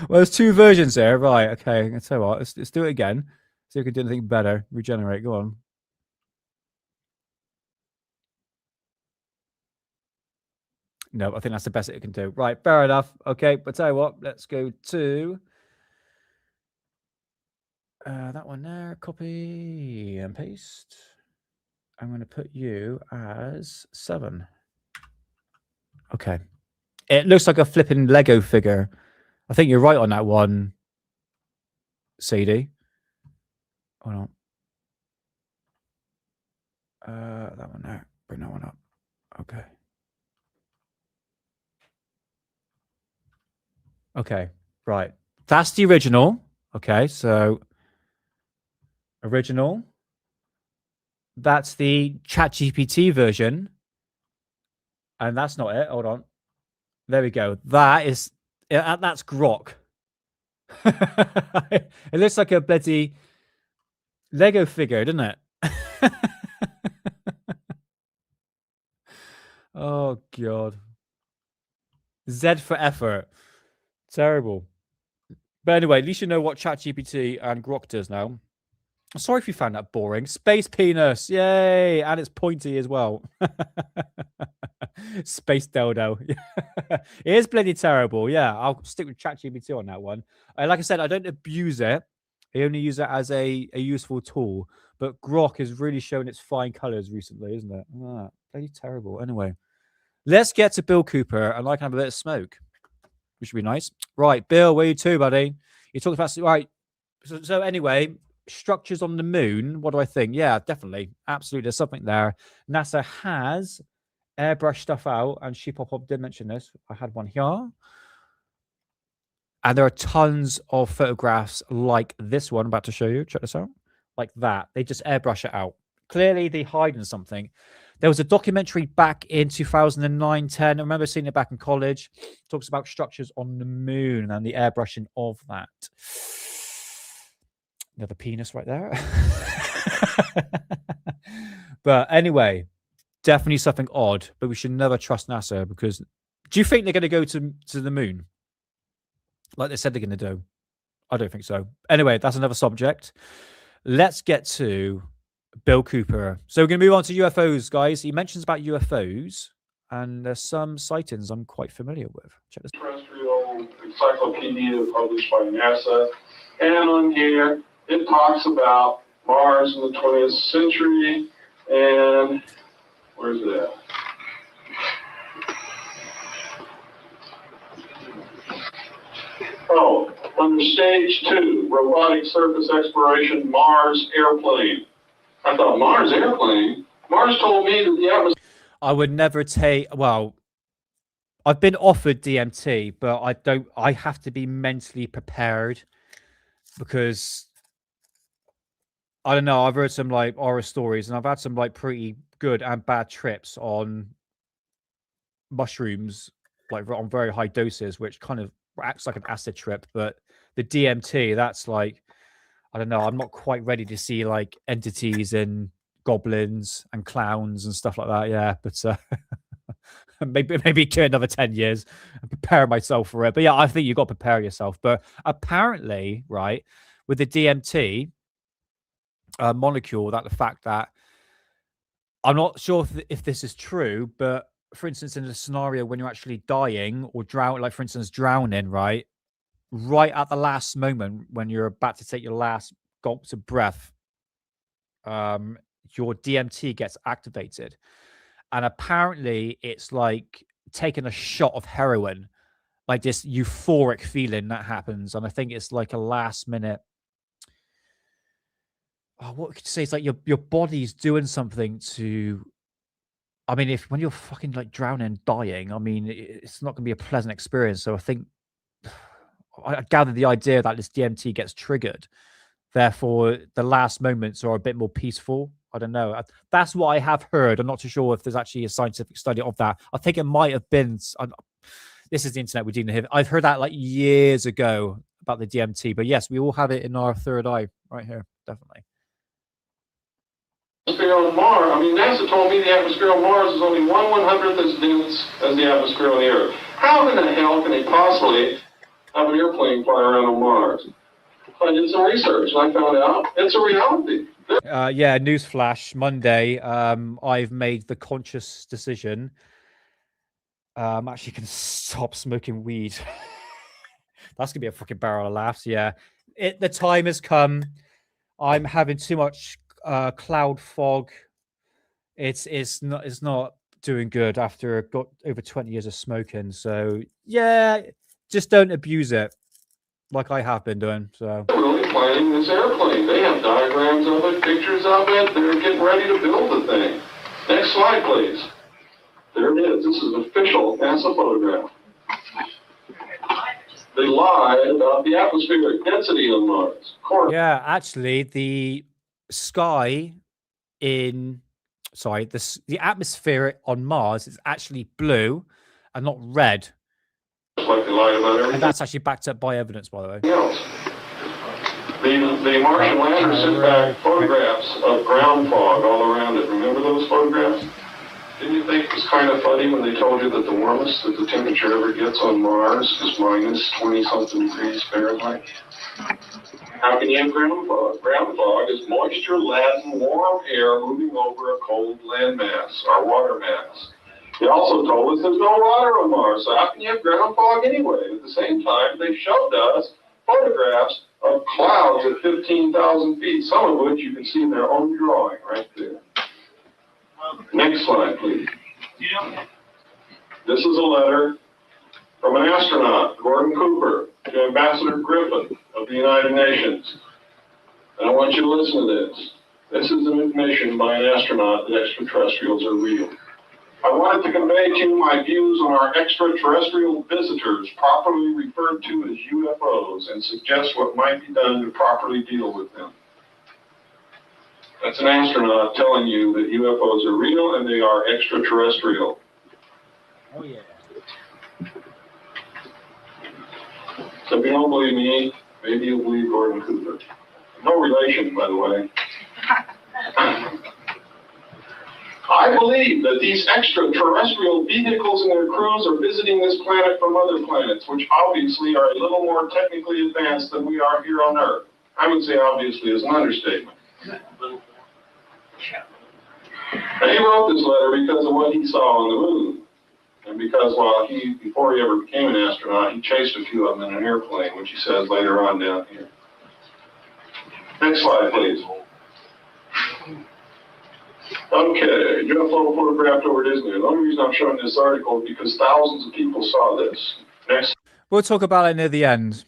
Well, there's 2 versions there. Right, okay. I'll tell you what, let's do it again. See if we can do anything better. Regenerate, go on. No, I think that's the best it can do. Right, fair enough. Okay, but tell you what, let's go to that one there. Copy and paste. I'm going to put you as 7. Okay. It looks like a flipping Lego figure. I think you're right on that one, Sadie. Hold on. That one there. Bring that one up. Okay. Okay. Right. That's the original. Okay. So original. That's the ChatGPT version. And that's not it. Hold on. There we go. That's Grok. It looks like a bloody Lego figure, doesn't it? Oh, God. Z for effort. Terrible. But anyway, at least you know what ChatGPT and Grok does now. Sorry if you found that boring. Space penis. Yay. And it's pointy as well. Space dildo. It is bloody terrible. Yeah, I'll stick with ChatGPT on that one. Like I said, I don't abuse it. I only use it as a useful tool. But Grok has really shown its fine colors recently, isn't it? Bloody terrible. Anyway, let's get to Bill Cooper and I can have a bit of smoke. which would be nice. Right, Bill, where are you too, buddy? You talked about right. So anyway, structures on the moon. What do I think? Yeah, definitely, absolutely. There's something there. NASA has airbrushed stuff out, and She-Pop did mention this. I had one here. And there are tons of photographs like this one I'm about to show you. Check this out. Like that. They just airbrush it out. Clearly, they hide something. There was a documentary back in 2009, 10. I remember seeing it back in college. It talks about structures on the moon and the airbrushing of that. Another penis right there. But anyway, definitely something odd. But we should never trust NASA because... Do you think they're going to go to the moon? Like they said they're going to do. I don't think so. Anyway, that's another subject. Let's get to Bill Cooper. So we're going to move on to UFOs, guys. He mentions about UFOs, and there's some sightings I'm quite familiar with. Check this. Terrestrial encyclopedia published by NASA. And on here, it talks about Mars in the 20th century. And where's it at? Oh, under stage 2, robotic surface exploration, Mars airplane. I thought, Mars airplane? Mars told me that the atmosphere... I would never take... Well, I've been offered DMT, but I have to be mentally prepared because... I don't know, I've heard some like horror stories and I've had some like pretty good and bad trips on mushrooms, like on very high doses, which kind of acts like an acid trip. But the DMT, that's like, I don't know, I'm not quite ready to see like entities and goblins and clowns and stuff like that. Yeah, but maybe give it another 10 years and prepare myself for it. But yeah, I think you've got to prepare yourself. But apparently, right, with the DMT molecule, that the fact that I'm not sure if this is true, but for instance, in a scenario when you're actually dying or like for instance, drowning, right at the last moment when you're about to take your last gulps of breath, your DMT gets activated. And apparently it's like taking a shot of heroin, like this euphoric feeling that happens. And I think it's like a last minute, what could you say? It's like your body's doing something to, I mean, when you're fucking like drowning, dying, I mean, it's not going to be a pleasant experience. So I think I gather the idea that this DMT gets triggered. Therefore, the last moments are a bit more peaceful. I don't know. That's what I have heard. I'm not too sure if there's actually a scientific study of that. I think it might have been. This is the internet we're dealing with. I've heard that like years ago about the DMT. But yes, we all have it in our third eye right here. Definitely. Atmosphere on Mars. I mean, NASA told me the atmosphere on Mars is only 1/100th as dense as the atmosphere on the Earth. How in the hell can they possibly have an airplane fly around on Mars? I did some research and I found out it's a reality. Yeah, newsflash, Monday, I've made the conscious decision. I'm actually going to stop smoking weed. That's going to be a fucking barrel of laughs, yeah. The time has come. I'm having too much cloud fog. It's not doing good after got over 20 years of smoking. So yeah, just don't abuse it like I have been doing. So they're really planning this airplane. They have diagrams of it, pictures of it. They're getting ready to build the thing. Next slide, please. There it is. This is an official NASA photograph. They lie about the atmospheric density on Mars. Yeah, actually, the sky the atmosphere on Mars is actually blue and not red. Like they lied about everything. And that's actually backed up by evidence, by the way. Else. The Martian lander sent back photographs of ground fog all around it. Remember those photographs? Didn't you think it was kind of funny when they told you that the warmest that the temperature ever gets on Mars is minus 20-something degrees Fahrenheit? How can you have ground fog? Ground fog is moisture-laden warm air moving over a cold landmass or water mass. They also told us there's no water on Mars, so how can you have ground fog anyway? At the same time, they showed us photographs of clouds at 15,000 feet, some of which you can see in their own drawing right there. Next slide, please. This is a letter From an astronaut, Gordon Cooper, to Ambassador Griffin of the United Nations. And I want you to listen to this. This is an admission by an astronaut that extraterrestrials are real. I wanted to convey to you my views on our extraterrestrial visitors, properly referred to as UFOs, and suggest what might be done to properly deal with them. That's an astronaut telling you that UFOs are real and they are extraterrestrial. Oh, yeah. So if you don't believe me, maybe you'll believe Gordon Cooper. No relation, by the way. I believe that these extraterrestrial vehicles and their crews are visiting this planet from other planets, which obviously are a little more technically advanced than we are here on Earth. I would say obviously is an understatement. And he wrote this letter because of what he saw on the moon. And because before he ever became an astronaut, he chased a few of them in an airplane, which he says later on down here. Next slide, please. Okay, UFO photographed over Disney. The only reason I'm showing this article is because thousands of people saw this. Next. We'll talk about it near the end.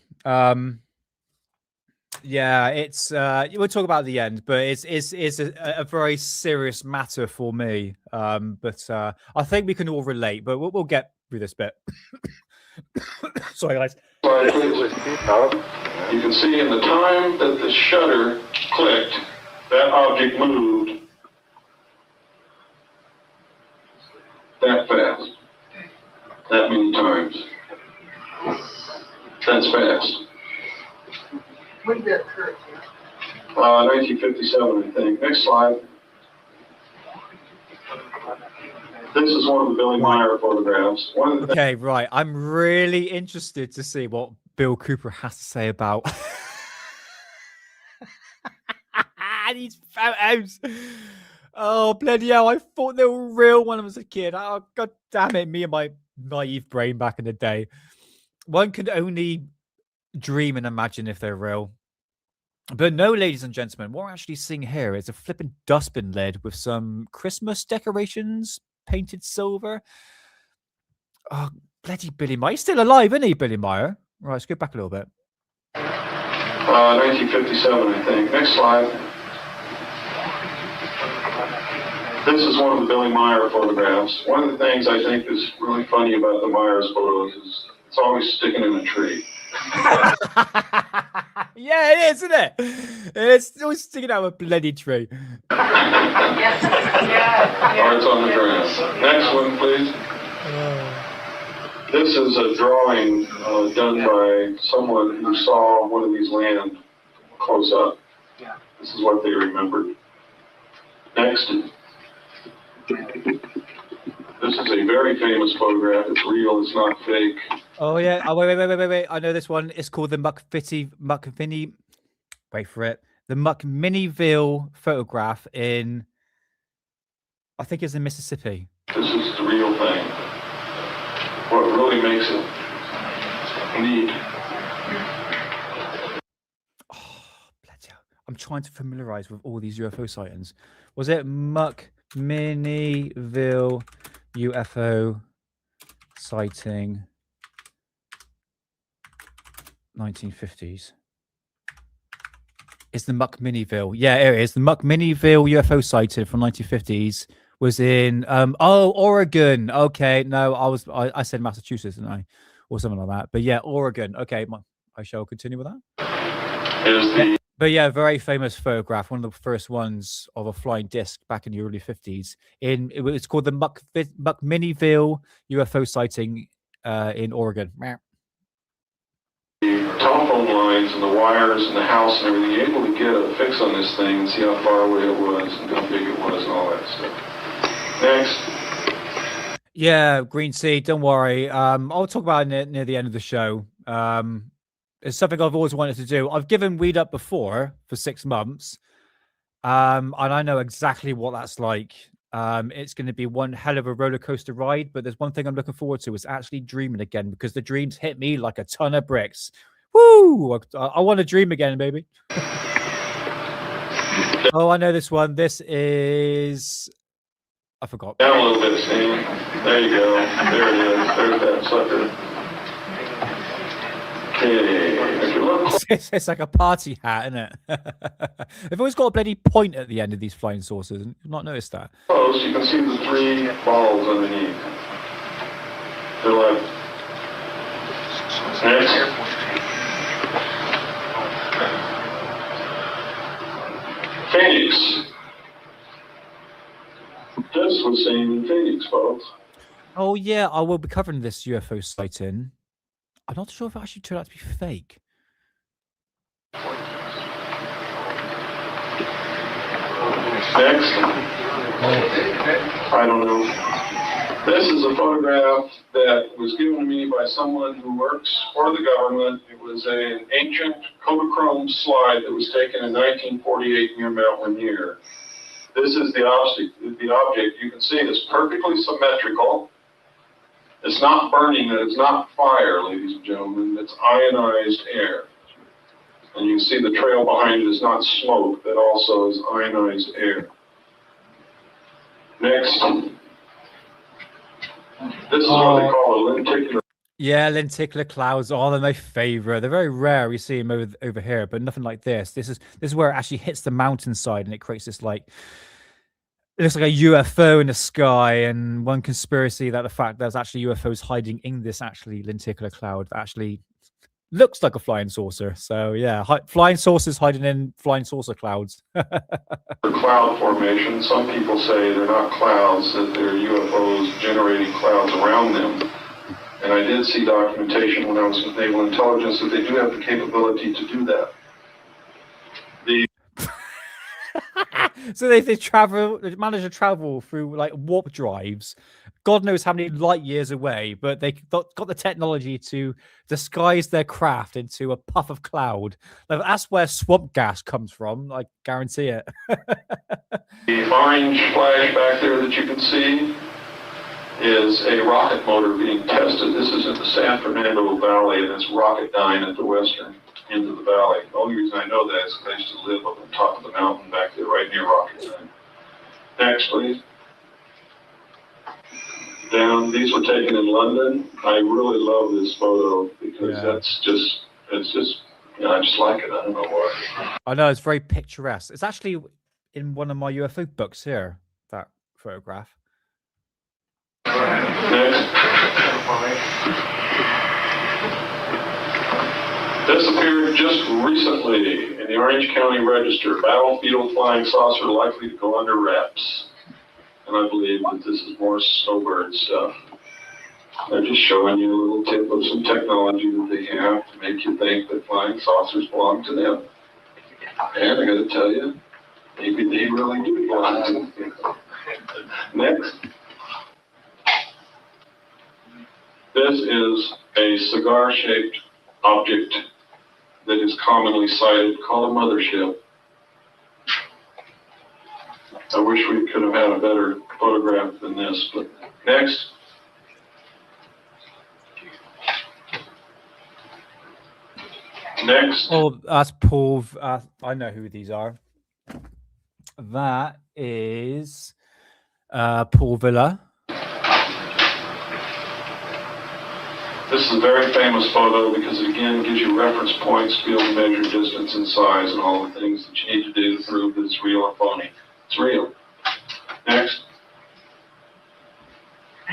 Yeah, it's we'll talk about the end, but it's a very serious matter for me. But I think we can all relate. But we'll get through this bit. Sorry, guys. You can see in the time that the shutter clicked, that object moved that fast, that many times. That's fast. When did that occur? 1957, I think. Next slide. This is one of the Billy Meyer photographs. Okay, right. I'm really interested to see what Bill Cooper has to say about these photos. Oh, bloody hell. I thought they were real when I was a kid. Oh, God damn it. Me and my naive brain back in the day. One can only dream and imagine if they're real. But no, ladies and gentlemen, what we're actually seeing here is a flipping dustbin lid with some Christmas decorations painted silver. Oh, bloody Billy Meyer. He's still alive, isn't he, Billy Meyer? Right, let's go back a little bit. 1957, I think. Next slide. This is one of the Billy Meyer photographs. One of the things I think is really funny about the Myers photos is it's always sticking in a tree. Yeah, it is, isn't it? It's always sticking out of a bloody tree. Or it's on the ground. Next one, please. This is a drawing done by someone who saw one of these land close up. This is what they remembered. Next. This is a very famous photograph. It's real. It's not fake. Oh yeah. Oh wait. I know this one. It's called the McVinney. Wait for it. The McMinneyville photograph in. I think it's in Mississippi. This is the real thing. What really makes it neat. Oh, bloody hell. I'm trying to familiarize with all these UFO sightings. Was it McMinneyville UFO sighting 1950s? It's the McMinneyville. Yeah, it is. The McMinneyville UFO sighting from 1950s was in Oregon. Okay, no, I said Massachusetts, didn't I? Or something like that. But yeah, Oregon. Okay, I shall continue with that. But yeah, very famous photograph, one of the first ones of a flying disc back in the early 50s. It's called the McMinneyville UFO sighting in Oregon. Telephone lines and the wires and the house and everything, you're able to get a fix on this thing and see how far away it was and how big it was and all that stuff. Next. Yeah, Green Sea, don't worry. I'll talk about it near the end of the show. It's something I've always wanted to do. I've given weed up before for 6 months. And I know exactly what that's like. It's going to be one hell of a roller coaster ride, but there's one thing I'm looking forward to is actually dreaming again, because the dreams hit me like a ton of bricks. Woo! I want to dream again, baby. Oh, I know this one. This is... I forgot. Down a little bit, Steve. There you go. There it is. There's that sucker. Okay, if you look It's like a party hat, isn't it? They've always got a bloody point at the end of these flying saucers. You've not noticed that? close, you can see the 3 balls underneath. They're like, next. Phoenix. This was seen in Phoenix, folks. Oh yeah, I will be covering this UFO sighting. I'm not sure if it actually turned out to be fake. Next. I don't know. This is a photograph that was given to me by someone who works for the government. It was an ancient Kodachrome slide that was taken in 1948 near Mount Rainier. This is the object. You can see it's perfectly symmetrical. It's not burning, and it's not fire, ladies and gentlemen. It's ionized air. And you can see the trail behind it is not smoke, that also is ionized air. Next. This is what they call a lenticular. Yeah, lenticular clouds are my favorite. They're very rare. We see them over here, but nothing like this. This is where it actually hits the mountainside, and it creates this like. It looks like a UFO in the sky, and one conspiracy that the fact there's actually UFOs hiding in this actually lenticular cloud that actually looks like a flying saucer. So yeah, flying saucers hiding in flying saucer clouds. Cloud formation. Some people say they're not clouds, that they're UFOs generating clouds around them. And I did see documentation when I was with Naval Intelligence that they do have the capability to do that. So they manage to travel through like warp drives, God knows how many light years away, but they got the technology to disguise their craft into a puff of cloud. Like, that's where swamp gas comes from, I guarantee it. The orange flash back there that you can see is a rocket motor being tested. This is in the San Fernando Valley, and it's Rocketdyne at the western end of the valley. The only reason I know that is because I used to live up on top of the mountain back there, right near Rocketdyne. Next, please. Down. These were taken in London. I really love this photo because it's just, I just like it. I don't know why. I know, it's very picturesque. It's actually in one of my UFO books here, that photograph. Next. This appeared just recently in the Orange County Register. Battlefield flying saucer likely to go under wraps. And I believe that this is more snowbird stuff. They're just showing you a little tip of some technology that they have to make you think that flying saucers belong to them. And I gotta tell you, maybe they really do belong to them. Next. This is a cigar-shaped object that is commonly cited called a mothership. I wish we could have had a better photograph than this, but next. Next. Oh, that's Paul. I know who these are. That is Paul Villa. This is a very famous photo because it again gives you reference points to be able to measure distance and size and all the things that you need to do to prove that it's real or phony. It's real. Next.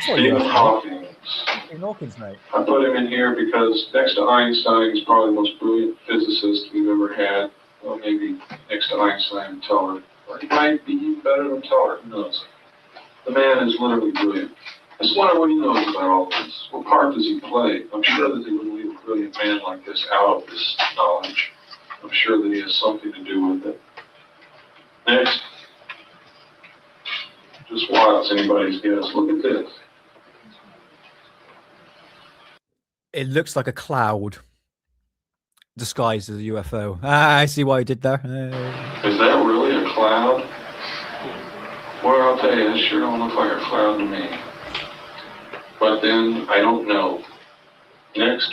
Stephen Hawking. Hawkins, mate. I put him in here because next to Einstein, he's probably the most brilliant physicist we've ever had. Well, maybe next to Einstein and Teller. Or he might be even better than Teller. Who knows? The man is literally brilliant. I just wonder what he knows about all this. What part does he play? I'm sure that they wouldn't leave a brilliant man like this out of this knowledge. I'm sure that he has something to do with it. Next. Just wild as anybody's guess. Look at this. It looks like a cloud disguised as a UFO. I see what I did there. Is that really a cloud? Well, I'll tell you, it sure don't look like a cloud to me. But then, I don't know. Next.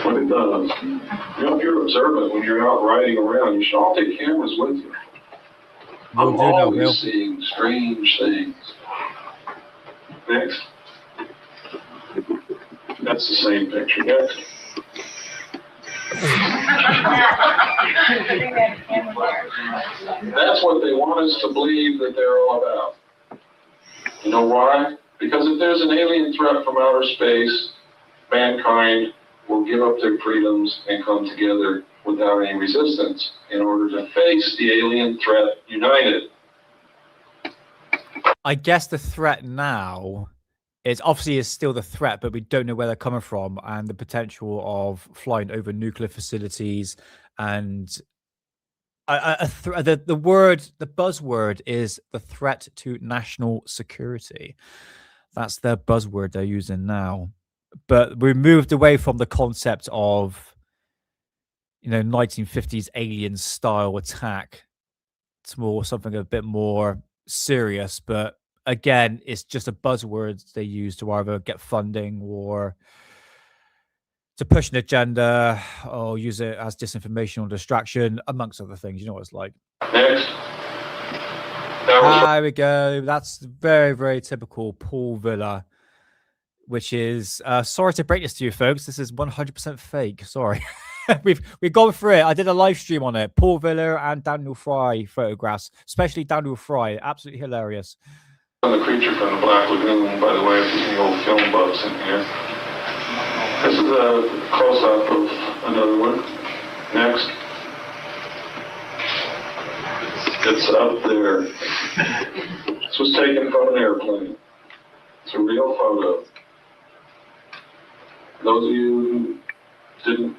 What it does. You know, if you're observant when you're out riding around, you should all take cameras with you. I'm always seeing strange things. Next. That's the same picture. Next. That's what they want us to believe that they're all about. You know why? Because if there's an alien threat from outer space, mankind will give up their freedoms and come together without any resistance in order to face the alien threat united. I guess the threat now is obviously still the threat, but we don't know where they're coming from, and the potential of flying over nuclear facilities and the buzzword is the threat to national security. That's their buzzword they're using now. But we moved away from the concept of, 1950s alien style attack to more something a bit more serious. But again, it's just a buzzword they use to either get funding or to push an agenda or use it as disinformation or distraction, amongst other things. You know what it's like. Next. There we go. That's very, very typical Paul Villa, which is, sorry to break this to you folks, this is 100% fake. Sorry. We've gone through it. I did a live stream on it. Paul Villa and Daniel Fry photographs, especially Daniel Fry. Absolutely hilarious. The creature from the Black Lagoon, by the way, if there's any old film buffs in here. This is a close-up of another one. Next. It's up there. This was taken from an airplane. It's a real photo. Those of you who didn't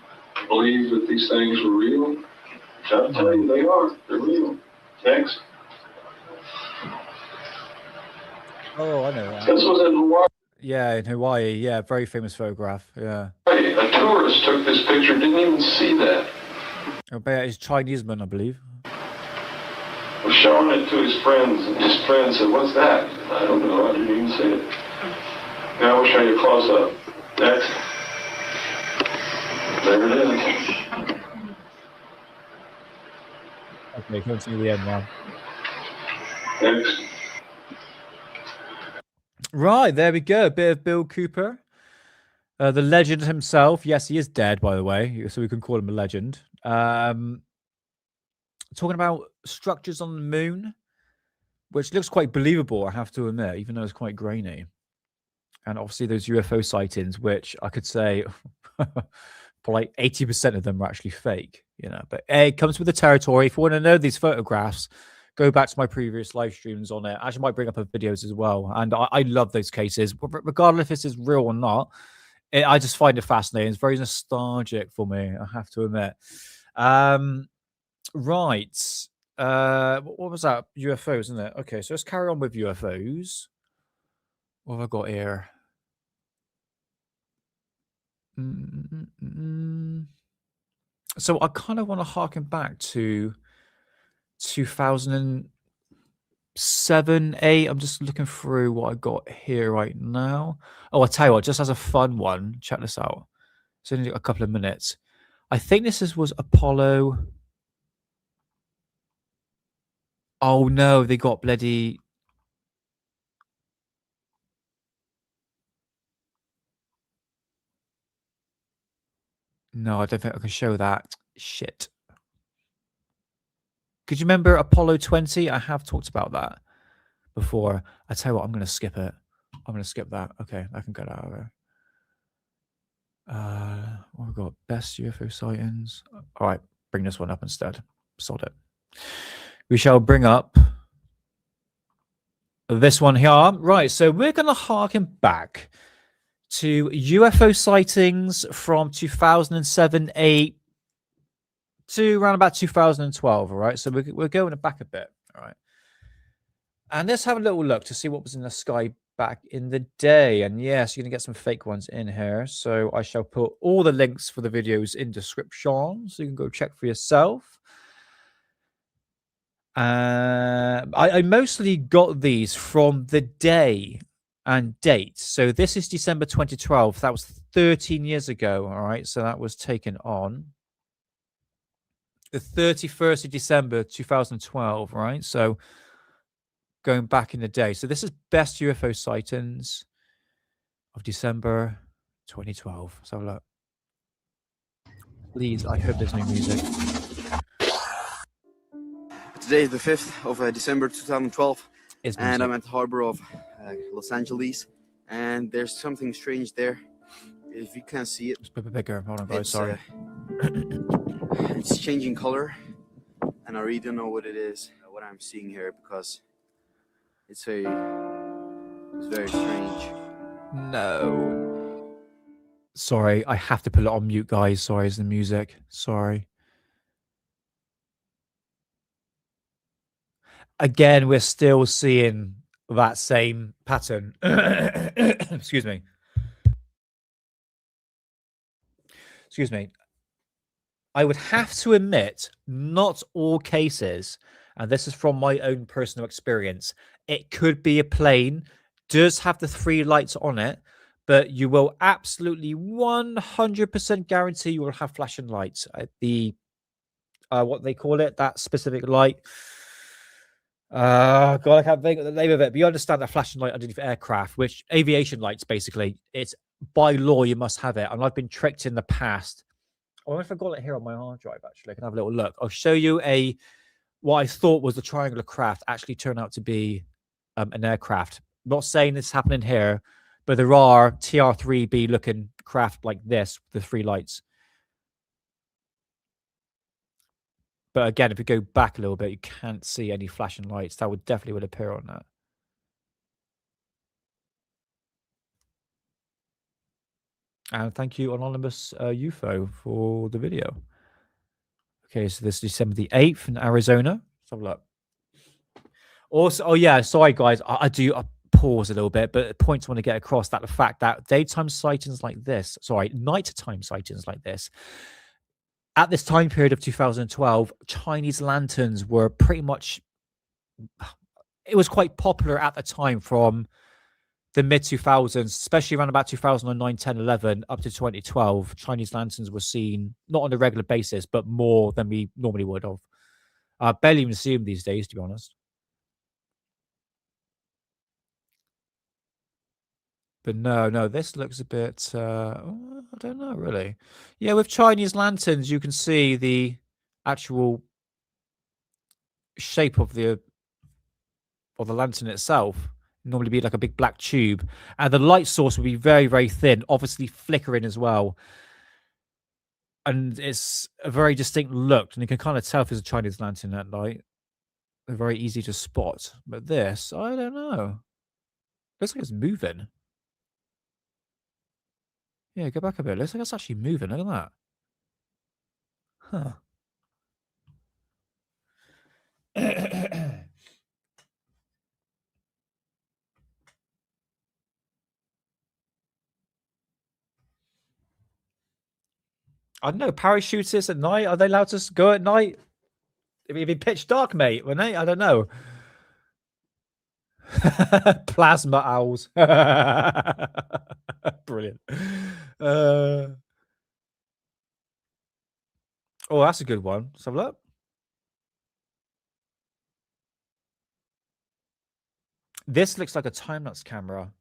believe that these things were real, I gotta tell you, they are. They're real. Next. Oh, I know that. This was in Hawaii. Yeah, in Hawaii. Yeah, very famous photograph. Yeah. A tourist took this picture, didn't even see that. It's Chineseman, I believe. Was showing it to his friends, and his friend said, "What's that?" I don't know, I didn't even see it. Now we'll show you a close-up. Next. There it is. Okay, come to the end now. Next. Right, there we go. A bit of Bill Cooper. The legend himself. Yes, he is dead, by the way, so we can call him a legend. Talking about structures on the moon, which looks quite believable, I have to admit, even though it's quite grainy. And obviously those UFO sightings, which I could say for like 80% of them are actually fake, But it comes with the territory. If you want to know these photographs, go back to my previous live streams on it. I actually might bring up videos as well. And I love those cases, regardless if this is real or not. I just find it fascinating. It's very nostalgic for me, I have to admit. Right. What was that? UFOs, isn't it? Okay, so let's carry on with UFOs. What have I got here? So I kind of want to harken back to 2007, 8. I'm just looking through what I got here right now. Oh, I'll tell you what, just as a fun one, check this out. It's only a couple of minutes. I think this was Apollo. Oh no, they got bloody. No, I don't think I can show that. Shit. Could you remember Apollo 20? I have talked about that before. I tell you what, I'm going to skip it. I'm going to skip that. Okay, I can get out of there. What have we got? Best UFO sightings. All right, bring this one up instead. Sod it. We shall bring up this one here. Right, so we're going to harken back to UFO sightings from 2007, 8 to around about 2012. All right, so we're going back a bit. All right, and let's have a little look to see what was in the sky back in the day. And yes, you're going to get some fake ones in here. So I shall put all the links for the videos in description, so you can go check for yourself. I mostly got these from the day and date. So this is December 2012. That was 13 years ago. All right. So that was taken on the 31st of December 2012. Right. So going back in the day. So this is best UFO sightings of December 2012. So look. Please, I hope there's no music. Today is the 5th of December 2012, It's and music. I'm at the harbor of Los Angeles, and there's something strange there. If you can't see it, It's a bit bigger. Hold on, guys. it's, Sorry. it's changing color, and I really don't know what it is, what I'm seeing here, because it's very strange. No. Sorry, I have to put it on mute, guys. Sorry, it's the music. Sorry. Again, we're still seeing that same pattern. Excuse me. Excuse me. I would have to admit, not all cases, and this is from my own personal experience, it could be a plane, does have the 3 lights on it, but you will absolutely 100% guarantee you will have flashing lights. The what they call it, that specific light. God, I can't think of the name of it. But you understand that flashing light underneath aircraft, which aviation lights basically. It's by law you must have it, and I've been tricked in the past. I wonder if I got it here on my hard drive. Actually, I can have a little look. I'll show you what I thought was a triangular craft actually turned out to be an aircraft. I'm not saying this is happening here, but there are TR-3B looking craft like this with the 3 lights. But again, if you go back a little bit, you can't see any flashing lights. That would definitely appear on that. And thank you, Anonymous UFO, for the video. Okay, so this is December the 8th in Arizona. Let's have a look. Also, oh yeah, sorry guys, I pause a little bit, but the point I want to get across that the fact that daytime sightings like this, nighttime sightings like this, at this time period of 2012, Chinese lanterns were pretty much, it was quite popular at the time from the mid-2000s, especially around about 2009, 10, 11, up to 2012. Chinese lanterns were seen, not on a regular basis, but more than we normally would have. Barely even see them these days, to be honest. But no, this looks a bit, I don't know, really. Yeah, with Chinese lanterns, you can see the actual shape of the lantern itself. Normally be like a big black tube. And the light source would be very, very thin, obviously flickering as well. And it's a very distinct look. And you can kind of tell if it's a Chinese lantern at night. They're very easy to spot. But this, I don't know. Looks like it's moving. Yeah, go back a bit. Looks like it's actually moving. Look at that. Huh. I don't know. Parachutists at night, are they allowed to go at night? It'd be pitch dark, mate, wouldn't they? I don't know. Plasma owls. Brilliant. Oh, that's a good one. Let's have a look. This looks like a time-lapse camera.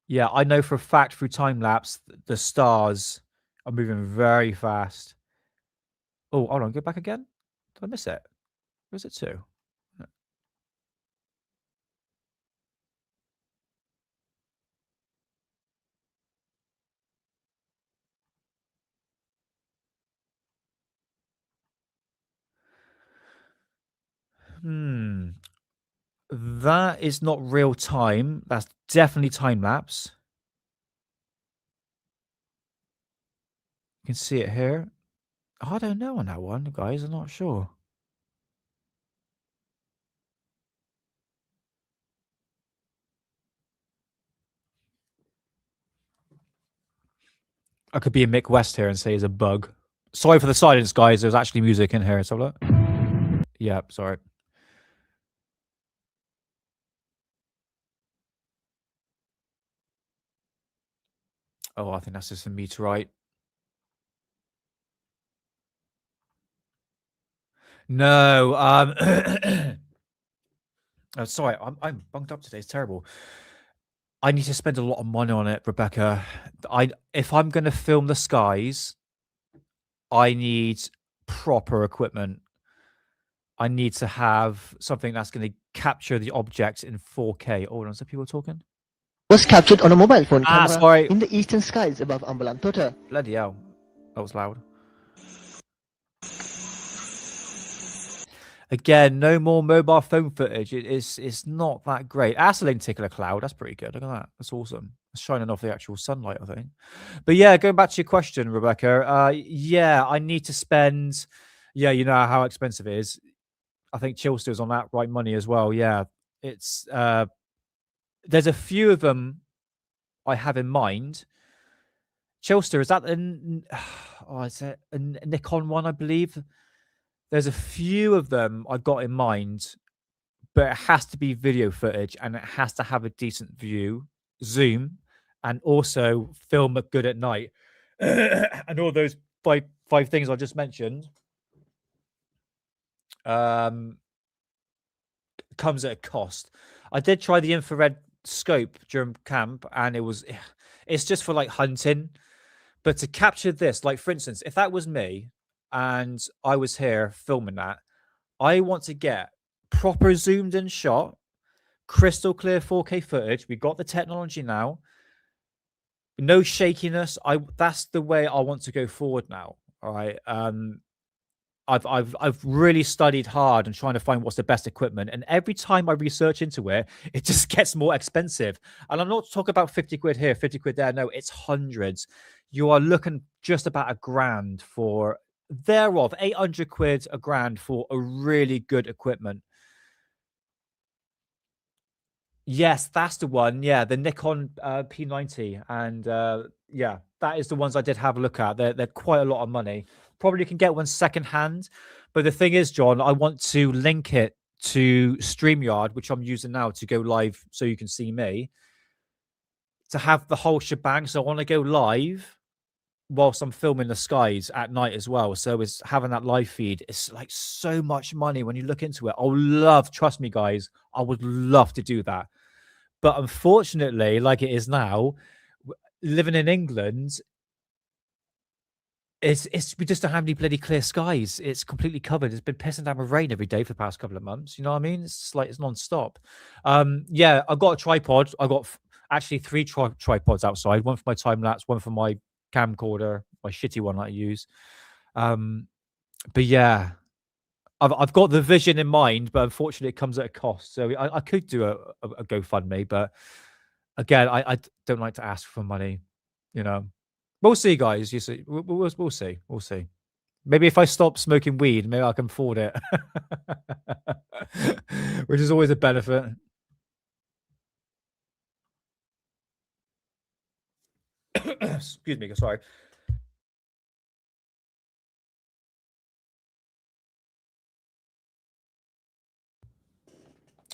Yeah, I know for a fact through time-lapse, the stars are moving very fast. Oh, hold on. Go back again. Did I miss it? Where's it to? That is not real time. That's definitely time lapse. You can see it here. I don't know on that one, guys. I'm not sure. I could be a Mick West here and say it's a bug. Sorry for the silence, guys. There's actually music in here. So look. Yeah, sorry. Oh, I think that's just a meteorite. No, Oh, sorry, I'm bunked up today. It's terrible. I need to spend a lot of money on it, Rebecca. If I'm going to film the skies, I need proper equipment. I need to have something that's going to capture the objects in 4K. Oh, are some people talking? Was captured on a mobile phone camera sorry. in the eastern skies above Ambalan Tota. Bloody hell. That was loud. Again, no more mobile phone footage. It's not that great. That's a lenticular cloud. That's pretty good. Look at that. That's awesome. It's shining off the actual sunlight, I think. But yeah, going back to your question, Rebecca. Yeah, I need to spend. Yeah, you know how expensive it is. I think Chillster's on that right money as well. Yeah, it's. There's a few of them I have in mind. Chillster, is that is it a Nikon one, I believe? There's a few of them I got in mind, but it has to be video footage and it has to have a decent view, zoom, and also film it good at night. And all those five things I just mentioned comes at a cost. I did try the infrared scope during camp, and it's just for like hunting. But to capture this, like for instance, if that was me and I was here filming that, I want to get proper zoomed in shot, crystal clear 4K footage. We got the technology now. No shakiness. That's the way I want to go forward now. All right. I've really studied hard and trying to find what's the best equipment. And every time I research into it, it just gets more expensive. And I'm not talking about 50 quid here, 50 quid there. No, it's hundreds. You are looking just about $1,000 for thereof 800 quid, $1,000 for a really good equipment. Yes, that's the one. Yeah, the Nikon P90. And yeah, that is the ones I did have a look at. They're quite a lot of money. Probably can get one secondhand. But the thing is, John, I want to link it to StreamYard, which I'm using now to go live so you can see me, to have the whole shebang. So I want to go live whilst I'm filming the skies at night as well. So it's having that live feed. It's like so much money when you look into it. I would love, trust me, guys, I would love to do that. But unfortunately, like it is now, living in England, we just don't have any bloody clear skies. It's completely covered. It's been pissing down with rain every day for the past couple of months. You know what I mean? It's like it's non-stop. Yeah, I've got a tripod. I got actually 3 tripods outside. One for my time lapse, one for my camcorder, my shitty one that I use. But yeah, I've got the vision in mind, but unfortunately it comes at a cost. So I could do a GoFundMe, but again, I don't like to ask for money, you know. We'll see, guys. You see, we'll see. We'll see. Maybe if I stop smoking weed, maybe I can afford it, which is always a benefit. Excuse me. Sorry.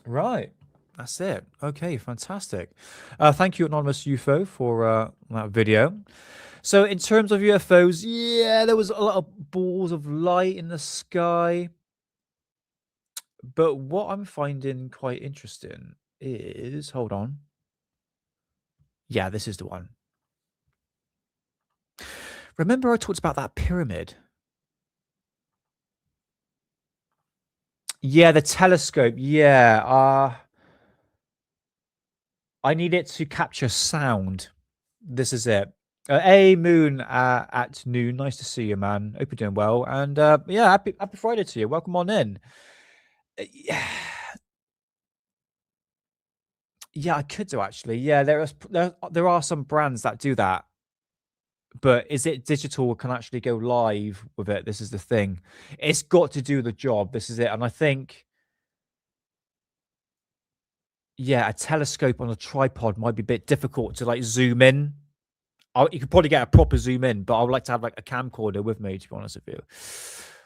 Right. That's it. Okay, fantastic. Thank you, Anonymous UFO, for that video. So in terms of UFOs, yeah, there was a lot of balls of light in the sky. But what I'm finding quite interesting is, hold on. Yeah, this is the one. Remember I talked about that pyramid? Yeah, the telescope. Yeah. I need it to capture sound. This is it. Hey, Moon at noon. Nice to see you, man. Hope you're doing well. And yeah, happy Friday to you. Welcome on in. Yeah, I could do actually. Yeah, there are some brands that do that. But is it digital or can actually go live with it? This is the thing. It's got to do the job. This is it. And I think, yeah, a telescope on a tripod might be a bit difficult to like zoom in. You could probably get a proper zoom in, but I would like to have like a camcorder with me, to be honest with you.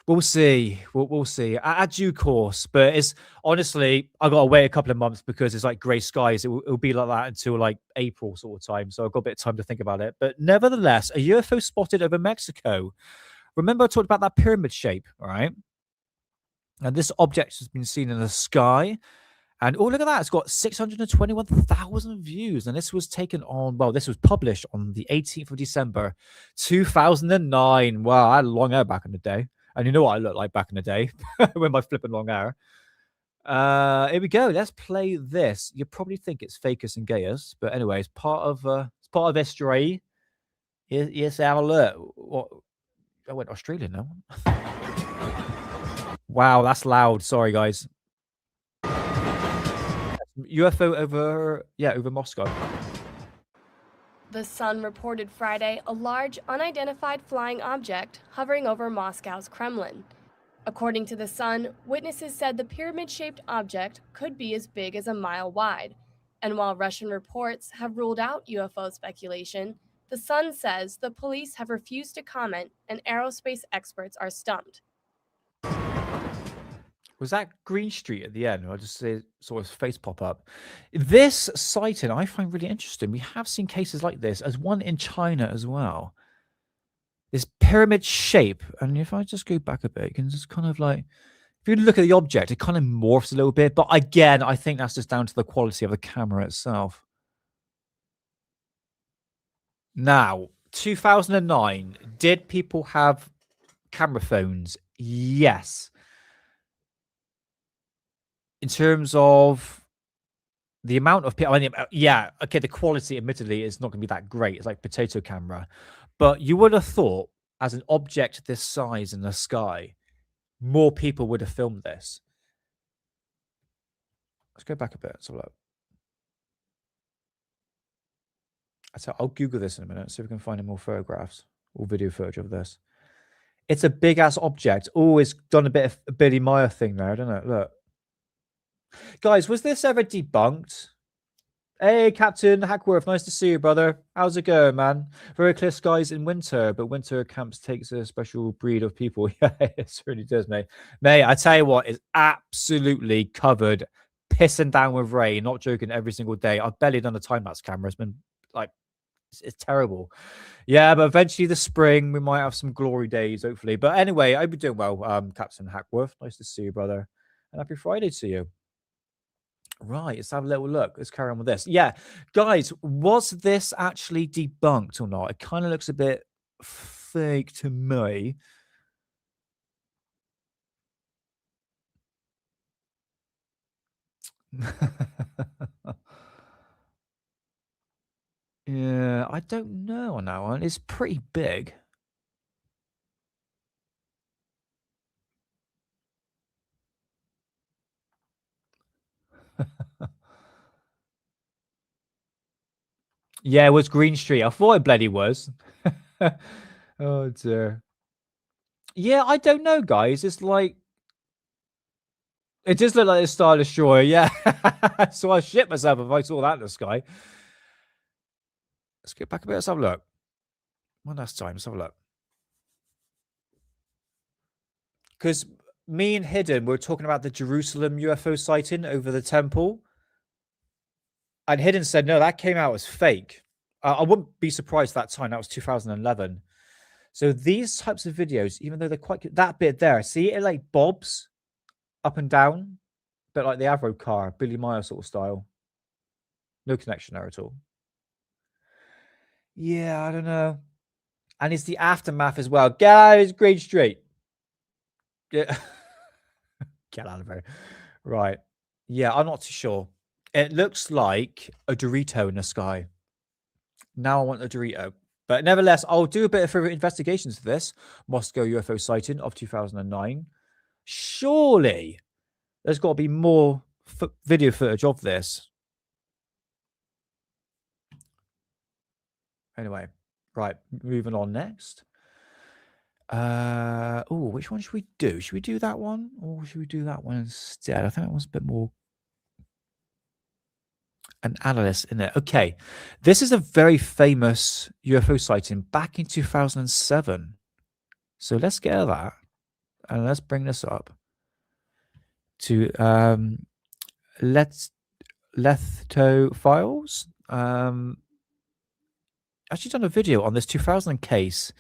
We'll see. We'll see at due course. But it's honestly, I got to wait a couple of months because it's like grey skies. It'll be like that until like April sort of time. So I've got a bit of time to think about it. But nevertheless, a UFO spotted over Mexico. Remember I talked about that pyramid shape, all right? And this object has been seen in the sky And oh, look at that. It's got 621,000 views. And this was taken on, well, this was published on the 18th of December, 2009. Wow, I had long hair back in the day. And you know what I looked like back in the day with my flipping long hair. Here we go. Let's play this. You probably think it's Facus and Gaius, but anyway, it's part of history. Yes, have a look. What? I went Australian now. Wow, that's loud. Sorry, guys. UFO over Moscow. The Sun reported Friday a large, unidentified flying object hovering over Moscow's Kremlin. According to The Sun, witnesses said the pyramid-shaped object could be as big as a mile wide. And while Russian reports have ruled out UFO speculation, The Sun says the police have refused to comment and aerospace experts are stumped. Was that Green Street at the end? I just saw his face pop up. This sighting I find really interesting. We have seen cases like this, as one in China as well. This pyramid shape. And if I just go back a bit, you can just kind of like, if you look at the object, it kind of morphs a little bit. But again, I think that's just down to the quality of the camera itself. Now, 2009, did people have camera phones? Yes. In terms of the amount of people, I mean, yeah, okay, the quality admittedly is not going to be that great. It's like potato camera. But you would have thought, as an object this size in the sky, more people would have filmed this. Let's go back a bit. Let's have a look. I'll Google this in a minute, see if we can find any more photographs or video footage of this. It's a big-ass object. Oh, it's done a bit of a Billy Meyer thing there, don't it? Look. Guys, was this ever debunked? Hey, Captain Hackworth, nice to see you, brother. How's it going, man? Very clear skies in winter, but winter camps takes a special breed of people. Yeah, it really does, mate. Mate, I tell you what, it's absolutely covered, pissing down with rain. Not joking, every single day. I've barely done a time-lapse camera. It's been, like, it's terrible. Yeah, but eventually the spring, we might have some glory days, hopefully. But anyway, I've been doing well, Captain Hackworth. Nice to see you, brother. And happy Friday to you. Right, let's have a little look. Let's carry on with this. Yeah, guys, was this actually debunked or not? It kind of looks a bit fake to me. Yeah, I don't know on that one. It's pretty big. Yeah, it was Green Street. I thought it bloody was. Oh, dear. Yeah, I don't know, guys. It's like... It just looked like a Star Destroyer, yeah. So I shit myself if I saw that in the sky. Let's get back a bit. Let's have a look. One last time. Let's have a look. Because me and Hidden were talking about the Jerusalem UFO sighting over the temple. And Hidden said, no, that came out as fake. I wouldn't be surprised that time. That was 2011. So these types of videos, even though they're quite... That bit there, see it like bobs up and down? A bit like the Avro car, Billy Meyer sort of style. No connection there at all. Yeah, I don't know. And it's the aftermath as well. Guys, Green Street. Yeah. Get out of here. Right. Yeah, I'm not too sure. It looks like a Dorito in the sky. Now I want a Dorito. But nevertheless, I'll do a bit of further investigations to this Moscow UFO sighting of 2009. Surely there's got to be more video footage of this. Anyway, right, moving on next. Oh, which one should we do? Should we do that one? Or should we do that one instead? I think that one's a bit more an analyst in it. Okay, this is a very famous UFO sighting back in 2007. So let's get at that. And let's bring this up to Letho Files. Actually done a video on this 2000 case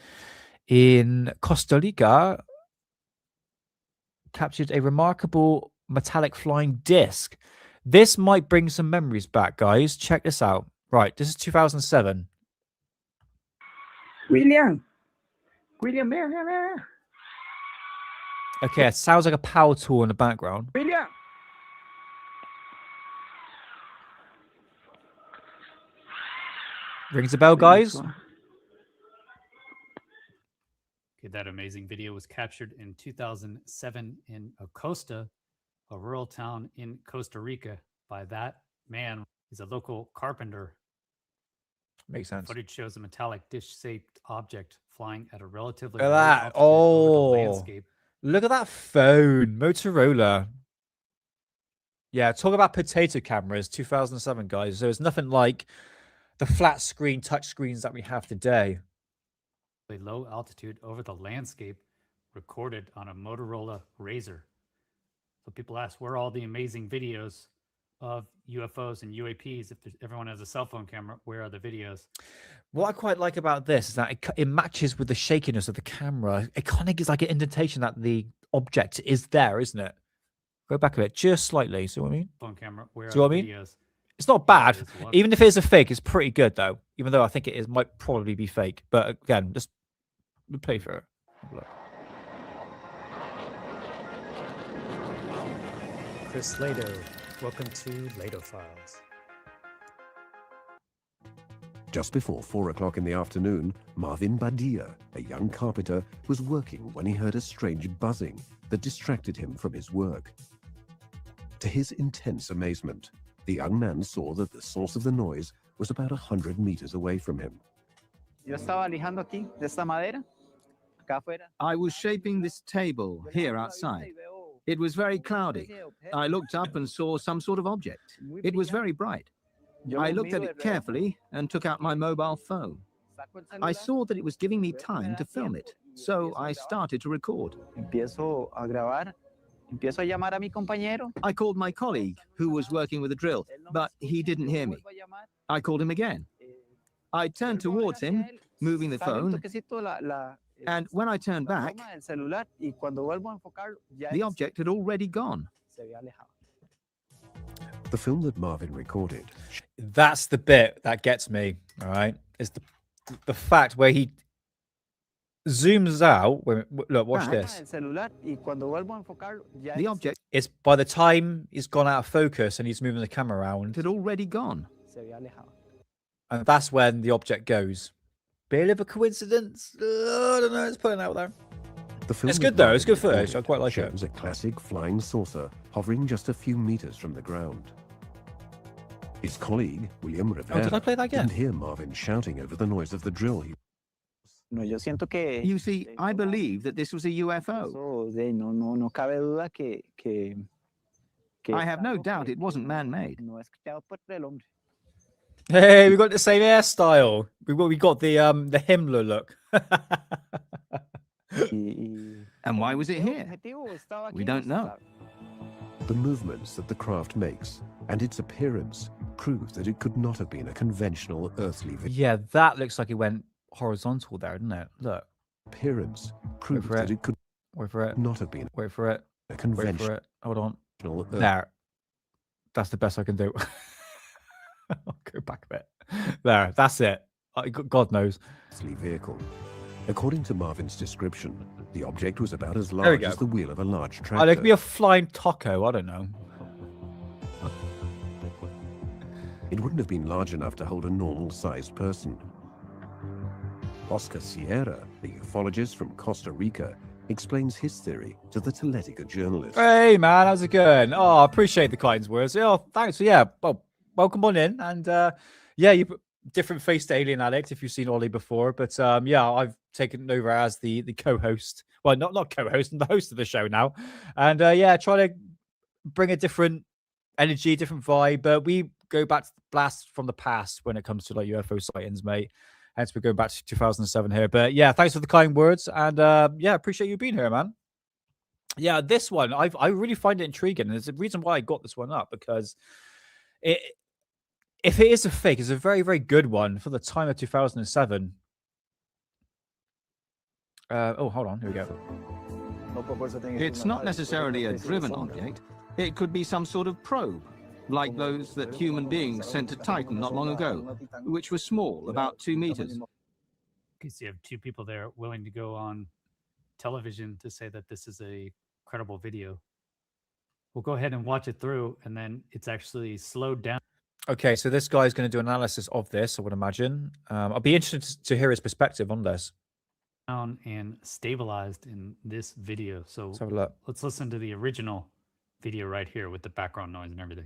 in Costa Rica. Captured a remarkable metallic flying disc. This might bring some memories back, guys. Check this out. Right, this is 2007. William, Okay, it sounds like a power tool in the background. William. Rings a bell, guys? Okay, that amazing video was captured in 2007 in Acosta, a rural town in Costa Rica, by that man. He's a local carpenter. Makes sense. Footage shows a metallic dish-shaped object flying at a relatively Look at low that. altitude over the Oh, landscape. look at that phone. Motorola. Yeah, talk about potato cameras, 2007, guys. So it's nothing like the flat screen touch screens that we have today. Low altitude over the landscape, recorded on a Motorola Razr. So people ask, where are all the amazing videos of UFOs and UAPs? If everyone has a cell phone camera, where are the videos? What I quite like about this is that it matches with the shakiness of the camera. It kind of gives like an indentation that the object is there, isn't it? Go back a bit, just slightly. See what I mean? Phone camera, where See are what the I mean? videos? It's not bad. Videos, what- Even if it is a fake, it's pretty good though. Even though I think it might probably be fake. But again, just play for it. Chris Lato, welcome to Lato Files. Just before 4 o'clock in the afternoon, Marvin Badia, a young carpenter, was working when he heard a strange buzzing that distracted him from his work. To his intense amazement, the young man saw that the source of the noise was about 100 meters away from him. I was shaping this table here outside. It was very cloudy. I looked up and saw some sort of object. It was very bright. I looked at it carefully and took out my mobile phone. I saw that it was giving me time to film it, so I started to record. I called my colleague, who was working with a drill, but he didn't hear me. I called him again. I turned towards him, moving the phone, and when I turned back, the object had already gone. The film that Marvin recorded. That's the bit that gets me, all right? Is the fact where he zooms out. Look, watch this. The object is by the time he's gone out of focus and he's moving the camera around, had already gone. And that's when the object goes. Bit of a coincidence? I don't know. It's putting it out there. The film It's that good though. Marvin It's good footage. I recorded quite like it. shows a classic flying saucer hovering just a few meters from the ground. His colleague, William Rivera, did I play that again? didn't hear Marvin shouting over the noise of the drill. You see, I believe that this was a UFO. I have no doubt it wasn't man-made. Hey, we got the same hairstyle. We got the Himmler look. And why was it here? We don't know. The movements that the craft makes and its appearance prove that it could not have been a conventional earthly Yeah, that looks like it went horizontal there, didn't it? Look. appearance proves that it could Wait for it. not have been Wait for it. a Wait for conventional it. Hold on. earth- There. That's the best I can do. I'll go back a bit. There. That's it. God knows. vehicle. According to Marvin's description, the object was about as There we large go. as the wheel of a large Oh, tractor. there could be a flying taco. I don't know. It wouldn't have been large enough to hold a normal-sized person. Oscar Sierra, the ufologist from Costa Rica, explains his theory to the Teletica journalist. Hey, man. How's it going? Oh, I appreciate the kind words. Oh, thanks. Yeah. Well, welcome on in. And yeah, you different face to Alien Addict if you've seen Ollie before. But yeah, I've taken over as the co-host. Well, not co-host, I'm the host of the show now. And yeah, try to bring a different energy, different vibe. But we go back to the blast from the past when it comes to like UFO sightings, mate. Hence, we're going back to 2007 here. But yeah, thanks for the kind words. And yeah, appreciate you being here, man. Yeah, this one, I really find it intriguing. And there's a reason why I got this one up, because if it is a fake, it's a very, very good one for the time of 2007. Oh, hold on. Here we go. It's not necessarily a driven object. It could be some sort of probe. like those that human beings sent to Titan not long ago, which were small, about 2 meters. Because you have two people there willing to go on television to say that this is a credible video. We'll go ahead and watch it through, and then it's actually slowed down. Okay, so this guy's going to do analysis of this, I would imagine. I'll be interested to hear his perspective on this. And stabilized in this video. So Let's have a look. let's listen to the original video right here with the background noise and everything.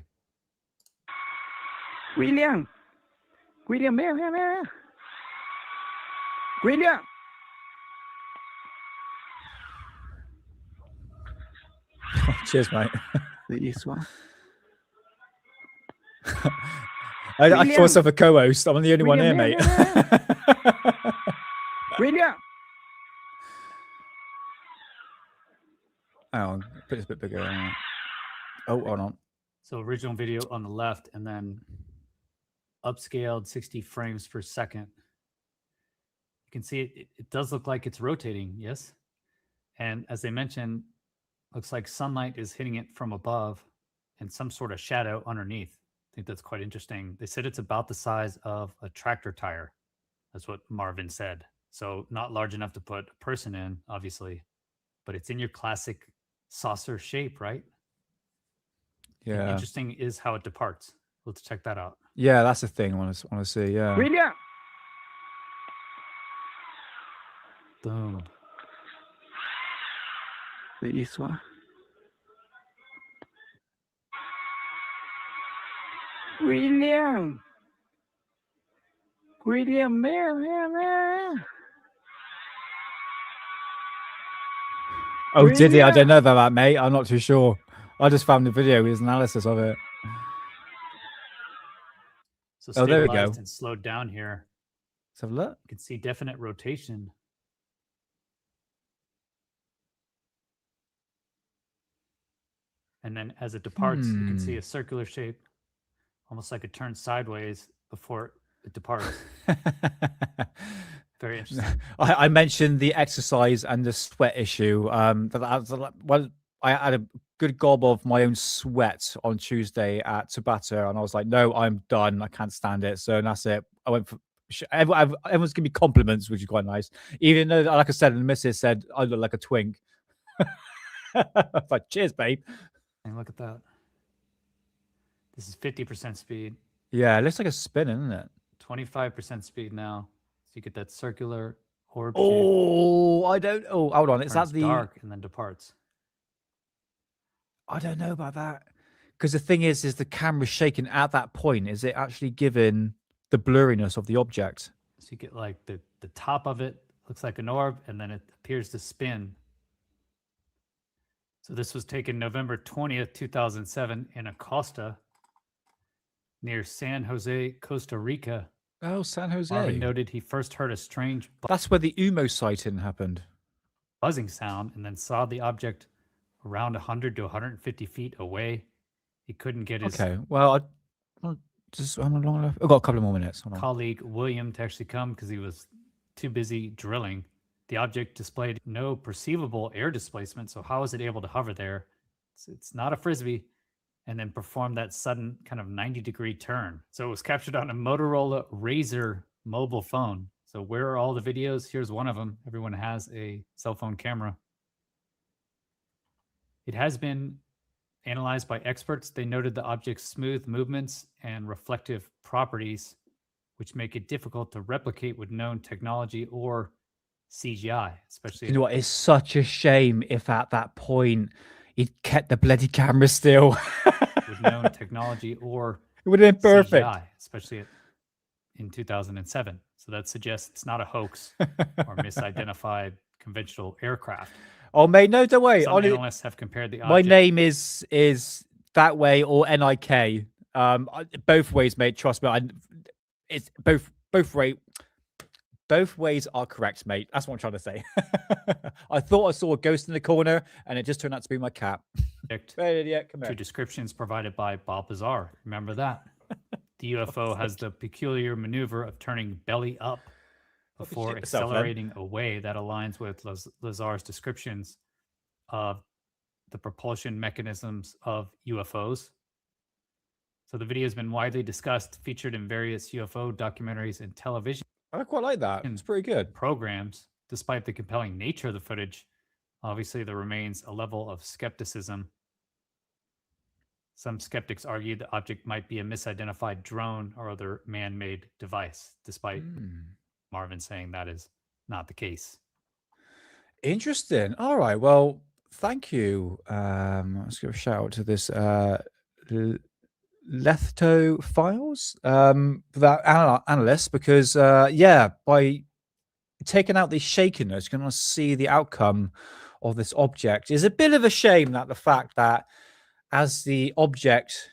William, William. Cheers, mate. This one. I call myself a co-host. I'm the only one here, mate. William. Hang on, put this a bit bigger. Oh, hold on. So original video on the left, and then upscaled 60 frames per second. You can see it does look like it's rotating, yes? And as they mentioned, looks like sunlight is hitting it from above and some sort of shadow underneath. I think that's quite interesting. They said it's about the size of a tractor tire. That's what Marvin said. So not large enough to put a person in, obviously, but it's in your classic saucer shape, right? Yeah. And interesting is how it departs. Let's check that out. Yeah, that's the thing I want to see. Yeah. William. Boom. This one. William. Oh, did he? I don't know about that, mate. I'm not too sure. I just found the video with his analysis of it. So oh, there we go. stabilized and slowed down here. Let's have a look. You can see definite rotation. And then as it departs, you can see a circular shape, almost like it turns sideways before it departs. Very interesting. I mentioned the exercise and the sweat issue. Well, I had a good gob of my own sweat on Tuesday at Tabata, and I was like, no, I'm done. I can't stand it. So that's it. I went for everyone's giving me compliments, which is quite nice. Even though, like I said, and the missus said I look like a twink. I was like, cheers, babe. And look at that. This is 50% speed. Yeah, it looks like a spin, isn't it? 25% speed now. So you get that circular orb. Oh, I don't. Oh, hold on. Is that the dark and then departs? I don't know about that, because the thing is the camera shaking at that point. Is it actually given the blurriness of the object? So you get like the top of it looks like an orb, and then it appears to spin. So this was taken November 20th, 2007 in Acosta near San Jose, Costa Rica. Oh, San Jose. Marvin noted he first heard a strange That's where the UMO sighting happened. Buzzing sound, and then saw the object around 100 to 150 feet away. He couldn't get his Okay, well, I've got a couple of more minutes. Hold on. colleague William to actually come because he was too busy drilling. The object displayed no perceivable air displacement, so how is it able to hover there? It's not a Frisbee, and then perform that sudden kind of 90-degree turn. So it was captured on a Motorola Razr mobile phone. So where are all the videos? Here's one of them. Everyone has a cell phone camera. It has been analyzed by experts. They noted the object's smooth movements and reflective properties, which make it difficult to replicate with known technology or CGI, especially. You know what? It's such a shame if at that point he'd kept the bloody camera still. with known technology or it would have been perfect, CGI, especially in 2007. So that suggests it's not a hoax or misidentified conventional aircraft. Oh, mate, no, don't worry. Some analysts have compared the object. My name is that way or NIK. Both ways, mate. Trust me. It's both ways are correct, mate. That's what I'm trying to say. I thought I saw a ghost in the corner, and it just turned out to be my cat. Two descriptions provided by Bob Lazar. Remember that? The UFO has the peculiar maneuver of turning belly up before accelerating away. That aligns with Lazar's descriptions of the propulsion mechanisms of UFOs. So the video has been widely discussed, featured in various UFO documentaries and television. I quite like that. It's pretty good. Programs, despite the compelling nature of the footage, obviously there remains a level of skepticism. Some skeptics argue the object might be a misidentified drone or other man-made device, despite Marvin saying that is not the case. Interesting. All right. Well, thank you. Let's give a shout out to this Letho Files, that analyst, because yeah, by taking out the shakiness, you're going to see the outcome of this object. It's a bit of a shame that the fact that as the object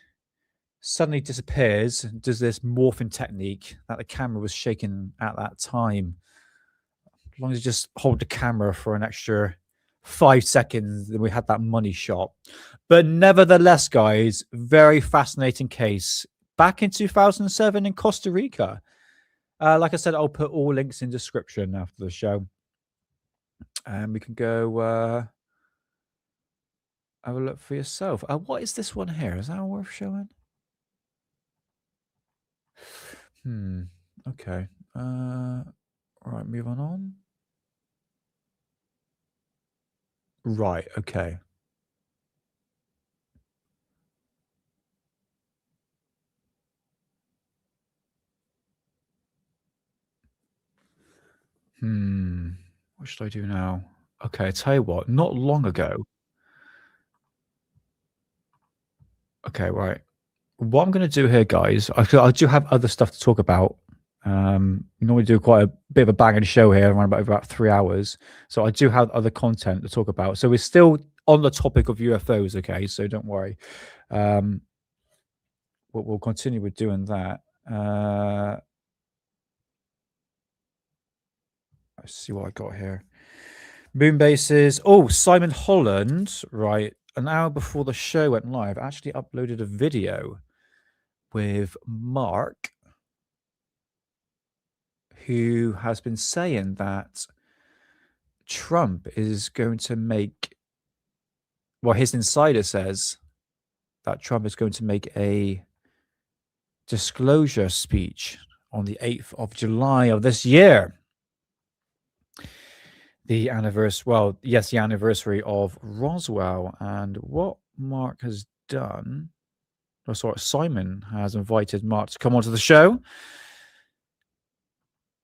suddenly disappears, does this morphing technique, that the camera was shaken at that time. As long as you just hold the camera for an extra 5 seconds, then we had that money shot. But nevertheless, guys, very fascinating case. Back in 2007 in Costa Rica. Like I said, I'll put all links in description after the show. And we can go have a look for yourself. What is this one here? Is that worth showing? Okay. All right, move on. Right, okay. What should I do now? Okay, I tell you what, not long ago. Okay, right. What I'm going to do here, guys, I do have other stuff to talk about. Normally do quite a bit of a banging show here, around about 3 hours. So I do have other content to talk about. So we're still on the topic of UFOs, okay? So don't worry. We'll continue with doing that. Let's see what I got here. Moon bases. Oh, Simon Holland, right. An hour before the show went live, actually uploaded a video with Mark, who has been saying that Trump is going to make, well, his insider says that Trump is going to make a disclosure speech on the 8th of July of this year. The anniversary, well, yes, the anniversary of Roswell. And what Mark has done, or sorry, Simon has invited Mark to come onto the show.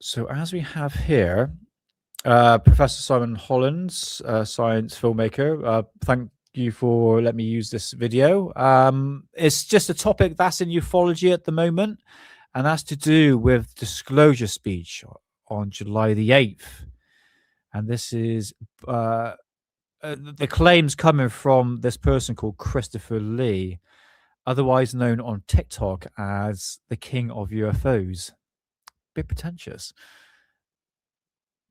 So as we have here, Professor Simon Holland, science filmmaker, thank you for letting me use this video. It's just a topic that's in ufology at the moment, and that's to do with disclosure speech on July the 8th. And this is the claims coming from this person called Christopher Lee, otherwise known on TikTok as the King of UFOs. Bit pretentious.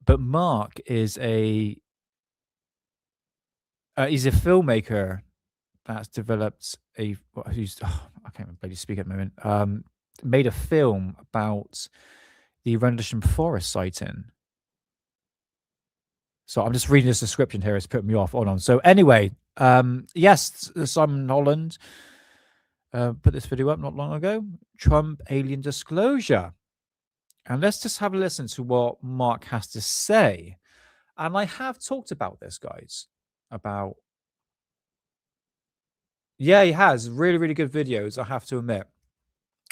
But Mark is he's a filmmaker that's developed I can't really speak at the moment. Made a film about the Rendlesham Forest sighting. So I'm just reading this description here. It's putting me off. Hold on. So anyway, yes, Simon Holland put this video up not long ago. Trump alien disclosure. And let's just have a listen to what Mark has to say. And I have talked about this, guys, about... Yeah, he has. Really, really good videos, I have to admit.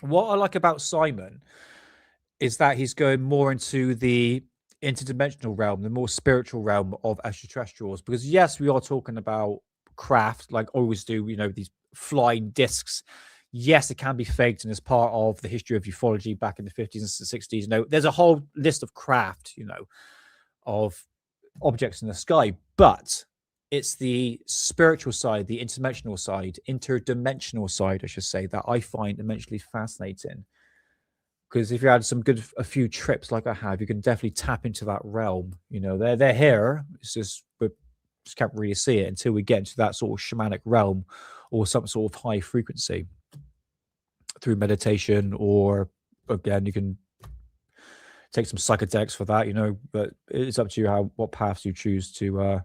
What I like about Simon is that he's going more into the interdimensional realm, the more spiritual realm of extraterrestrials. Because, yes, we are talking about craft, like always do, you know, these flying discs. Yes, it can be faked and is part of the history of ufology back in the 50s and 60s. You know, there's a whole list of craft, you know, of objects in the sky, but it's the spiritual side, the interdimensional side, I should say, that I find immensely fascinating. Because if you had a few trips like I have, you can definitely tap into that realm. You know, they're here. It's just we just can't really see it until we get into that sort of shamanic realm or some sort of high frequency through meditation, or again, you can take some psychedelics for that, you know, but it's up to you what paths you choose to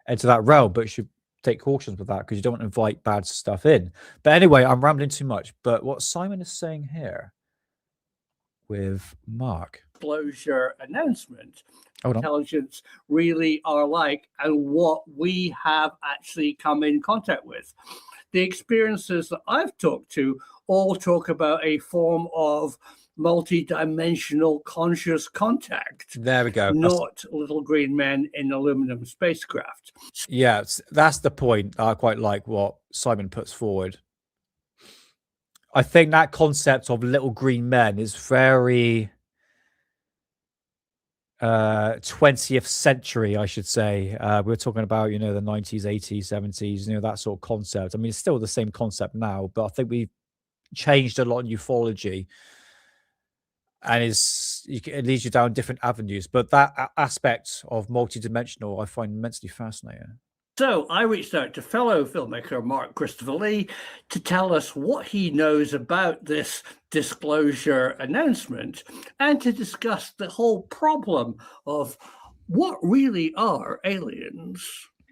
enter that realm. But you should take cautions with that because you don't want to invite bad stuff in. But anyway, I'm rambling too much. But what Simon is saying here with Mark. Disclosure announcement. Hold on. Intelligence really are like and what we have actually come in contact with. The experiences that I've talked to all talk about a form of multi-dimensional conscious contact. There we go. Not little green men in aluminum spacecraft. Yeah, that's the point. I quite like what Simon puts forward. I think that concept of little green men is very 20th century, I should say. We're talking about, the 90s, 80s, 70s, that sort of concept. I mean, it's still the same concept now, but I think we've changed a lot in ufology, and it leads you down different avenues. But that aspect of multidimensional, I find immensely fascinating. So I reached out to fellow filmmaker Mark Christopher Lee to tell us what he knows about this disclosure announcement and to discuss the whole problem of what really are aliens.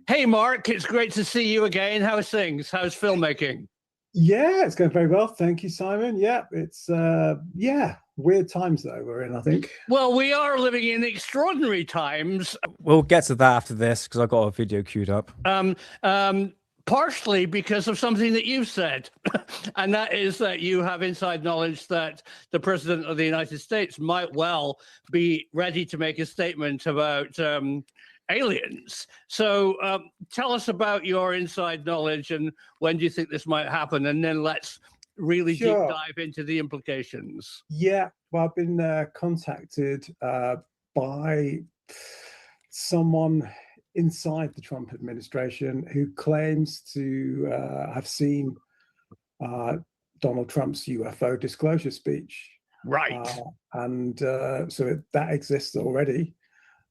Hey, Mark, it's great to see you again. How's things? How's filmmaking? Yeah, it's going very well. Thank you, Simon. Yeah, it's weird times though we're in, I think. Well, we are living in extraordinary times. We'll get to that after this because I've got a video queued up. Partially because of something that you've said, and that is that you have inside knowledge that the President of the United States might well be ready to make a statement about aliens. So tell us about your inside knowledge and when do you think this might happen, and then let's really deep dive into the implications. Yeah, well, I've been contacted by someone inside the Trump administration who claims to have seen Donald Trump's UFO disclosure speech. Right. So that exists already.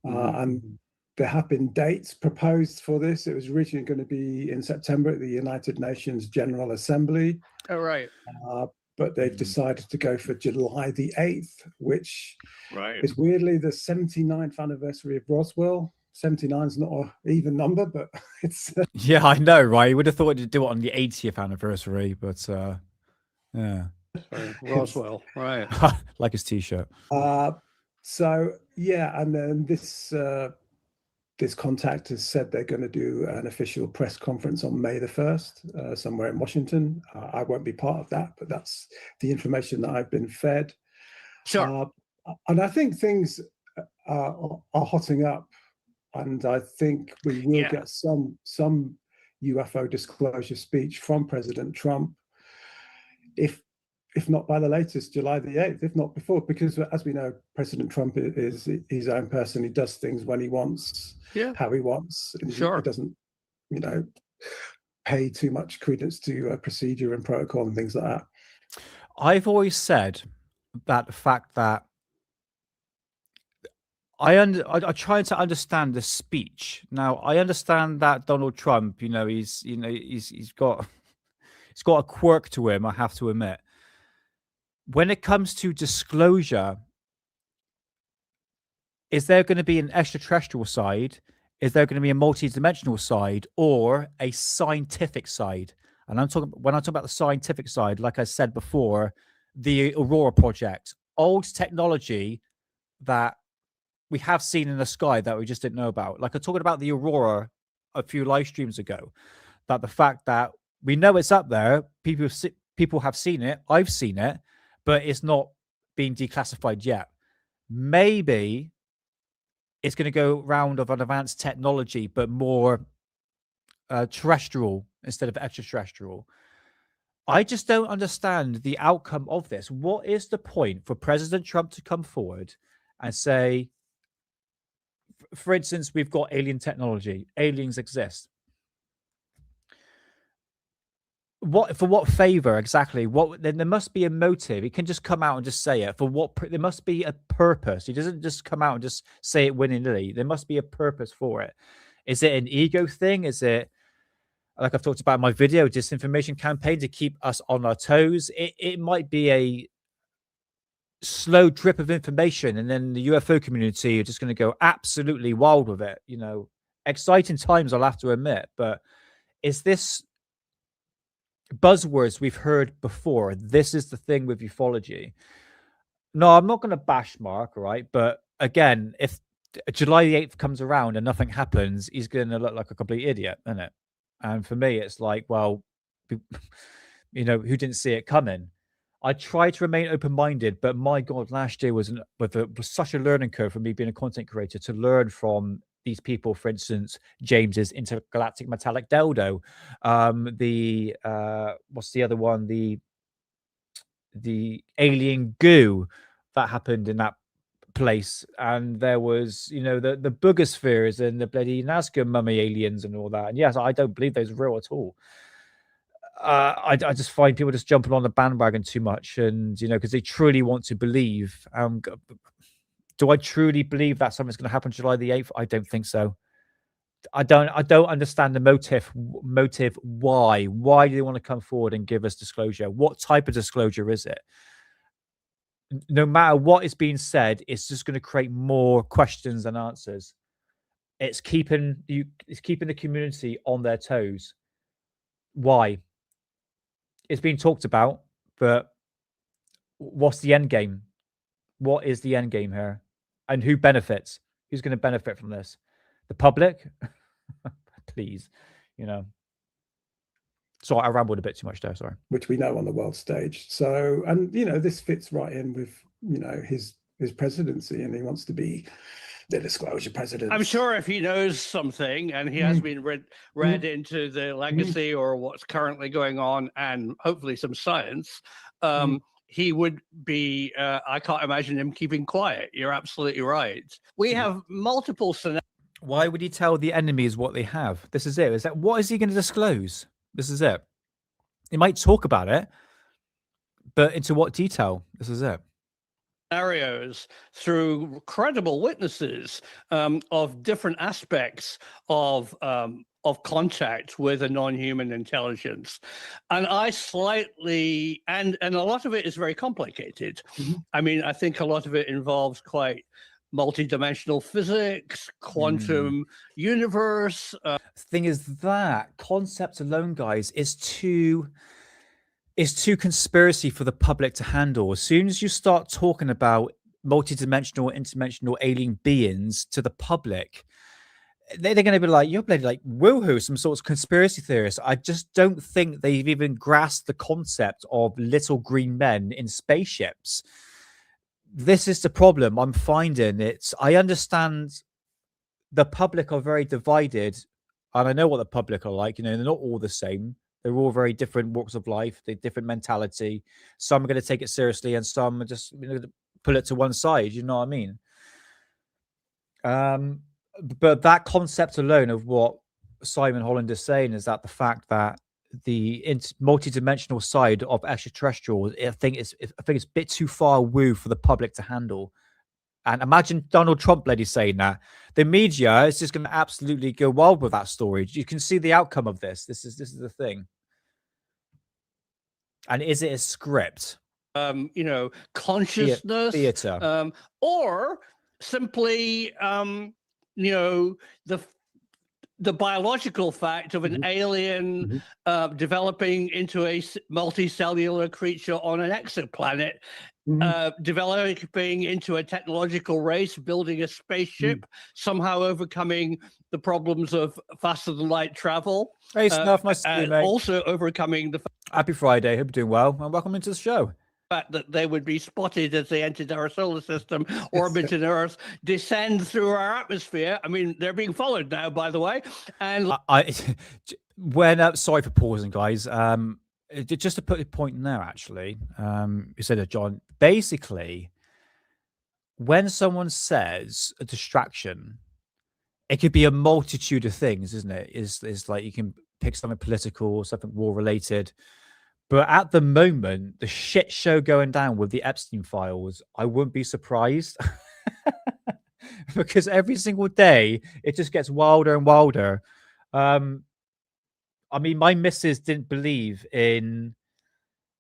And there have been dates proposed for this. It was originally going to be in September at the United Nations General Assembly. Oh, right. But they've decided to go for July the 8th, which right. is weirdly the 79th anniversary of Roswell. 79 is not an even number, but it's... Yeah, I know, right? You would have thought to do it on the 80th anniversary, but yeah. Roswell, right. Like his T-shirt. So, yeah, and then this contact has said they're going to do an official press conference on May the 1st, somewhere in Washington. I won't be part of that, but that's the information that I've been fed. Sure. And I think things are hotting up, and I think we will get some UFO disclosure speech from President Trump, if not by the latest July the 8th, if not before, because as we know, President Trump is his own person. He does things when he wants, how he wants. And he doesn't, pay too much credence to procedure and protocol and things like that. I've always said that the fact that I try to understand the speech. Now, I understand that Donald Trump, he's got a quirk to him, I have to admit. When it comes to disclosure, is there going to be an extraterrestrial side? Is there going to be a multi-dimensional side or a scientific side? And when I talk about the scientific side, like I said before, the Aurora project, old technology that we have seen in the sky that we just didn't know about. Like I'm talking about the Aurora a few live streams ago, that the fact that we know it's up there, people have seen it, I've seen it, but it's not being declassified yet. Maybe it's going to go round of an advanced technology, but more terrestrial instead of extraterrestrial. I just don't understand the outcome of this. What is the point for President Trump to come forward and say, for instance, we've got alien technology, aliens exist. For what favor exactly? Then there must be a motive. He can just come out and just say it. For what? There must be a purpose. He doesn't just come out and just say it willy-nilly. There must be a purpose for it. Is it an ego thing? Is it, like I've talked about in my video, disinformation campaign to keep us on our toes? It might be a slow drip of information, and then the UFO community are just going to go absolutely wild with it. Exciting times, I'll have to admit, but is this buzzwords we've heard before? This is the thing with ufology. No, I'm not going to bash Mark, right? But again, if July the 8th comes around and nothing happens, he's going to look like a complete idiot, isn't it? And for me, it's like, well, you know, who didn't see it coming? I try to remain open-minded, but my God, last year was such a learning curve for me being a content creator to learn from these people. For instance, James's intergalactic metallic dildo, what's the other one? The alien goo that happened in that place, and there was, you know, the boogospheres and the bloody Nazca mummy aliens and all that. And yes, I don't believe those are real at all. I just find people just jumping on the bandwagon too much, and you know, because they truly want to believe. Do I truly believe that something's going to happen July the 8th? I don't think so. I don't understand the motive. Why do they want to come forward and give us disclosure? What type of disclosure is it? No matter what is being said, it's just going to create more questions than answers. It's keeping the community on their toes. Why? It's being talked about, but what's the end game? What is the end game here? And who benefits? Who's going to benefit from this? The public? Please, you know. So I rambled a bit too much there, sorry. Which we know on the world stage. So, and you know, this fits right in with, you know, his presidency, and he wants to be the disclosure president. I'm sure if he knows something and he has been read into the legacy or what's currently going on, and hopefully some science, he would be, I can't imagine him keeping quiet. You're absolutely right. We have multiple scenarios. Why would he tell the enemies what they have? This is it. Is that what is he going to disclose? This is it. He might talk about it, but into what detail? This is it. Scenarios through credible witnesses of different aspects of contact with a non-human intelligence, and I slightly and a lot of it is very complicated. I mean, I think a lot of it involves quite multidimensional physics, quantum universe. Thing is that concept alone, guys, is too conspiracy for the public to handle. As soon as you start talking about multidimensional, interdimensional alien beings to the public, they're going to be like, you're bloody like woohoo, some sort of conspiracy theorist. I just don't think they've even grasped the concept of little green men in spaceships. This is the problem I'm finding. I understand the public are very divided, and I know what the public are like. You know, they're not all the same. They're all very different walks of life. They're different mentality. Some are going to take it seriously, and some are just, you know, pull it to one side. You know what I mean? But that concept alone of what Simon Holland is saying is that the fact that the multi-dimensional side of extraterrestrials, I think it's a bit too far woo for the public to handle. And imagine Donald Trump lady saying that. The media is just going to absolutely go wild with that story. You can see the outcome of this. This is the thing. And is it a script? You know, consciousness, theater, or simply, you know, the biological fact of an alien developing into a multicellular creature on an exoplanet, developing into a technological race, building a spaceship, somehow overcoming the problems of faster than light travel. Hey, Snuff, nice to see you, mate. Also overcoming the Happy Friday. Hope you're doing well, and welcome into the show. Fact that they would be spotted as they entered our solar system, orbiting Earth, descend through our atmosphere. I mean, they're being followed now, by the way. And sorry for pausing, guys. Just to put a point in there, actually, you said it, John. Basically, when someone says a distraction, it could be a multitude of things, isn't it? It's like you can pick something political, something war related. But at the moment, the shit show going down with the Epstein files, I wouldn't be surprised. Because every single day, it just gets wilder and wilder. I mean, my missus didn't believe in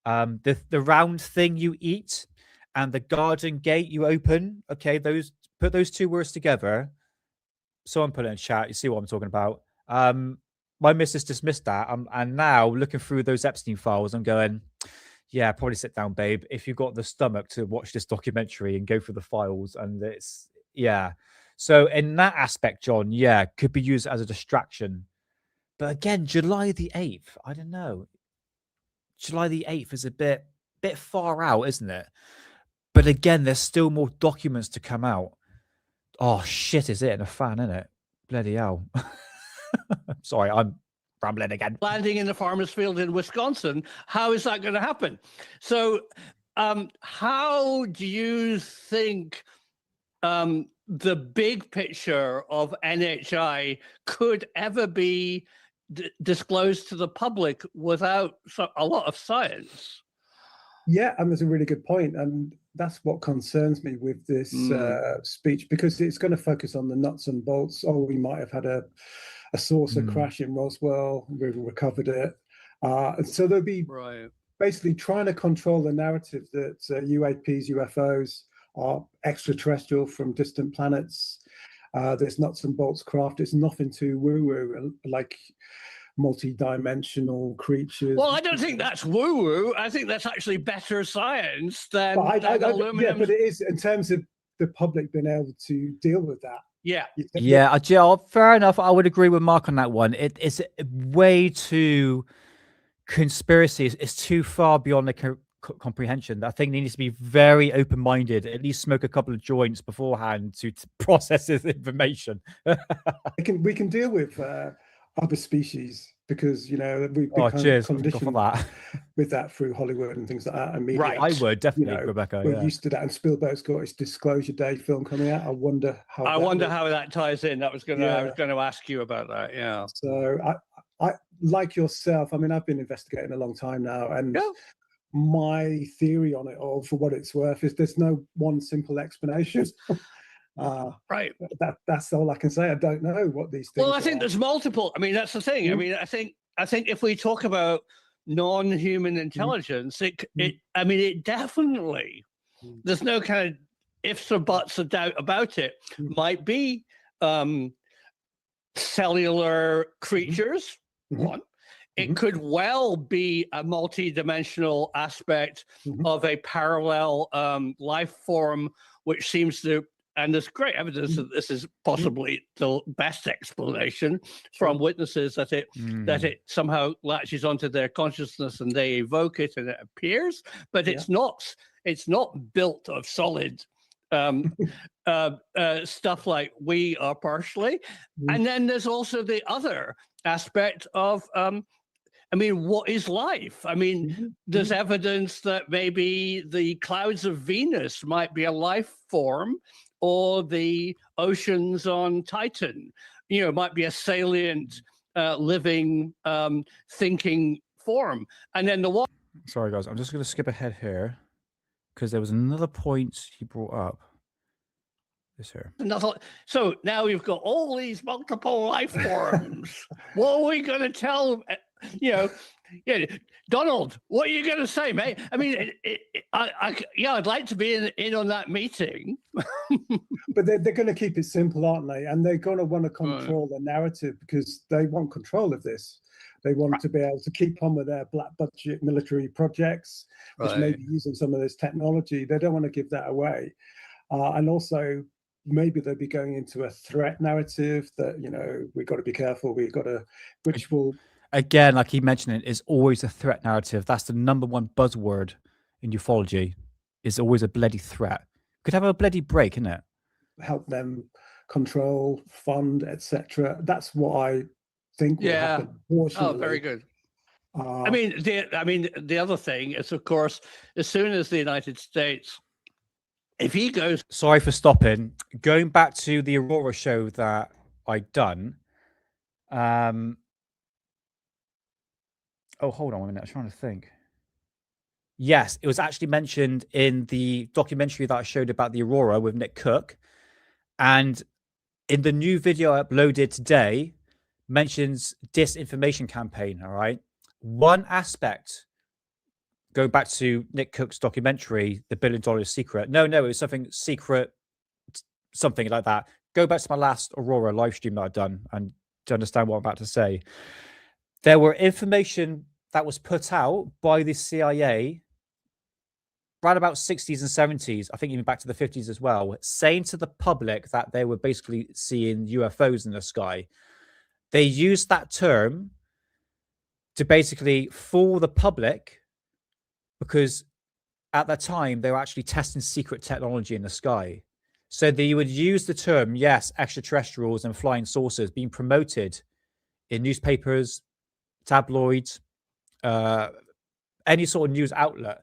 the round thing you eat and the garden gate you open. Okay, put those two words together. Someone put it in chat. You see what I'm talking about. my missus dismissed that. And now looking through those Epstein files, I'm going, yeah, probably sit down, babe. If you've got the stomach to watch this documentary and go through the files, and it's, yeah. So in that aspect, John, yeah, could be used as a distraction. But again, July the 8th, I don't know. July the 8th is a bit far out, isn't it? But again, there's still more documents to come out. Oh, shit, is it? And a fan, isn't it? Bloody hell. Sorry, I'm rambling again. Landing in the farmer's field in Wisconsin. How is that going to happen? So how do you think the big picture of NHI could ever be disclosed to the public without a lot of science? Yeah, and that's a really good point. And that's what concerns me with this speech, because it's going to focus on the nuts and bolts. Oh, we might have had a saucer crash in Roswell, we recovered it. And so they'll be basically trying to control the narrative that UAPs, UFOs are extraterrestrial from distant planets. There's nuts and bolts craft. It's nothing too woo-woo, like multi-dimensional creatures. Well, I don't think that's woo-woo. I think that's actually better science than aluminum. Yeah, but it is in terms of the public being able to deal with that. Yeah. Yeah, fair enough. I would agree with Mark on that one. It's way too conspiracy. It's too far beyond the comprehension. I think they need to be very open-minded, at least smoke a couple of joints beforehand to process this information. we can deal with other species because, you know, we've become conditioned with that through Hollywood and things like that. And media. Right, I would definitely, you know, Rebecca. We're used to that. And Spielberg's got his Disclosure Day film coming out. I wonder how that ties in. I was going to ask you about that. Yeah. So I like yourself. I mean, I've been investigating a long time now, and my theory on it all, for what it's worth, is there's no one simple explanation. Right. That's all I can say. I don't know what these things. Well, I think there's multiple. I mean, that's the thing. I mean, I think if we talk about non-human intelligence, it definitely, there's no kind of ifs or buts or doubt about it. Might be cellular creatures. One. It could well be a multi-dimensional aspect of a parallel life form, which seems to, and there's great evidence that this is possibly the best explanation from witnesses, that it somehow latches onto their consciousness and they evoke it and it appears, but it's not built of solid stuff like we are partially. And then there's also the other aspect of I mean, what is life? I mean, there's evidence that maybe the clouds of Venus might be a life form, or the oceans on Titan, you know, might be a salient, living, thinking form. And then the one. Sorry, guys, I'm just going to skip ahead here because there was another point he brought up. This here. So now we've got all these multiple life forms. What are we going to tell? You know, Donald, what are you going to say, mate? I mean, I'd like to be in on that meeting. But they're going to keep it simple, aren't they? And they're going to want to control the narrative because they want control of this. They want to be able to keep on with their black budget military projects, which may be using some of this technology. They don't want to give that away. And also, maybe they'll be going into a threat narrative that, you know, we've got to be careful. We've got to, which will. Again, like he mentioned, it is always a threat narrative. That's the number one buzzword in ufology. Is always a bloody threat. Could have a bloody break, innit? Help them control, fund, etc. That's what I think will happen. Oh, very good. I mean, the other thing is, of course, as soon as the United States, if he goes. Sorry for stopping. Going back to the Aurora show that I'd done. Oh, hold on a minute. I'm trying to think. Yes, it was actually mentioned in the documentary that I showed about the Aurora with Nick Cook. And in the new video I uploaded today, mentions disinformation campaign, all right? One aspect, going back to Nick Cook's documentary, The $1 Billion Secret. No, it was something secret, something like that. Go back to my last Aurora live stream that I've done and to understand what I'm about to say. there were information that was put out by the CIA right about 60s and 70s, I think even back to the 50s as well, saying to the public that they were basically seeing UFOs in the sky. They used that term to basically fool the public because at that time they were actually testing secret technology in the sky. So they would use the term, yes, extraterrestrials and flying saucers being promoted in newspapers, tabloids, any sort of news outlet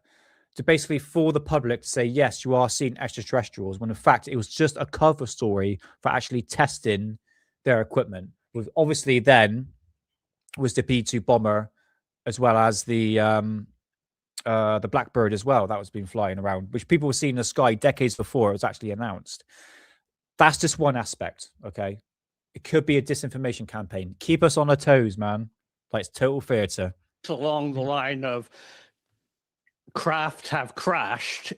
to basically fool the public to say, yes, you are seeing extraterrestrials, when in fact it was just a cover story for actually testing their equipment. With obviously then was the B-2 bomber as well as the Blackbird as well that was being flying around, which people were seeing in the sky decades before it was actually announced. That's just one aspect, okay? It could be a disinformation campaign. Keep us on our toes, man. Like it's total theater. Along the line of craft have crashed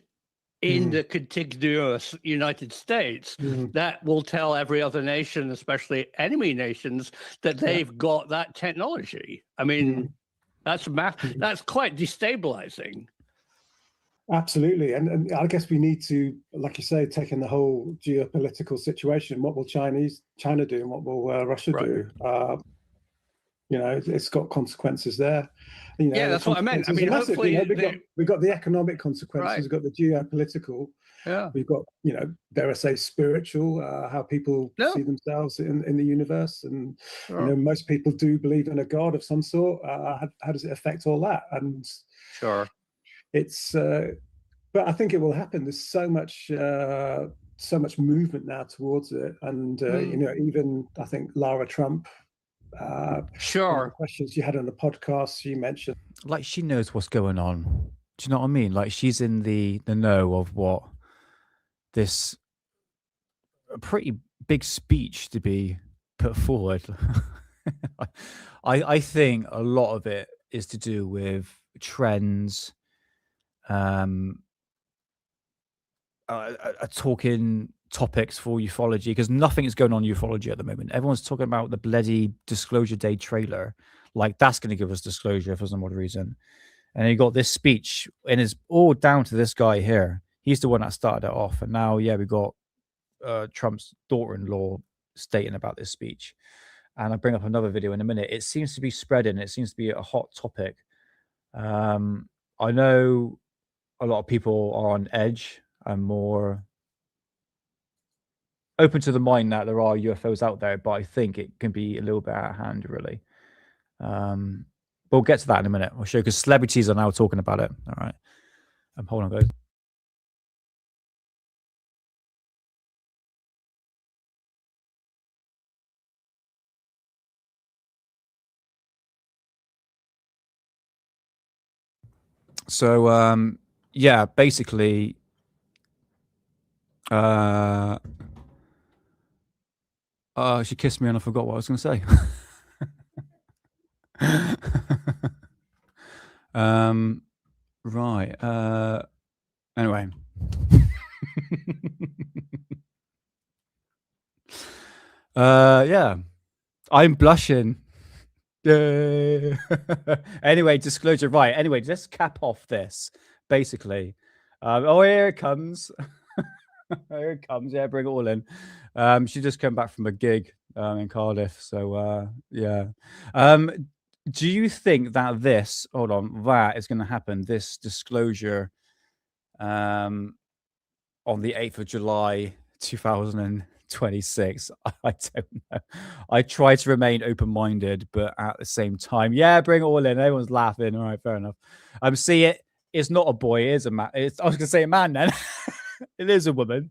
in the contiguous United States, that will tell every other nation, especially enemy nations, that they've got that technology. I mean, that's quite destabilizing. Absolutely. And I guess we need to, like you say, take in the whole geopolitical situation. What will China do and what will Russia do? You know, it's got consequences there. You know, yeah, that's what I meant. I mean, hopefully we've got the economic consequences, we've got the geopolitical, we've got, you know, dare I say, spiritual, how people see themselves in the universe. And, you know, most people do believe in a God of some sort. How does it affect all that? And it's, but I think it will happen. There's so much movement now towards it. And, you know, even I think Lara Trump, questions you had on the podcast, you mentioned like she knows what's going on. Do you know what I mean? Like she's in the know of what this a pretty big speech to be put forward. I think a lot of it is to do with trends, talking topics for ufology, because nothing is going on ufology at the moment. Everyone's talking about the bloody Disclosure Day trailer, like that's going to give us disclosure for some odd reason. And you got this speech, and it's all down to this guy here. He's the one that started it off, and now we got Trump's daughter-in-law stating about this speech. And I'll bring up another video in a minute. It seems to be spreading. It seems to be a hot topic. I know a lot of people are on edge and more open to the mind that there are UFOs out there, but I think it can be a little bit out of hand, really. We'll get to that in a minute. I'll show you, because celebrities are now talking about it. All right. Hold on, guys. So, yeah, basically, she kissed me and I forgot what I was going to say. Right. Anyway. Yeah, I'm blushing. Yeah. Anyway, disclosure. Right. Anyway, let's cap off this. Basically, oh, here it comes. Here it comes. Yeah, bring it all in. She just came back from a gig in Cardiff. So yeah. Do you think that this, hold on, that is going to happen? This disclosure on the 8th of July, 2026. I don't know. I try to remain open-minded, but at the same time, yeah, bring it all in. Everyone's laughing. All right, fair enough. See, it's not a boy, it is a man. I was going to say a man then. It is a woman.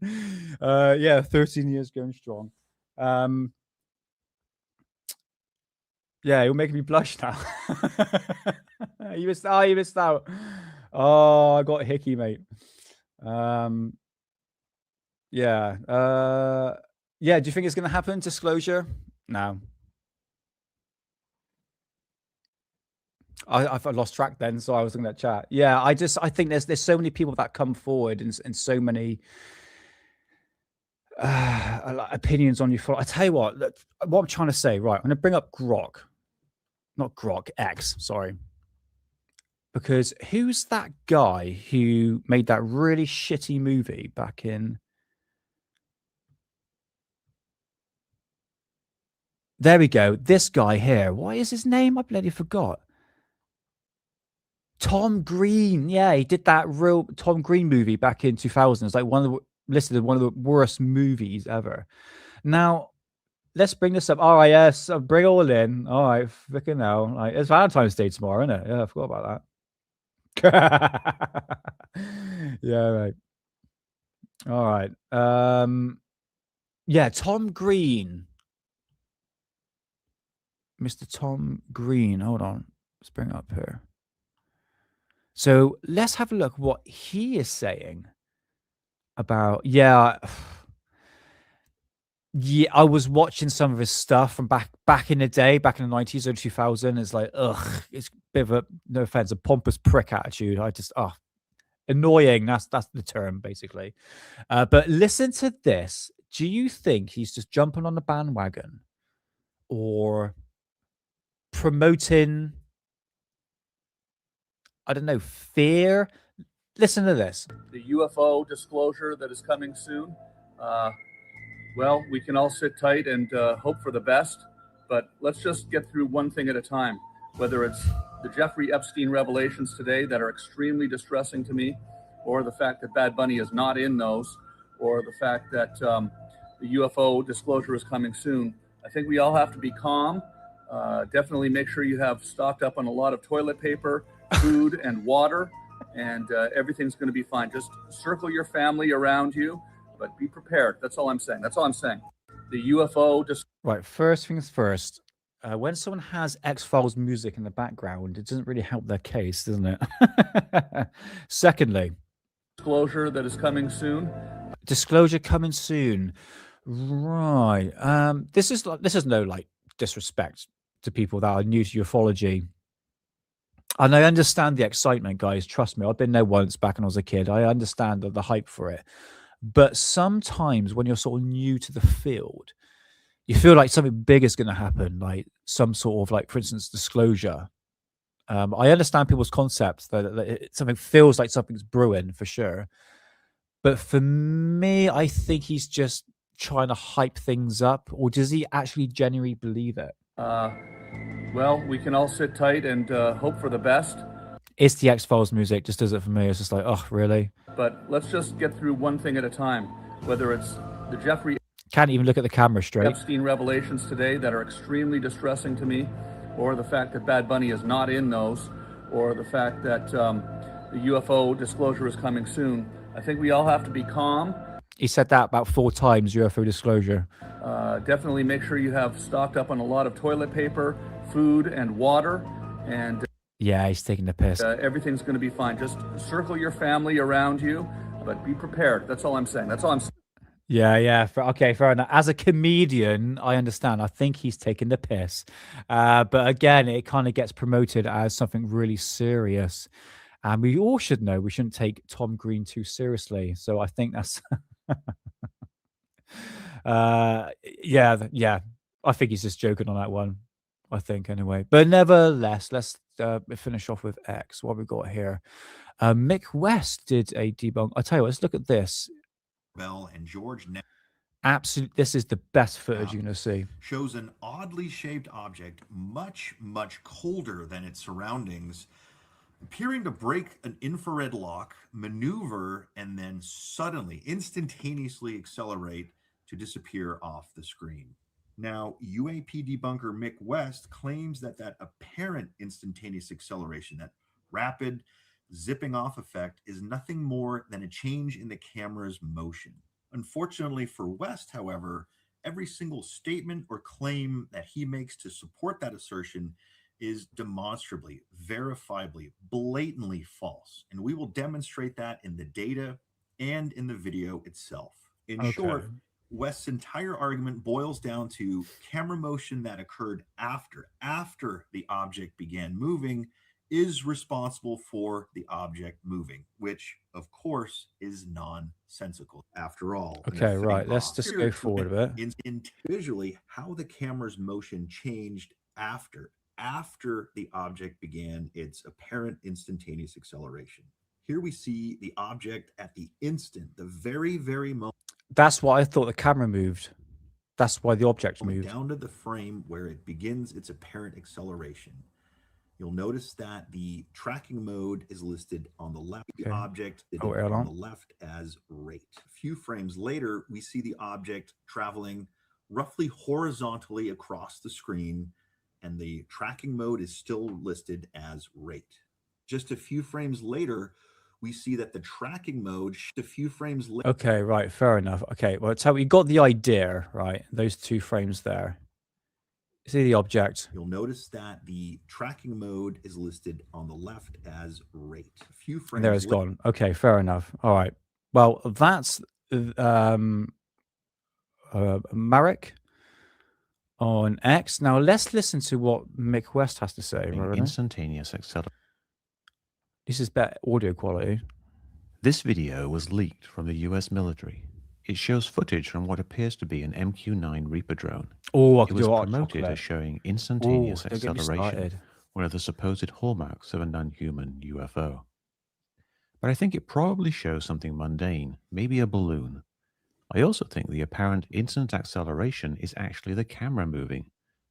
Yeah, 13 years going strong. Yeah, you're making me blush now. You missed out. Oh, I got hickey, mate. Yeah. Yeah, do you think it's going to happen? Disclosure? No. I've lost track then, so I was looking at chat. Yeah, I think there's so many people that come forward and so many opinions on you. I tell you what I'm trying to say, right? I'm going to bring up Grok. not Grok, X, sorry. Because who's that guy who made that really shitty movie back in... There we go. This guy here. What is his name? I bloody forgot. Tom Green. Yeah, he did that real Tom Green movie back in 2000. It's like listed as one of the worst movies ever. Now, let's bring this up. All right, yes, bring it all in. All right, freaking hell. Like, it's Valentine's Day tomorrow, isn't it? Yeah, I forgot about that. Yeah, right. All right. Yeah, Tom Green. Mr. Tom Green. Hold on. Let's bring it up here. So let's have a look what he is saying about, yeah, I was watching some of his stuff from back in the day, back in the 90s or 2000. It's like, ugh, it's a bit of a, no offense, a pompous prick attitude. I just, annoying. That's the term, basically. But listen to this. Do you think he's just jumping on the bandwagon or promoting, I don't know, fear? Listen to this. The UFO disclosure that is coming soon. Well, we can all sit tight and hope for the best, but let's just get through one thing at a time. Whether it's the Jeffrey Epstein revelations today that are extremely distressing to me, or the fact that Bad Bunny is not in those, or the fact that the UFO disclosure is coming soon. I think we all have to be calm. Definitely make sure you have stocked up on a lot of toilet paper, food, and water, and everything's going to be fine. Just circle your family around you, but be prepared. That's all I'm saying. That's all I'm saying. The UFO just right. First things first. When someone has X-Files music in the background, it doesn't really help their case, doesn't it? Secondly, disclosure that is coming soon. Disclosure coming soon. Right. This is no like disrespect to people that are new to ufology. And I understand the excitement, guys. Trust me, I've been there once back when I was a kid. I understand the hype for it. But sometimes when you're sort of new to the field, you feel like something big is going to happen, like some sort of, like, for instance, disclosure. I understand people's concepts that something feels like something's brewing for sure. But for me, I think he's just trying to hype things up, or does he actually genuinely believe it? Well, we can all sit tight and hope for the best. It's the X-Files music, just does it for me. It's just like, oh, really? But let's just get through one thing at a time. Whether it's the Jeffrey Can't even look at the camera straight. Epstein revelations today that are extremely distressing to me, or the fact that Bad Bunny is not in those, or the fact that the UFO disclosure is coming soon. I think we all have to be calm. He said that about 4 times, UFO disclosure. Definitely make sure you have stocked up on a lot of toilet paper, food, and water. And yeah, he's taking the piss. Everything's going to be fine. Just circle your family around you, but be prepared. That's all I'm saying. That's all I'm saying. Yeah. Okay, fair enough. As a comedian, I understand. I think he's taking the piss. But again, it kind of gets promoted as something really serious. And we all should know we shouldn't take Tom Green too seriously. So I think that's... yeah. I think he's just joking on that one. I think, anyway. But nevertheless, let's finish off with X. What have we got here? Mick West did a debunk. I'll tell you what, let's look at this. Bell and George Absolutely, this is the best footage you're going to see. Shows an oddly shaped object, much colder than its surroundings, appearing to break an infrared lock, maneuver, and then suddenly, instantaneously accelerate to disappear off the screen. Now, UAP debunker Mick West claims that apparent instantaneous acceleration, that rapid zipping off effect, is nothing more than a change in the camera's motion. Unfortunately for West, however, every single statement or claim that he makes to support that assertion is demonstrably, verifiably, blatantly false. And we will demonstrate that in the data and in the video itself. In short, West's entire argument boils down to camera motion that occurred after the object began moving is responsible for the object moving, which of course is nonsensical after all. Okay, right. Let's just go forward a bit. In visually how the camera's motion changed after after the object began its apparent instantaneous acceleration. Here we see the object at the instant, the very, very moment. That's why I thought the camera moved. That's why the object moved. Down to the frame where it begins its apparent acceleration. You'll notice that the tracking mode is listed on the left. The object is on the left as rate. A few frames later, we see the object traveling roughly horizontally across the screen, and the tracking mode is still listed as rate. Just a few frames later, we see that the tracking mode, a few frames later. Okay, right, fair enough. Okay, well, so we got the idea, right? Those 2 frames there. See the object. You'll notice that the tracking mode is listed on the left as rate. A few frames And there it's gone. Okay, fair enough. All right. Well, that's Marek on X. Now let's listen to what Mick West has to say. Instantaneous acceleration. This is better audio quality. This video was leaked from the US military. It shows footage from what appears to be an MQ-9 Reaper drone. Oh, it was promoted as showing instantaneous acceleration, one of the supposed hallmarks of a non-human UFO. But I think it probably shows something mundane, maybe a balloon. I also think the apparent instant acceleration is actually the camera moving.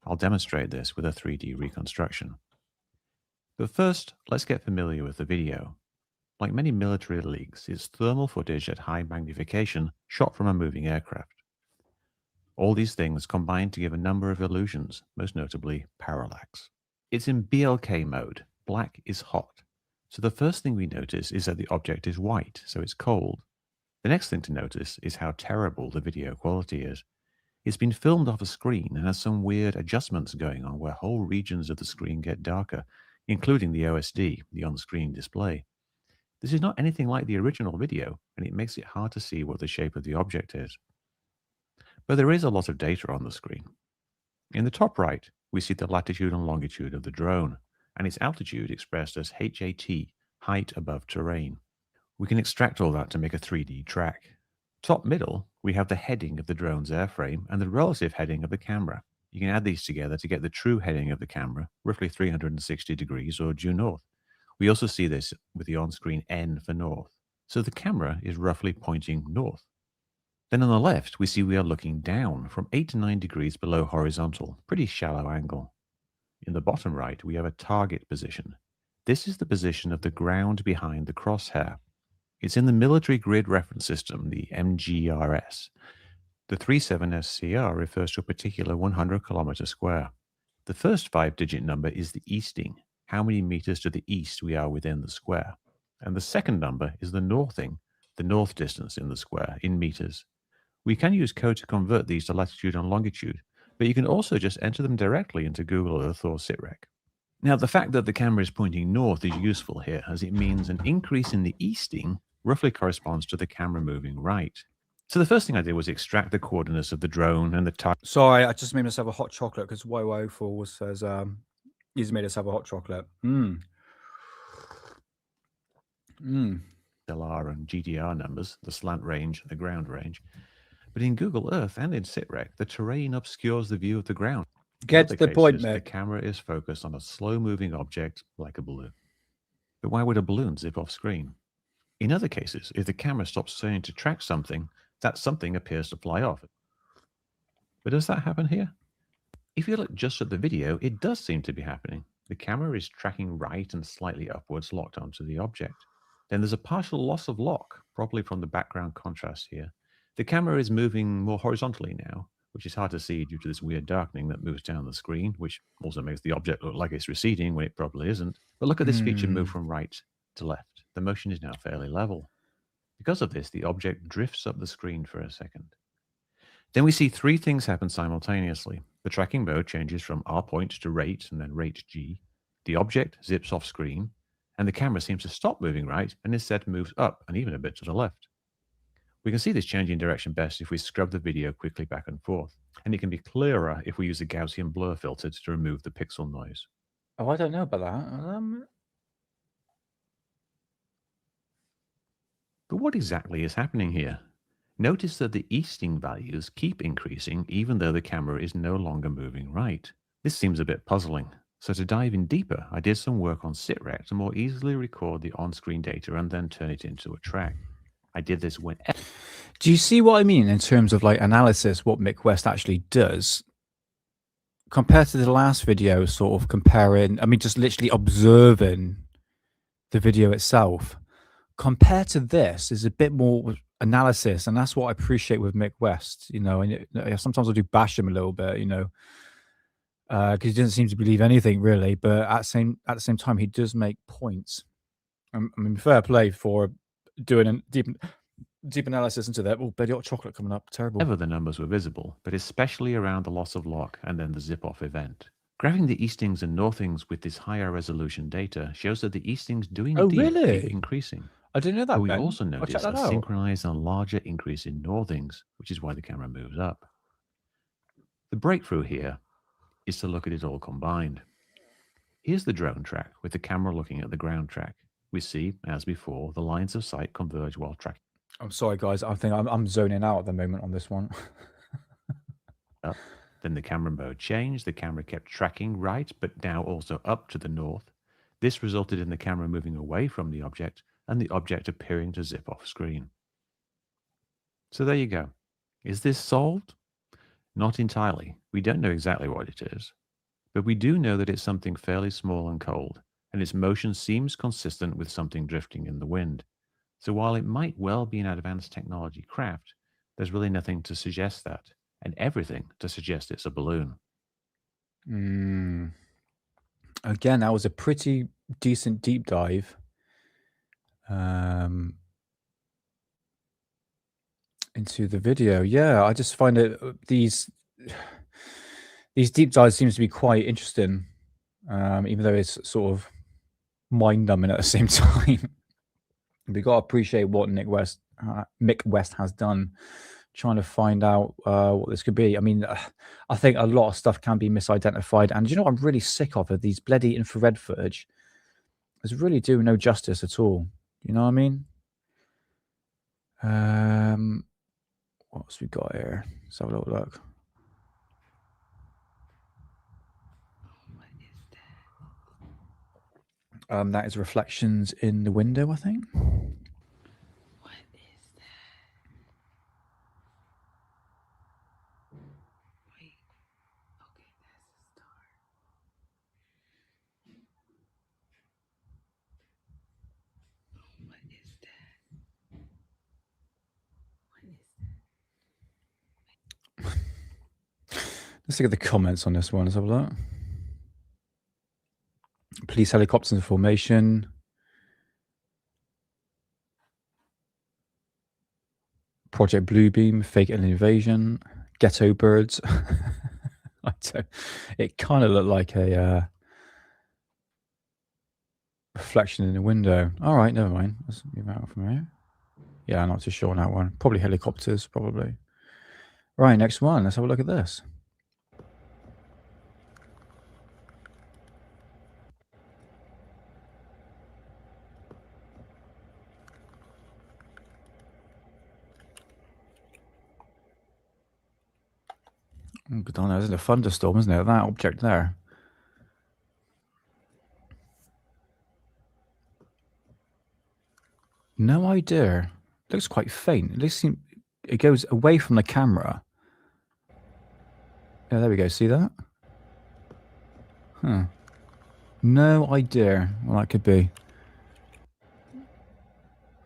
I'll demonstrate this with a 3D reconstruction. But first, let's get familiar with the video. Like many military leaks, it's thermal footage at high magnification shot from a moving aircraft. All these things combine to give a number of illusions, most notably parallax. It's in BLK mode, black is hot. So the first thing we notice is that the object is white, so it's cold. The next thing to notice is how terrible the video quality is. It's been filmed off a screen and has some weird adjustments going on where whole regions of the screen get darker, including the OSD, the on-screen display. This is not anything like the original video, and it makes it hard to see what the shape of the object is. But there is a lot of data on the screen. In the top right, we see the latitude and longitude of the drone, and its altitude expressed as HAT, height above terrain. We can extract all that to make a 3D track. Top middle, we have the heading of the drone's airframe and the relative heading of the camera. You can add these together to get the true heading of the camera, roughly 360 degrees or due north. We also see this with the on-screen N for north. So the camera is roughly pointing north. Then on the left, we see we are looking down from 8 to 9 degrees below horizontal, pretty shallow angle. In the bottom right, we have a target position. This is the position of the ground behind the crosshair. It's in the military grid reference system, the MGRS. The 37SCR refers to a particular 100 kilometer square. The first 5-digit number is the easting, how many meters to the east we are within the square. And the second number is the northing, the north distance in the square, in meters. We can use code to convert these to latitude and longitude, but you can also just enter them directly into Google Earth or SITREC. Now, the fact that the camera is pointing north is useful here, as it means an increase in the easting roughly corresponds to the camera moving right. So the first thing I did was extract the coordinates of the drone and the target. Sorry, I just made myself a hot chocolate because YY4 says he's made us have a hot chocolate. LR and GDR numbers, the slant range, the ground range. But in Google Earth and in SITREC, the terrain obscures the view of the ground. Get to the point, Mick. The camera is focused on a slow-moving object like a balloon. But why would a balloon zip off screen? In other cases, if the camera stops turning to track something, that something appears to fly off. But does that happen here? If you look just at the video, it does seem to be happening. The camera is tracking right and slightly upwards, locked onto the object. Then there's a partial loss of lock, probably from the background contrast here. The camera is moving more horizontally now, which is hard to see due to this weird darkening that moves down the screen, which also makes the object look like it's receding when it probably isn't. But look at this feature move from right to left. The motion is now fairly level. Because of this, the object drifts up the screen for a second. Then we see 3 things happen simultaneously. The tracking mode changes from R point to rate and then rate G. The object zips off screen, and the camera seems to stop moving right and instead moves up and even a bit to the left. We can see this change in direction best if we scrub the video quickly back and forth, and it can be clearer if we use a Gaussian blur filter to remove the pixel noise. Oh, I don't know about that. But what exactly is happening here? Notice that the easting values keep increasing even though the camera is no longer moving right. This seems a bit puzzling. So to dive in deeper, I did some work on SITREC to more easily record the on-screen data and then turn it into a track. I did this when... Do you see what I mean in terms of like analysis, what Mick West actually does? Compared to the last video, sort of comparing, I mean, just literally observing the video itself. Compared to this, is a bit more analysis, and that's what I appreciate with Mick West, you know, and sometimes I do bash him a little bit, you know, because he doesn't seem to believe anything really, but at the same time, he does make points. I mean, fair play for doing a deep analysis into that. Oh, Betty Hot Chocolate coming up. Terrible. Never the numbers were visible, but especially around the loss of lock and then the zip-off event. Graphing the eastings and northings with this higher resolution data shows that the eastings do indeed keep increasing. I didn't know that. But we Ben. also I'll notice check that a out. synchronized and larger increase in northings, which is why the camera moves up. The breakthrough here is to look at it all combined. Here's the drone track with the camera looking at the ground track. We see, as before, the lines of sight converge while tracking. I'm sorry, guys. I think I'm zoning out at the moment on this one. Up. Then the camera mode changed. The camera kept tracking right, but now also up to the north. This resulted in the camera moving away from the object and the object appearing to zip off screen. So there you go. Is this solved? Not entirely. We don't know exactly what it is, but we do know that it's something fairly small and cold, and its motion seems consistent with something drifting in the wind. So while it might well be an advanced technology craft, there's really nothing to suggest that, and everything to suggest it's a balloon. Again, that was a pretty decent deep dive. Into the video. Yeah, I just find it these deep dives seems to be quite interesting, even though it's sort of mind-numbing at the same time. We got to appreciate what Mick West has done, trying to find out what this could be. I mean, I think a lot of stuff can be misidentified, and you know what I'm really sick of these bloody infrared footage. It's really doing no justice at all. You know what I mean? What else we got here? Let's have a little look. That is reflections in the window, I think. What is that? Wait. Okay, that's a star. What is that? What is that? Let's look at the comments on this one. Let's have a look. Police helicopters in formation. Project Bluebeam, fake alien invasion, ghetto birds. It kind of looked like a reflection in the window. All right, never mind. Let's move out from here. Yeah, I'm not too sure on that one. Probably helicopters, probably. Right, next one. Let's have a look at this. Oh, good on, there's a thunderstorm, isn't it? That object there. No idea. Looks quite faint. It goes away from the camera. Yeah, there we go. See that? Huh. No idea what that could be.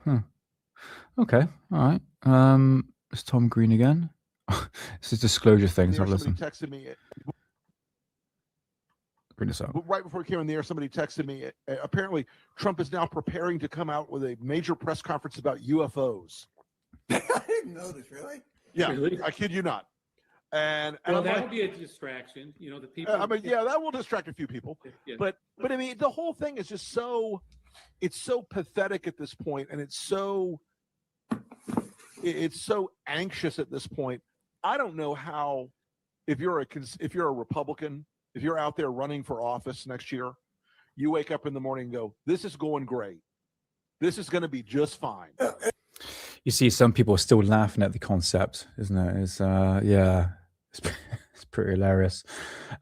Huh. Okay. All right. It's Tom Green again. This is disclosure things. I've listened. Texted me. Bring this up. Right before we came in the air, somebody texted me. Apparently, Trump is now preparing to come out with a major press conference about UFOs. I didn't know this, really? Yeah, Really? I kid you not. And Well, I'm that'll like, be a distraction. You know, the people. I mean, yeah, that will distract a few people. Yeah. But I mean, the whole thing is just it's so pathetic at this point, and it's so anxious at this point. I don't know how, if you're a Republican, if you're out there running for office next year, you wake up in the morning and go, "This is going great. This is going to be just fine." You see, some people are still laughing at the concept, isn't it? It's yeah, it's pretty hilarious.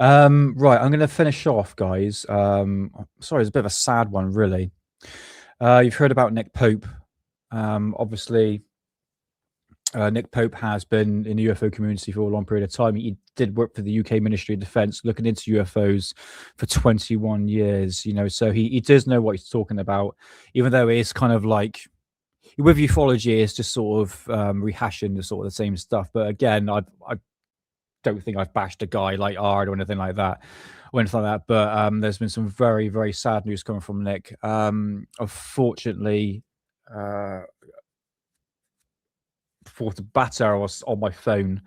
Right, I'm going to finish off, guys. Sorry, it's a bit of a sad one, really. You've heard about Nick Pope. Obviously, Nick Pope has been in the UFO community for a long period of time. He did work for the UK Ministry of Defence, looking into UFOs for 21 years. You know, so he does know what he's talking about, even though it is kind of like, with ufology, it's just sort of rehashing the sort of the same stuff. But again, I don't think I've bashed a guy like hard or anything like that. But there's been some very, very sad news coming from Nick. Unfortunately, for the batter, I was on my phone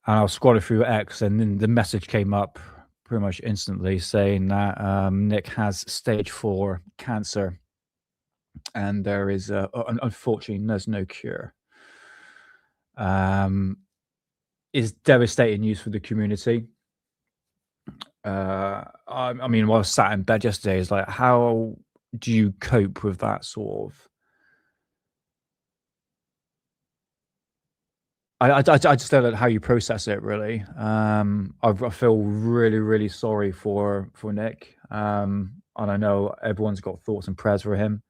and I was scrolling through X, and then the message came up pretty much instantly saying that Nick has stage 4 cancer, and there is unfortunately there's no cure. Is devastating news for the community. I mean, while I was sat in bed yesterday, it's like, how do you cope with that sort of? I just don't know how you process it, really. I feel really, really sorry for Nick. And I know everyone's got thoughts and prayers for him.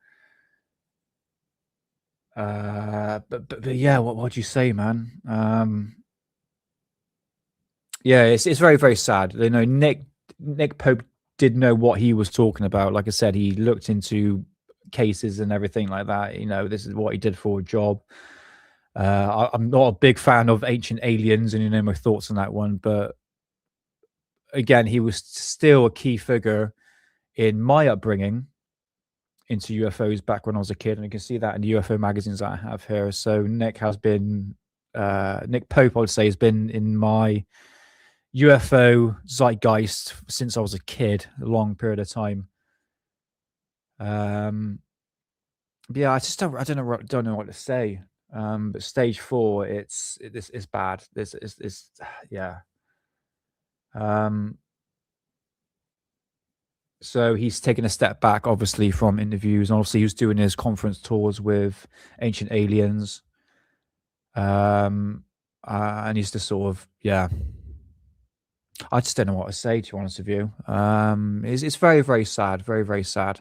But yeah, what do you say, man? Yeah, it's very, very sad. You know, Nick Pope did know what he was talking about. Like I said, he looked into cases and everything like that. You know, this is what he did for a job. I'm not a big fan of Ancient Aliens, and you know my thoughts on that one. But again, he was still a key figure in my upbringing into UFOs back when I was a kid, and you can see that in the UFO magazines that I have here. So Nick has been, Nick Pope, I would say, has been in my UFO zeitgeist since I was a kid, a long period of time. Yeah, I don't know what to say. But stage 4, it's bad. It's yeah. So he's taken a step back, obviously, from interviews, and obviously he was doing his conference tours with Ancient Aliens. And he's just sort of, yeah. I just don't know what to say, to be honest with you. It's very, very sad, very, very sad.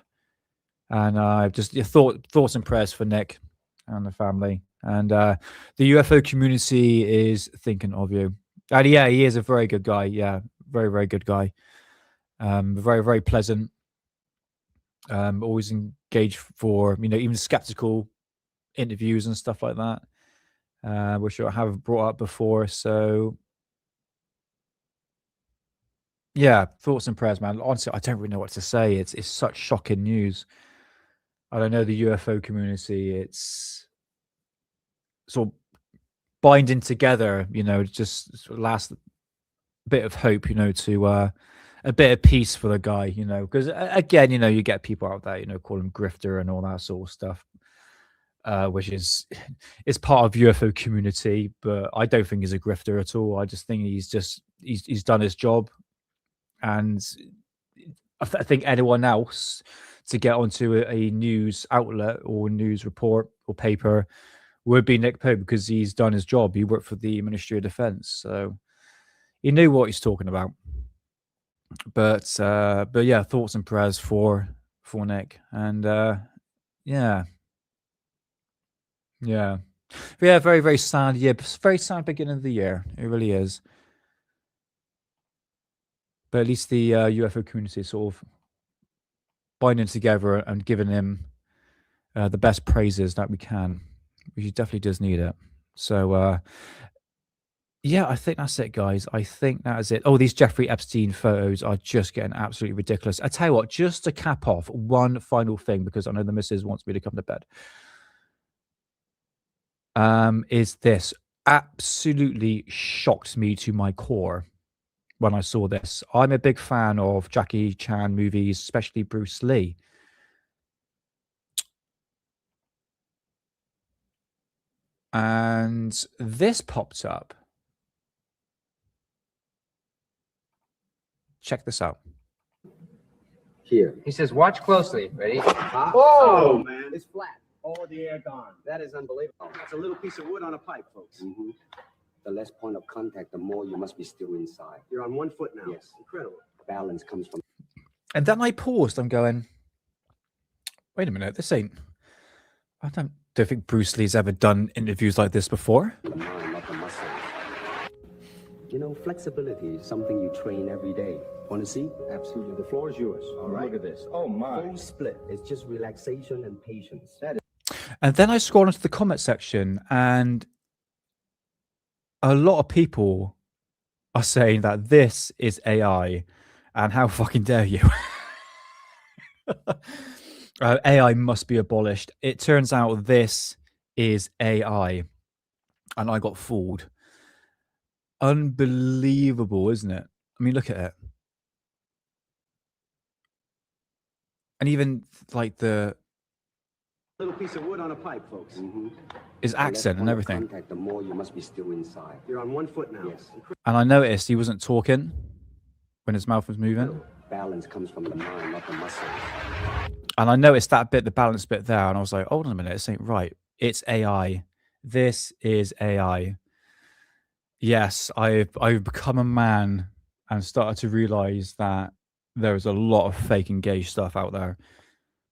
And just your thoughts and prayers for Nick and the family. And the UFO community is thinking of you. And yeah, he is a very good guy. Yeah, very, very good guy. Very, very pleasant. Always engaged for, you know, even skeptical interviews and stuff like that, which I have brought up before. So yeah, thoughts and prayers, man. Honestly, I don't really know what to say. It's such shocking news. I don't know, the UFO community, it's sort of binding together, you know, just sort of last bit of hope, you know, to a bit of peace for the guy, you know, because again, you know, you get people out there, you know, call him grifter and all that sort of stuff, which is part of UFO community, but I don't think he's a grifter at all. I just think he's done his job, and I think anyone else to get onto a news outlet or news report or paper would be Nick Pope, because he's done his job. He worked for the Ministry of Defence, so he knew what he's talking about. But yeah, thoughts and prayers for Nick, and yeah, very, very sad year. Very sad beginning of the year. It really is. But at least the UFO community is sort of binding together and giving him the best praises that we can. He definitely does need it. So yeah, I think that's it, guys. I think that is it. Oh, these Jeffrey Epstein photos are just getting absolutely ridiculous. I tell you what, just to cap off one final thing, because I know the missus wants me to come to bed, is this. Absolutely shocked me to my core when I saw this. I'm a big fan of Jackie Chan movies, especially Bruce Lee. And this popped up. Check this out. Here. He says, watch closely. Ready? Oh, man. It's flat. Oh, the air gone. That is unbelievable. It's a little piece of wood on a pipe, folks. The less point of contact, the more you must be still inside. You're on 1 foot now. Yes. Incredible. Balance comes from. And then I paused. I'm going, wait a minute, this ain't. I don't think Bruce Lee's ever done interviews like this before. The mind, not the muscles. You know, flexibility is something you train every day. Want to see? Absolutely. The floor is yours. All right. Look at this. Oh my. Full split. It's just relaxation and patience. That is. And then I scrolled into the comment section, and a lot of people are saying that this is AI, and how fucking dare you? AI must be abolished. It turns out this is AI, and I got fooled. Unbelievable, isn't it? I mean, look at it. And even like the Little piece of wood on a pipe, folks. his accent and everything. Contact, the more you must be still inside. You're on 1 foot now. Yes. And I noticed he wasn't talking when his mouth was moving. Balance comes from the mind, not the muscles. And I noticed that bit, the balance bit there, and I was like, hold on a minute, this ain't right. It's AI. This is AI. Yes, I've become a man and started to realize that there is a lot of fake engaged stuff out there.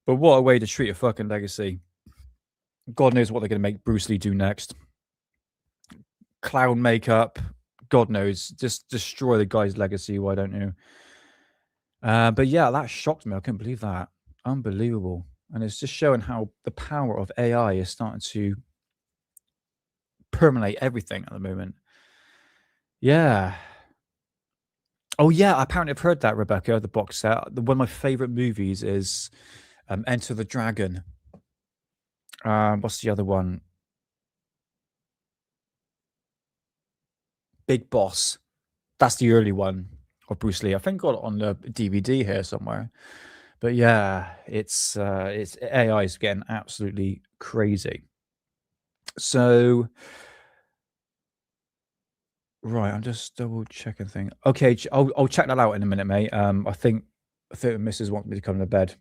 But what a way to treat a fucking legacy. God knows what they're going to make Bruce Lee do next. Clown makeup. God knows. Just destroy the guy's legacy. Why don't you? But yeah, that shocked me. I couldn't believe that. Unbelievable. And it's just showing how the power of AI is starting to permeate everything at the moment. Yeah. Oh yeah, apparently I've heard that, Rebecca, the box set. One of my favorite movies is Enter the Dragon. What's the other one? Big Boss. That's the early one of Bruce Lee. I think I got it on the DVD here somewhere. But yeah, it's AI is getting absolutely crazy. So right, I'm just double checking thing. Okay, I'll check that out in a minute, mate. I think the missus wants me to come to bed.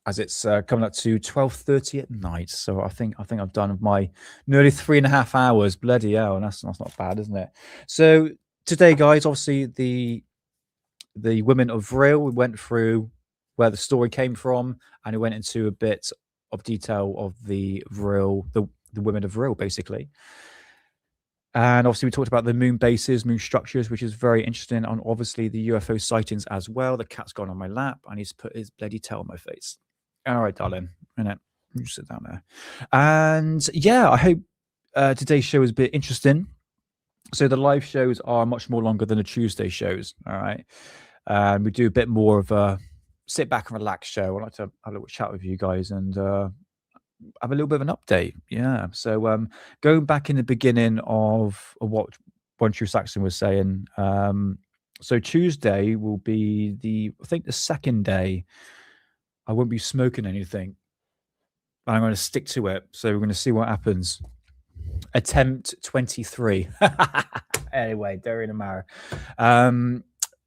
As it's coming up to 12:30 at night. So I think I've done my nearly 3.5 hours. Bloody hell, and that's not bad, isn't it? So today, guys, obviously the women of Vril, we went through where the story came from, and we went into a bit of detail of the Vril, the women of Vril, basically. And obviously we talked about the moon bases, moon structures, which is very interesting, and obviously the UFO sightings as well. The cat's gone on my lap, and he's put his bloody tail on my face. All right, darling. Innit? You sit down there. And yeah, I hope today's show is a bit interesting. So the live shows are much more longer than the Tuesday shows. All right. We do a bit more of a sit back and relax show. I'd like to have a little chat with you guys and have a little bit of an update. Yeah. So going back in the beginning of what One True Saxon was saying. So Tuesday will be I think the second day I won't be smoking anything. I'm going to stick to it. So we're going to see what happens. Attempt 23. Anyway, Derry and Amara.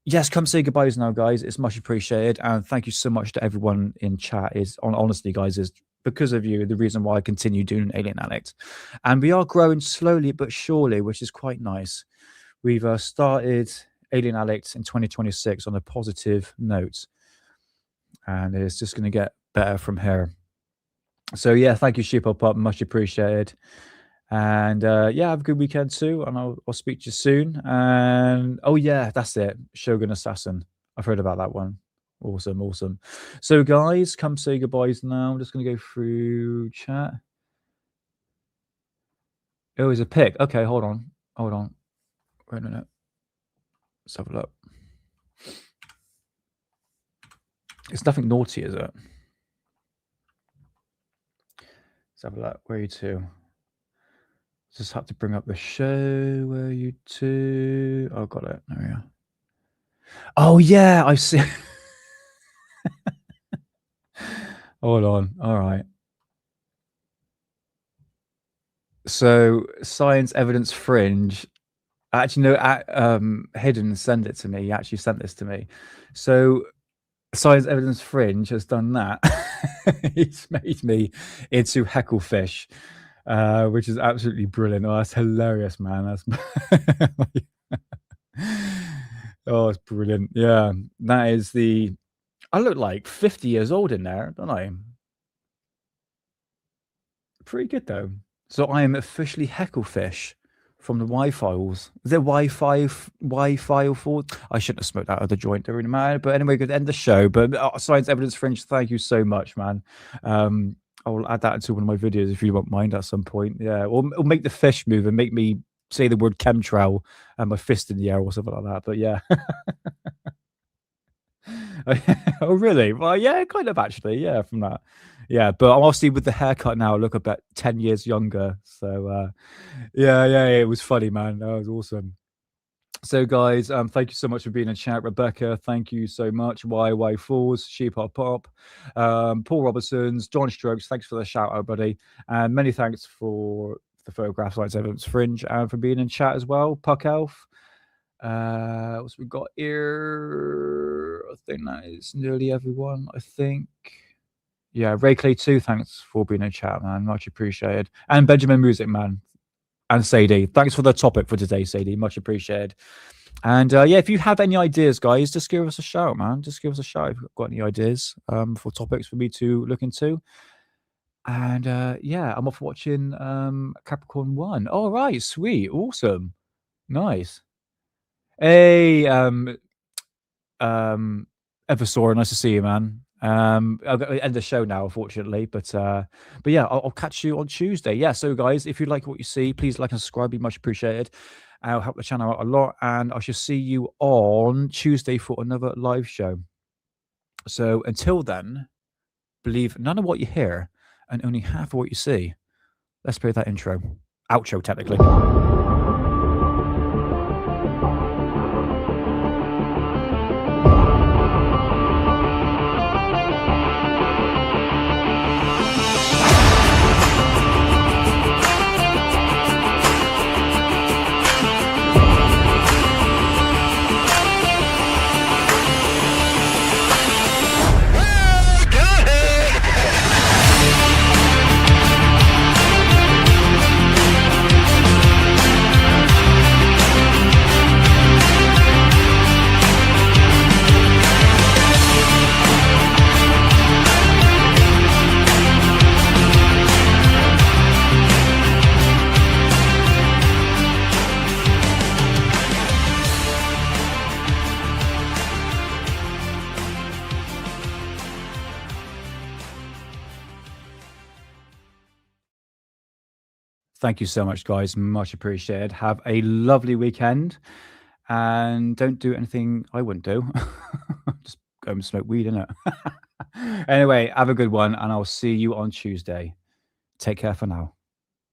Yes, come say goodbyes now, guys. It's much appreciated. And thank you so much to everyone in chat. Honestly, guys, is because of you, the reason why I continue doing Alien Addict. And we are growing slowly but surely, which is quite nice. We've started Alien Addict in 2026 on a positive note. And it's just going to get better from here. So yeah, thank you, Sheep Up, much appreciated. And yeah, have a good weekend too, and I'll speak to you soon. And oh yeah, that's it, Shogun Assassin. I've heard about that one. Awesome. So guys, come say goodbyes now. I'm just going to go through chat. Oh, it was a pic. Okay, hold on. Wait a minute. Let's have a look. It's nothing naughty, is it? Let's have a look. Where are you two? Just have to bring up the show. Where are you two? Oh, got it. There we are. Oh, yeah. I see. Hold on. All right. So, Science Evidence Fringe. Actually, no, Hidden sent it to me. He actually sent this to me. So, Science Evidence Fringe has done that. He's made me into Hecklefish. which is absolutely brilliant. Oh, that's hilarious, man. That's oh, it's brilliant. Yeah, that is the. I look like 50 years old in there, don't I? Pretty good though. So I am officially Hecklefish from the Y-Files. The Y-File 4. I shouldn't have smoked that other joint, don't really matter. But anyway, good to end the show. But Science Evidence Fringe, thank you so much, man. I will add that into one of my videos if you won't mind at some point. Yeah, or make the fish move and make me say the word chemtrail and my fist in the air or something like that. But yeah. Oh, really? Well, yeah, kind of actually. Yeah, from that. Yeah, but I'm obviously with the haircut now, I look about 10 years younger. So yeah, it was funny, man. That was awesome. So guys, thank you so much for being in chat. Rebecca, thank you so much. YY Falls, Sheep Hop Pop, Paul Robertson's, John Strokes, thanks for the shout out, buddy. And many thanks for the photograph, Science Evidence Fringe, and for being in chat as well. Puck Elf. What's we got here? I think that is nearly everyone, I think. Yeah, Ray Clay 2, thanks for being in chat, man. Much appreciated. And Benjamin Music Man. And Sadie, thanks for the topic for today, Sadie. Much appreciated. And yeah, if you have any ideas, guys, just give us a shout, man. Just give us a shout if you've got any ideas for topics for me to look into. And yeah, I'm off watching Capricorn 1. All right, sweet, awesome, nice. Hey, Eversora, nice to see you, man. I've got to end the show now, unfortunately, but yeah, I'll catch you on Tuesday. Yeah, so guys, if you like what you see, please like and subscribe, be much appreciated. I'll help the channel out a lot, and I shall see you on Tuesday for another live show. So until then, believe none of what you hear and only half of what you see. Let's play that outro technically. Thank you so much, guys. Much appreciated. Have a lovely weekend. And don't do anything I wouldn't do. Just go and smoke weed, innit? Anyway, have a good one. And I'll see you on Tuesday. Take care for now.